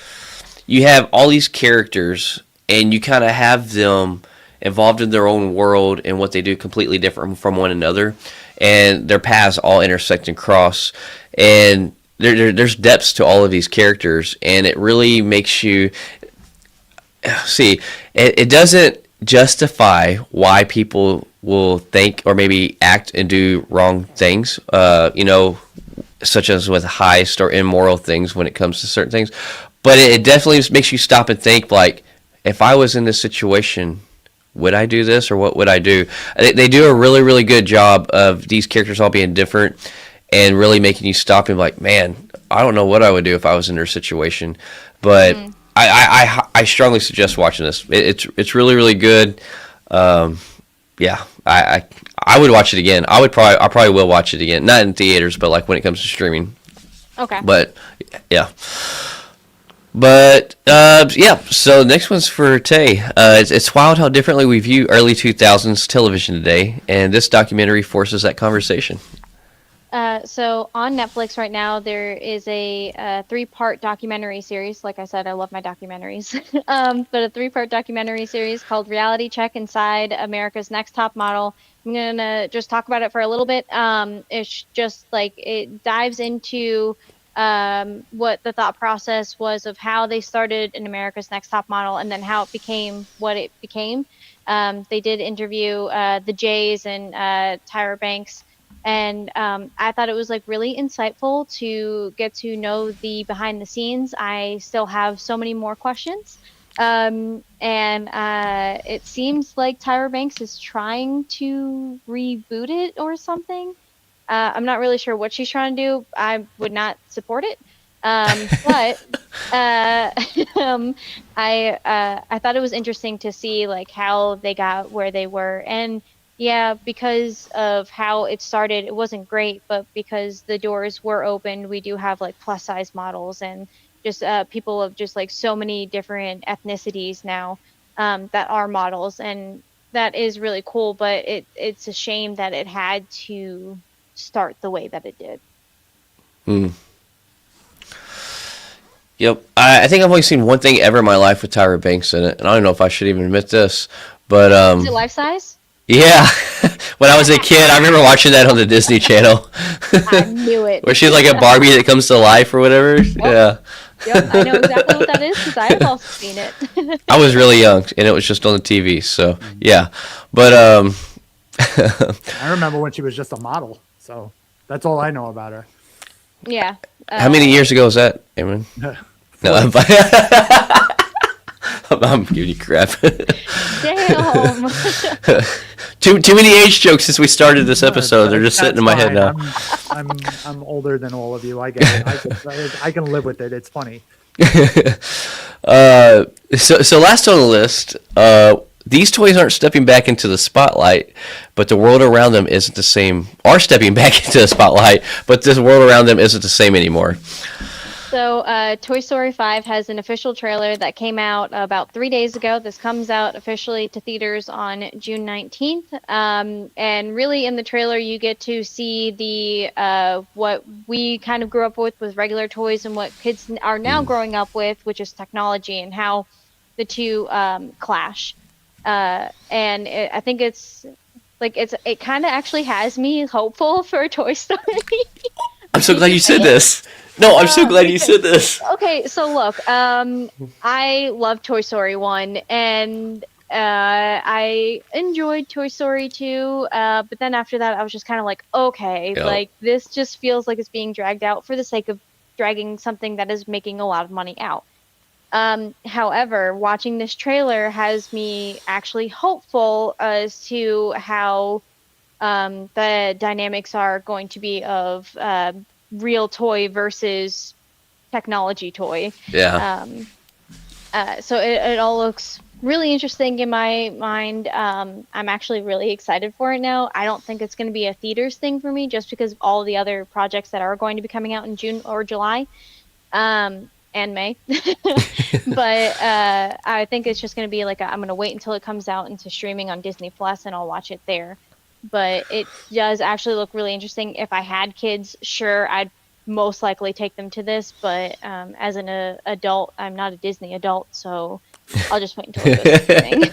you have all these characters and you kind of have them involved in their own world and what they do completely different from one another, and their paths all intersect and cross, and there's depths to all of these characters, and it really makes you see. It doesn't justify why people will think or maybe act and do wrong things, such as with heist or immoral things when it comes to certain things, but it definitely makes you stop and think, like, if I was in this situation, would I do this or what would I do? They do a really, really good job of these characters all being different and really making you stop and be like, man, I don't know what I would do if I was in their situation. But I strongly suggest watching this. It's really, really good. Yeah, I would watch it again. I probably will watch it again. Not in theaters, but like when it comes to streaming. Okay. But yeah. But yeah, so next one's for Tay. It's wild how differently we view early 2000s television today, and this documentary forces that conversation. So on Netflix right now, there is a 3-part documentary series. Like I said, I love my documentaries. But a 3-part documentary series called Reality Check Inside America's Next Top Model. I'm going to just talk about it for a little bit. It's just like it dives into what the thought process was of how they started in America's Next Top Model and then how it became what it became. They did interview the Jays and Tyra Banks. And I thought it was like really insightful to get to know the behind the scenes. I still have so many more questions. And it seems like Tyra Banks is trying to reboot it or something. I'm not really sure what she's trying to do. I would not support it. But I thought it was interesting to see like how they got where they were. And yeah, because of how it started, it wasn't great, but because the doors were open, we do have like plus size models and just people of just like so many different ethnicities now that are models, and that is really cool. But it's a shame that it had to start the way that it did. Yep, I think I've only seen one thing ever in my life with Tyra Banks in it, and I don't know if I should even admit this, but Is it life size? yeah, when I was a kid, I remember watching that on the Disney Channel. I knew it. Where she's like a Barbie that comes to life or whatever. Yeah. Yep, I know exactly what that is because I have also seen it. I was really young, and it was just on the TV, so yeah. But I remember when she was just a model, so that's all I know about her. Yeah. How many years ago was that, Eammonn? No, I'm giving you crap. Damn. Too many age jokes since we started this episode. They're just sitting in my head now. I'm older than all of you. I get it. I can live with it. It's funny. So last on the list, these toys aren't stepping back into the spotlight, but the world around them isn't the same. Are stepping back into the spotlight, but this world around them isn't the same anymore. So, Toy Story 5 has an official trailer that came out about 3 days ago. This comes out officially to theaters on June 19th. And really in the trailer, you get to see the what we kind of grew up with regular toys and what kids are now growing up with, which is technology, and how the two clash. And I think it's like it kind of actually has me hopeful for Toy Story. I'm so glad you said this. No, I'm so glad you said this. Okay, so look, I love Toy Story 1, and I enjoyed Toy Story 2, but then after that, I was just kind of like, okay, Yep. like, this just feels like it's being dragged out for the sake of dragging something that is making a lot of money out. However, watching this trailer has me actually hopeful as to how the dynamics are going to be of real toy versus technology toy. Yeah. So it all looks really interesting in my mind. I'm actually really excited for it now. I don't think it's going to be a theaters thing for me just because of all the other projects that are going to be coming out in June or July and May. But I think it's just going to be like I'm going to wait until it comes out into streaming on Disney Plus and I'll watch it there. But it does actually look really interesting. If I had kids, sure, I'd most likely take them to this. But as an adult, I'm not a Disney adult, so I'll just wait until it goes streaming.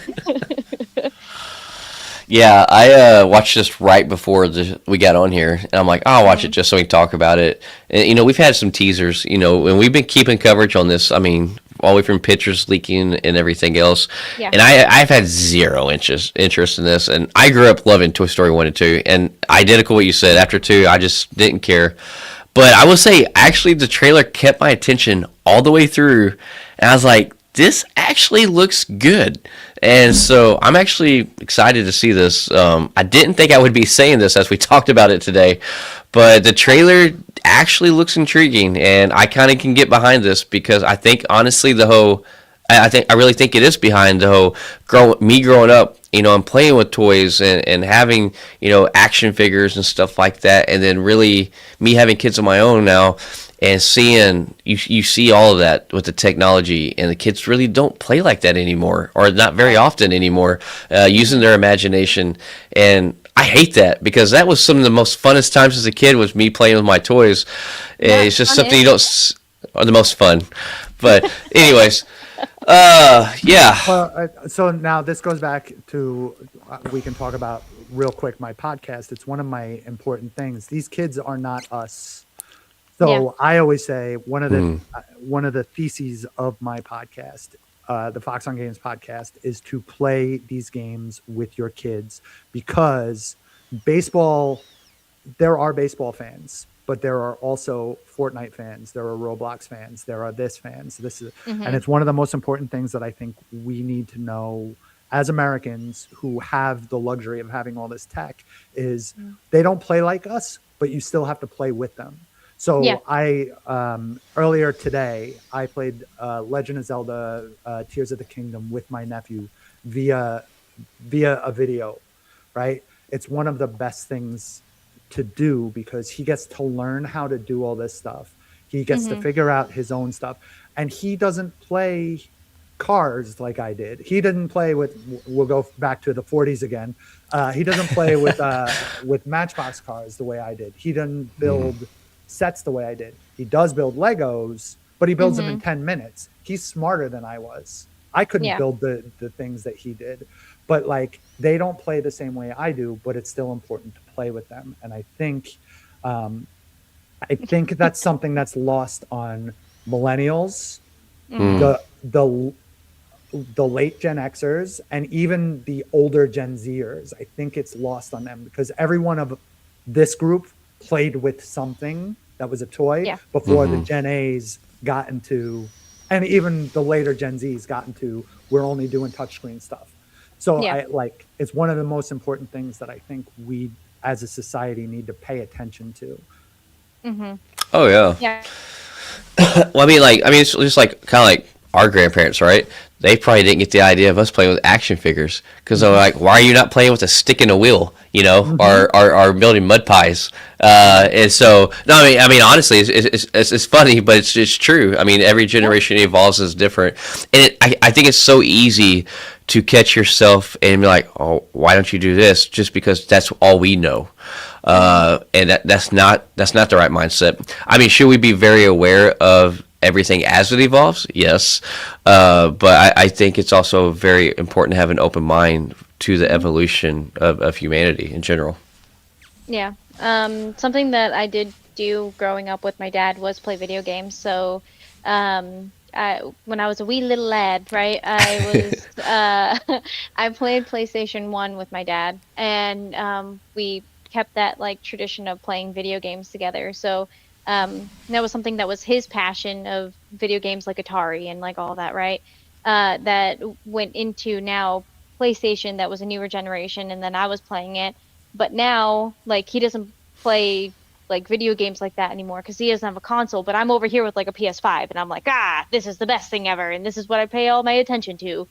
Yeah, I watched this right before we got on here, and I'm like, oh, I'll watch it just so we can talk about it. And we've had some teasers, and we've been keeping coverage on this. I mean, all the way from pictures leaking and everything else. Yeah. And I've had zero interest in this, and I grew up loving Toy Story 1 and 2, and identical what you said. After 2, I just didn't care. But I will say, actually, the trailer kept my attention all the way through, and I was like, this actually looks good. And so I'm actually excited to see this. I didn't think I would be saying this as we talked about it today, but the trailer actually looks intriguing, and I kind of can get behind this because I think, honestly, I really think it is behind the whole growing up, and playing with toys and having, action figures and stuff like that. And then really me having kids of my own now and seeing, you see all of that with the technology, and the kids really don't play like that anymore, or not very often anymore, using their imagination. And I hate that because that was some of the most funnest times as a kid was me playing with my toys. Yeah, It's just fun something is. you don't, or the most fun. But anyways, yeah. Well, so now this goes back to we can talk about real quick my podcast. It's one of my important things. These kids are not us. So Yeah. I always say one of the theses of my podcast, the Fox on Games podcast, is to play these games with your kids, because baseball, there are baseball fans, but there are also Fortnite fans, there are Roblox fans, there are this fans. And it's one of the most important things that I think we need to know as Americans who have the luxury of having all this tech is they don't play like us, but you still have to play with them. So Yeah. I earlier today I played Legend of Zelda Tears of the Kingdom with my nephew via a video, right? It's one of the best things to do because he gets to learn how to do all this stuff. He gets to figure out his own stuff, and he doesn't play cars like I did. He didn't play with. We'll go back to the 40s again. He doesn't play with Matchbox cars the way I did. He doesn't build sets the way I did. He does build Legos, but he builds them in 10 minutes. He's smarter than I was. I couldn't build the things that he did. But like, they don't play the same way I do, but it's still important to play with them. And I think that's something that's lost on millennials, the late Gen Xers, and even the older Gen Zers. I think it's lost on them because every one of this group played with something that was a toy before the Gen A's got into, and even the later Gen Z's got into, we're only doing touchscreen stuff. So it's one of the most important things that I think we as a society need to pay attention to. Oh yeah. Yeah. Well, it's just like kind of like our grandparents, right? They probably didn't get the idea of us playing with action figures because they're like, "Why are you not playing with a stick and a wheel?" Or building mud pies. And so, no, I mean, honestly, it's funny, but it's true. I mean, every generation evolves is different, and I think it's so easy to catch yourself and be like, "Oh, why don't you do this?" Just because that's all we know. And that's not the right mindset. I mean, should we be very aware of everything as it evolves? Yes. But I think it's also very important to have an open mind to the evolution of humanity in general. Yeah. Something that I did do growing up with my dad was play video games. So, when I was a wee little lad, right, I was, I played PlayStation 1 with my dad, and we kept that like tradition of playing video games together. So, that was something that was his passion of video games like Atari and like all that, right? That went into now PlayStation, that was a newer generation, and then I was playing it. But now, like, he doesn't play like video games like that anymore because he doesn't have a console. But I'm over here with like a PS5, and I'm like, this is the best thing ever, and this is what I pay all my attention to.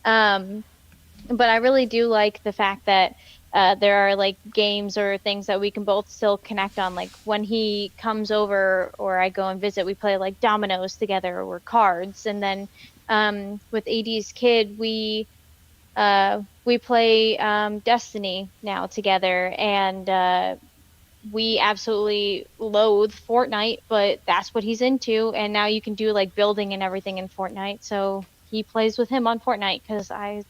But I really do like the fact that there are like games or things that we can both still connect on. Like when he comes over or I go and visit, we play like dominoes together or cards. And then with AD's kid, we play Destiny now together, and we absolutely loathe Fortnite, but that's what he's into. And now you can do like building and everything in Fortnite. So he plays with him on Fortnite because I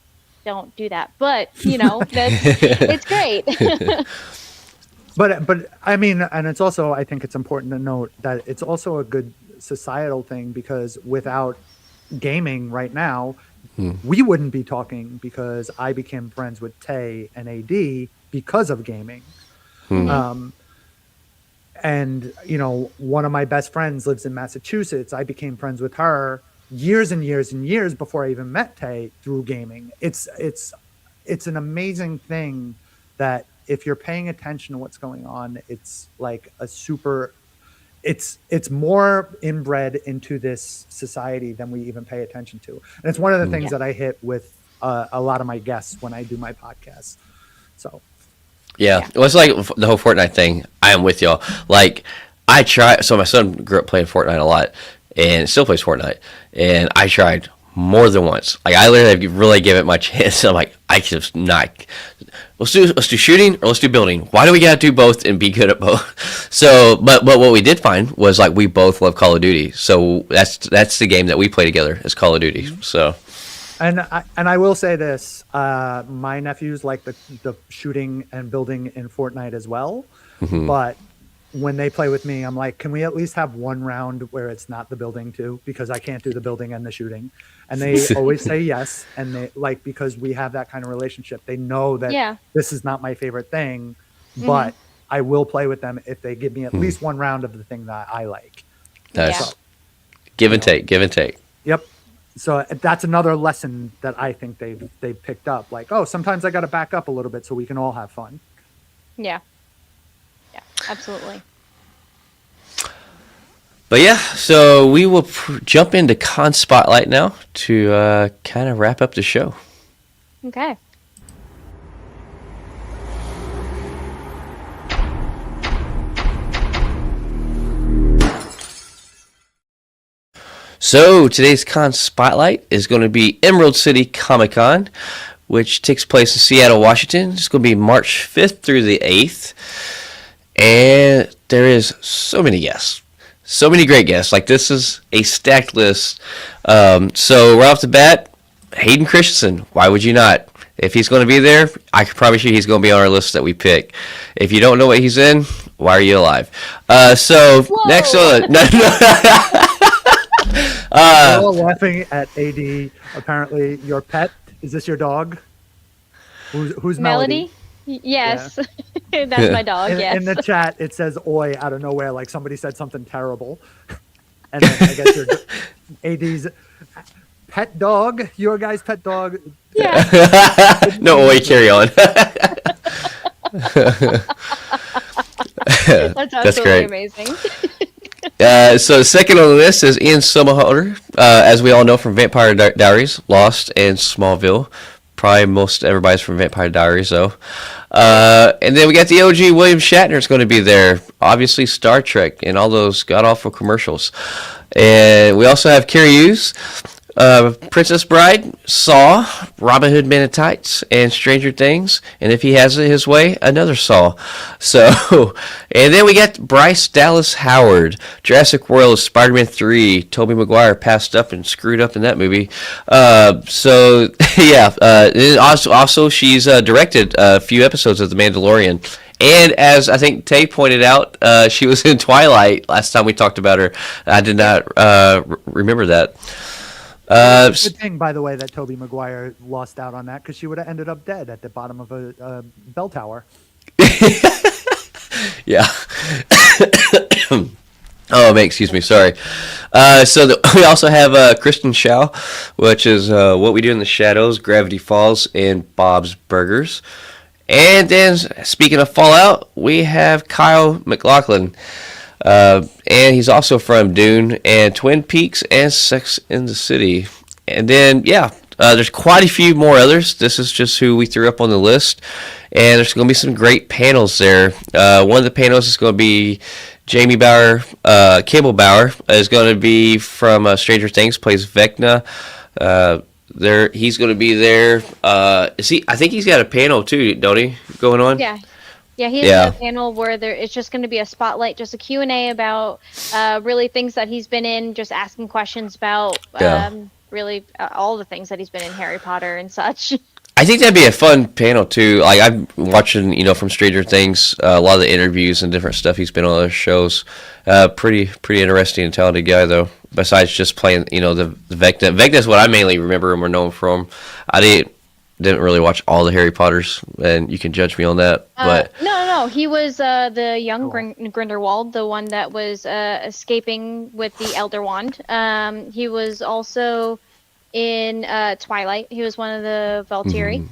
don't do that. But it's great. But I mean, and it's also, I think it's important to note that it's also a good societal thing, because without gaming right now, we wouldn't be talking, because I became friends with Tay and AD because of gaming. And one of my best friends lives in Massachusetts. I became friends with her years and years and years before I even met Tay, through gaming. It's an amazing thing that if you're paying attention to what's going on, it's like it's more inbred into this society than we even pay attention to. And it's one of the things that I hit with a lot of my guests when I do my podcasts. So yeah, well, it's like the whole Fortnite thing. I am with y'all. Like, so my son grew up playing Fortnite a lot and still plays Fortnite. And I tried more than once. Like, I literally really gave it my chance. I'm like, I just not. Let's do shooting or let's do building. Why do we gotta do both and be good at both? So, but what we did find was, like, we both love Call of Duty. So that's the game that we play together, is Call of Duty. So. And I will say this: my nephews like the shooting and building in Fortnite as well. But when they play with me, I'm like, can we at least have one round where it's not the building too? Because I can't do the building and the shooting. And they always say yes. And they because we have that kind of relationship. They know that this is not my favorite thing, but I will play with them if they give me at least one round of the thing that I like. Nice. So, give and take. Yep. So that's another lesson that I think they've picked up. Like, oh, sometimes I got to back up a little bit so we can all have fun. Yeah. Yeah, absolutely. But yeah, so we will jump into Con Spotlight now to kind of wrap up the show. Okay. So today's Con Spotlight is going to be Emerald City Comic Con, which takes place in Seattle, Washington. It's going to be March 5th through the 8th. And there is so many guests. So many great guests. Like, this is a stacked list. So right off the bat, Hayden Christensen. Why would you not? If he's going to be there, I can promise you he's going to be on our list that we pick. If you don't know what he's in, why are you alive? Next on... We're all laughing at AD. Apparently, your pet, is this your dog? Who's Melody? Yes. Yeah. That's my dog, yes. In the chat, it says oi out of nowhere, like somebody said something terrible. And then I guess your AD's pet dog, your guy's pet dog. Yeah. No oi, carry on. That's absolutely amazing. So second on the list is Ian Somerhalder, as we all know from Vampire Diaries, Lost, and Smallville. Probably most everybody's from Vampire Diaries, though. And then we got the OG William Shatner's going to be there. Obviously, Star Trek and all those god-awful commercials. And we also have Carrie Hughes, Princess Bride, Saw, Robin Hood Men in Tights, and Stranger Things. And if he has it his way, another Saw. So, and then we got Bryce Dallas Howard, Jurassic World, Spider-Man 3. Tobey Maguire passed up and screwed up in that movie. Also she's directed a few episodes of The Mandalorian. And as I think Tay pointed out, she was in Twilight last time we talked about her. I did not remember that. Good thing, by the way, that Tobey Maguire lost out on that, because she would have ended up dead at the bottom of a bell tower. Yeah. Oh, excuse me. Sorry. We also have Kristen Shaw, which is What We Do in the Shadows, Gravity Falls, and Bob's Burgers. And then, speaking of Fallout, we have Kyle MacLachlan. And he's also from Dune and Twin Peaks and Sex in the City. And then, there's quite a few more others. This is just who we threw up on the list. And there's going to be some great panels there. One of the panels is going to be Jamie Bauer, Cable Bauer is going to be from Stranger Things, plays Vecna. He's going to be there. I think he's got a panel too, don't he, going on? Yeah. Yeah, he has a panel where it's just going to be a spotlight, just a Q&A about really things that he's been in, just asking questions about really all the things that he's been in Harry Potter and such. I think that'd be a fun panel too. Like I'm watching, from Stranger Things, a lot of the interviews and different stuff he's been on those shows. Pretty interesting and talented guy though. Besides just playing, the Vecna. Vecna's what I mainly remember him or know him from. I didn't really watch all the Harry Potters, and you can judge me on that. But No. He was the young Grindelwald, the one that was escaping with the Elder Wand. He was also in Twilight. He was one of the Valkyrie.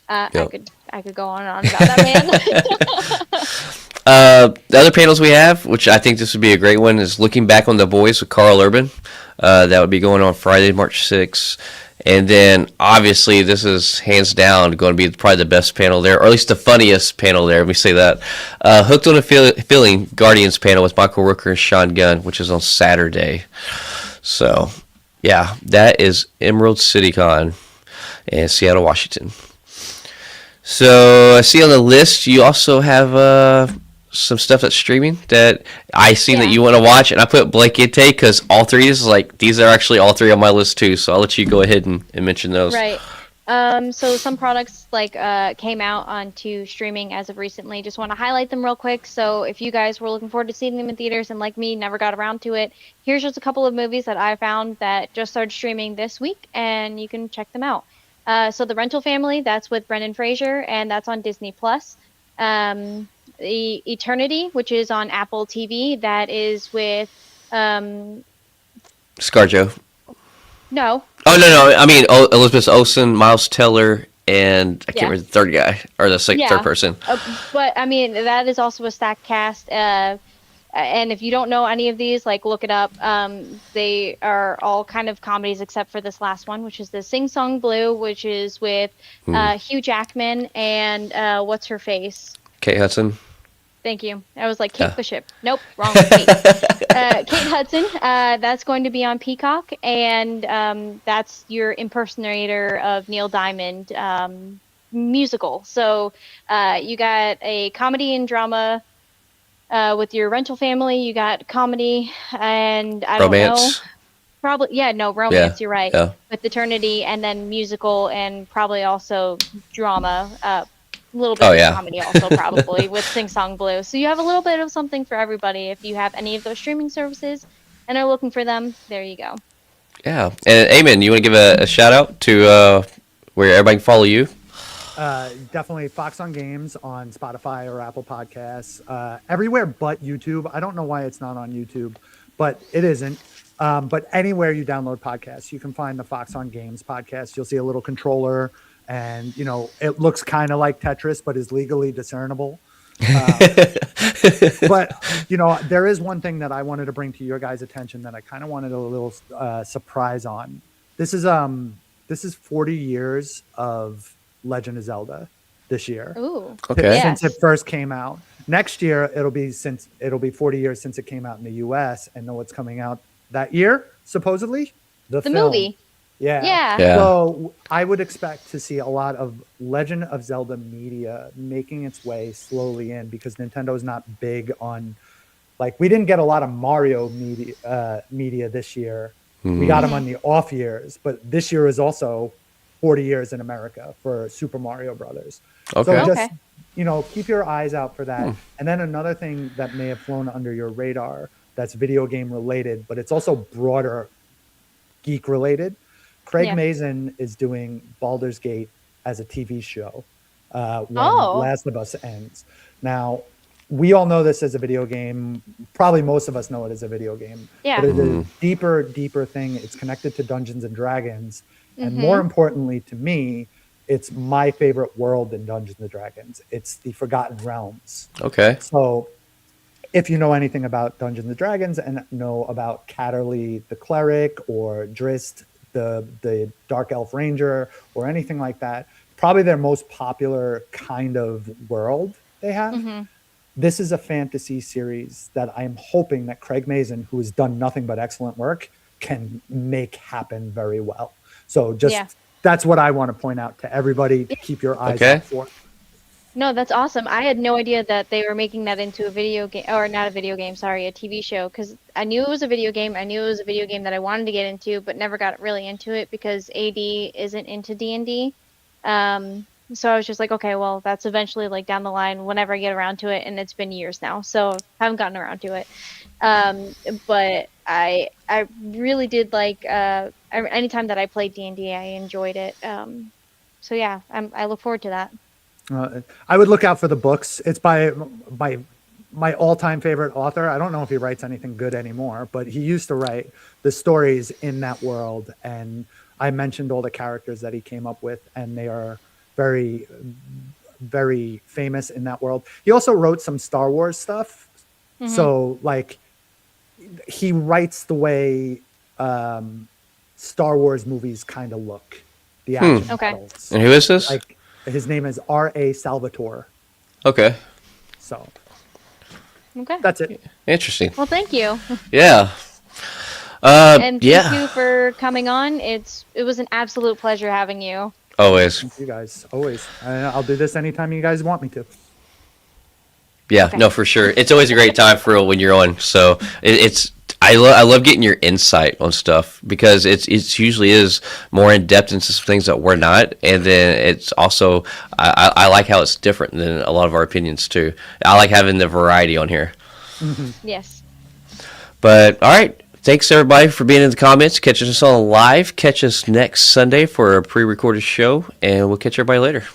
Yep. I could go on and on about that man. The other panels we have, which I think this would be a great one, is Looking Back on the Boys with Carl Urban. That would be going on Friday, March 6th. And then, obviously, this is hands down going to be probably the best panel there, or at least the funniest panel there. Let me say that. Hooked on a Feeling Guardians panel with Michael Rooker and Sean Gunn, which is on Saturday. So, yeah, that is Emerald City Con in Seattle, Washington. So, I see on the list you also have some stuff that's streaming that I seen that you want to watch, and I put Blake Inte because all three is these are actually all three on my list too. So I'll let you go ahead and mention those. Right. So some products came out onto streaming as of recently. Just want to highlight them real quick. So if you guys were looking forward to seeing them in theaters and like me never got around to it, here's just a couple of movies that I found that just started streaming this week, and you can check them out. So The Rental Family, that's with Brendan Fraser, and that's on Disney Plus. The Eternity, which is on Apple TV, that is with ScarJo. No. Oh no! I mean Elizabeth Olsen, Miles Teller, and I can't remember the third guy or the third person. But I mean that is also a stacked cast. And if you don't know any of these, look it up. They are all kind of comedies except for this last one, which is the Sing Song Blue, which is with Hugh Jackman and what's her face? Kate Hudson. Thank you. I was like, Kate Bishop. Nope, wrong. Kate. Kate Hudson. That's going to be on Peacock, and that's your impersonator of Neil Diamond musical. So you got a comedy and drama with your Rental Family. You got comedy and I romance. don't know. Probably, romance. You're right. Yeah. With Eternity, and then musical, and probably also drama. A little bit of comedy also probably with Sing Song Blue. So you have a little bit of something for everybody. If you have any of those streaming services and are looking for them, there you go. Yeah. And Eammonn, you want to give a shout out to where everybody can follow you? Definitely Fox on Games on Spotify or Apple Podcasts. Everywhere but YouTube. I don't know why it's not on YouTube, but it isn't. But anywhere you download podcasts, you can find the Fox on Games podcast. You'll see a little controller. And, it looks kind of like Tetris, but is legally discernible. But, there is one thing that I wanted to bring to your guys' attention that I kind of wanted a little surprise on. This is 40 years of Legend of Zelda this year. Ooh. Okay. Since it first came out. Next year, it'll be 40 years since it came out in the U.S. And know what's coming out that year, supposedly? The film. Movie. Yeah. So I would expect to see a lot of Legend of Zelda media making its way slowly in because Nintendo's not big on, we didn't get a lot of Mario media this year. Mm-hmm. We got them on the off years, but this year is also 40 years in America for Super Mario Brothers. Okay. So just, keep your eyes out for that. And then another thing that may have flown under your radar that's video game related, but it's also broader geek related. Craig Mazin is doing Baldur's Gate as a TV show when Last of Us ends. Now, we all know this as a video game. Probably most of us know it as a video game. Yeah. But it's a deeper thing. It's connected to Dungeons and Dragons. And more importantly to me, it's my favorite world in Dungeons and Dragons. It's the Forgotten Realms. Okay. So if you know anything about Dungeons and Dragons and know about Catterley the Cleric or Drist the Dark Elf Ranger or anything like that, probably their most popular kind of world they have. This is a fantasy series that I'm hoping that Craig Mazin, who has done nothing but excellent work, can make happen very well. So that's what I want to point out to everybody to keep your eyes out for. No, that's awesome. I had no idea that they were making that into a video game, or not a video game, sorry, a TV show. Because I knew it was a video game. I knew it was a video game that I wanted to get into, but never got really into it because AD isn't into D&D. So I was just like, okay, well, that's eventually like down the line whenever I get around to it, and it's been years now, so haven't gotten around to it. But I really did like anytime that I played D&D, I enjoyed it. So yeah, I look forward to that. I would look out for the books. It's by my all-time favorite author. I don't know if he writes anything good anymore, but he used to write the stories in that world. And I mentioned all the characters that he came up with, and they are very, very famous in that world. He also wrote some Star Wars stuff. So like he writes the way Star Wars movies kind of look, the action battles. And who is this? Like, his name is R.A. Salvatore. Okay. So Okay. that's it. Interesting. Well, thank you. Yeah. And thank yeah. you for coming on. It was an absolute pleasure having you. Always. You guys, always. I'll do this anytime you guys want me to. Yeah, no, for sure. It's always a great time for real when you're on. So I love getting your insight on stuff because it's usually is more in depth into some things that we're not, and then it's also I like how it's different than a lot of our opinions too. I like having the variety on here. Yes. But all right, thanks everybody for being in the comments, catching us on live. Catch us next Sunday for a pre-recorded show, and we'll catch everybody later.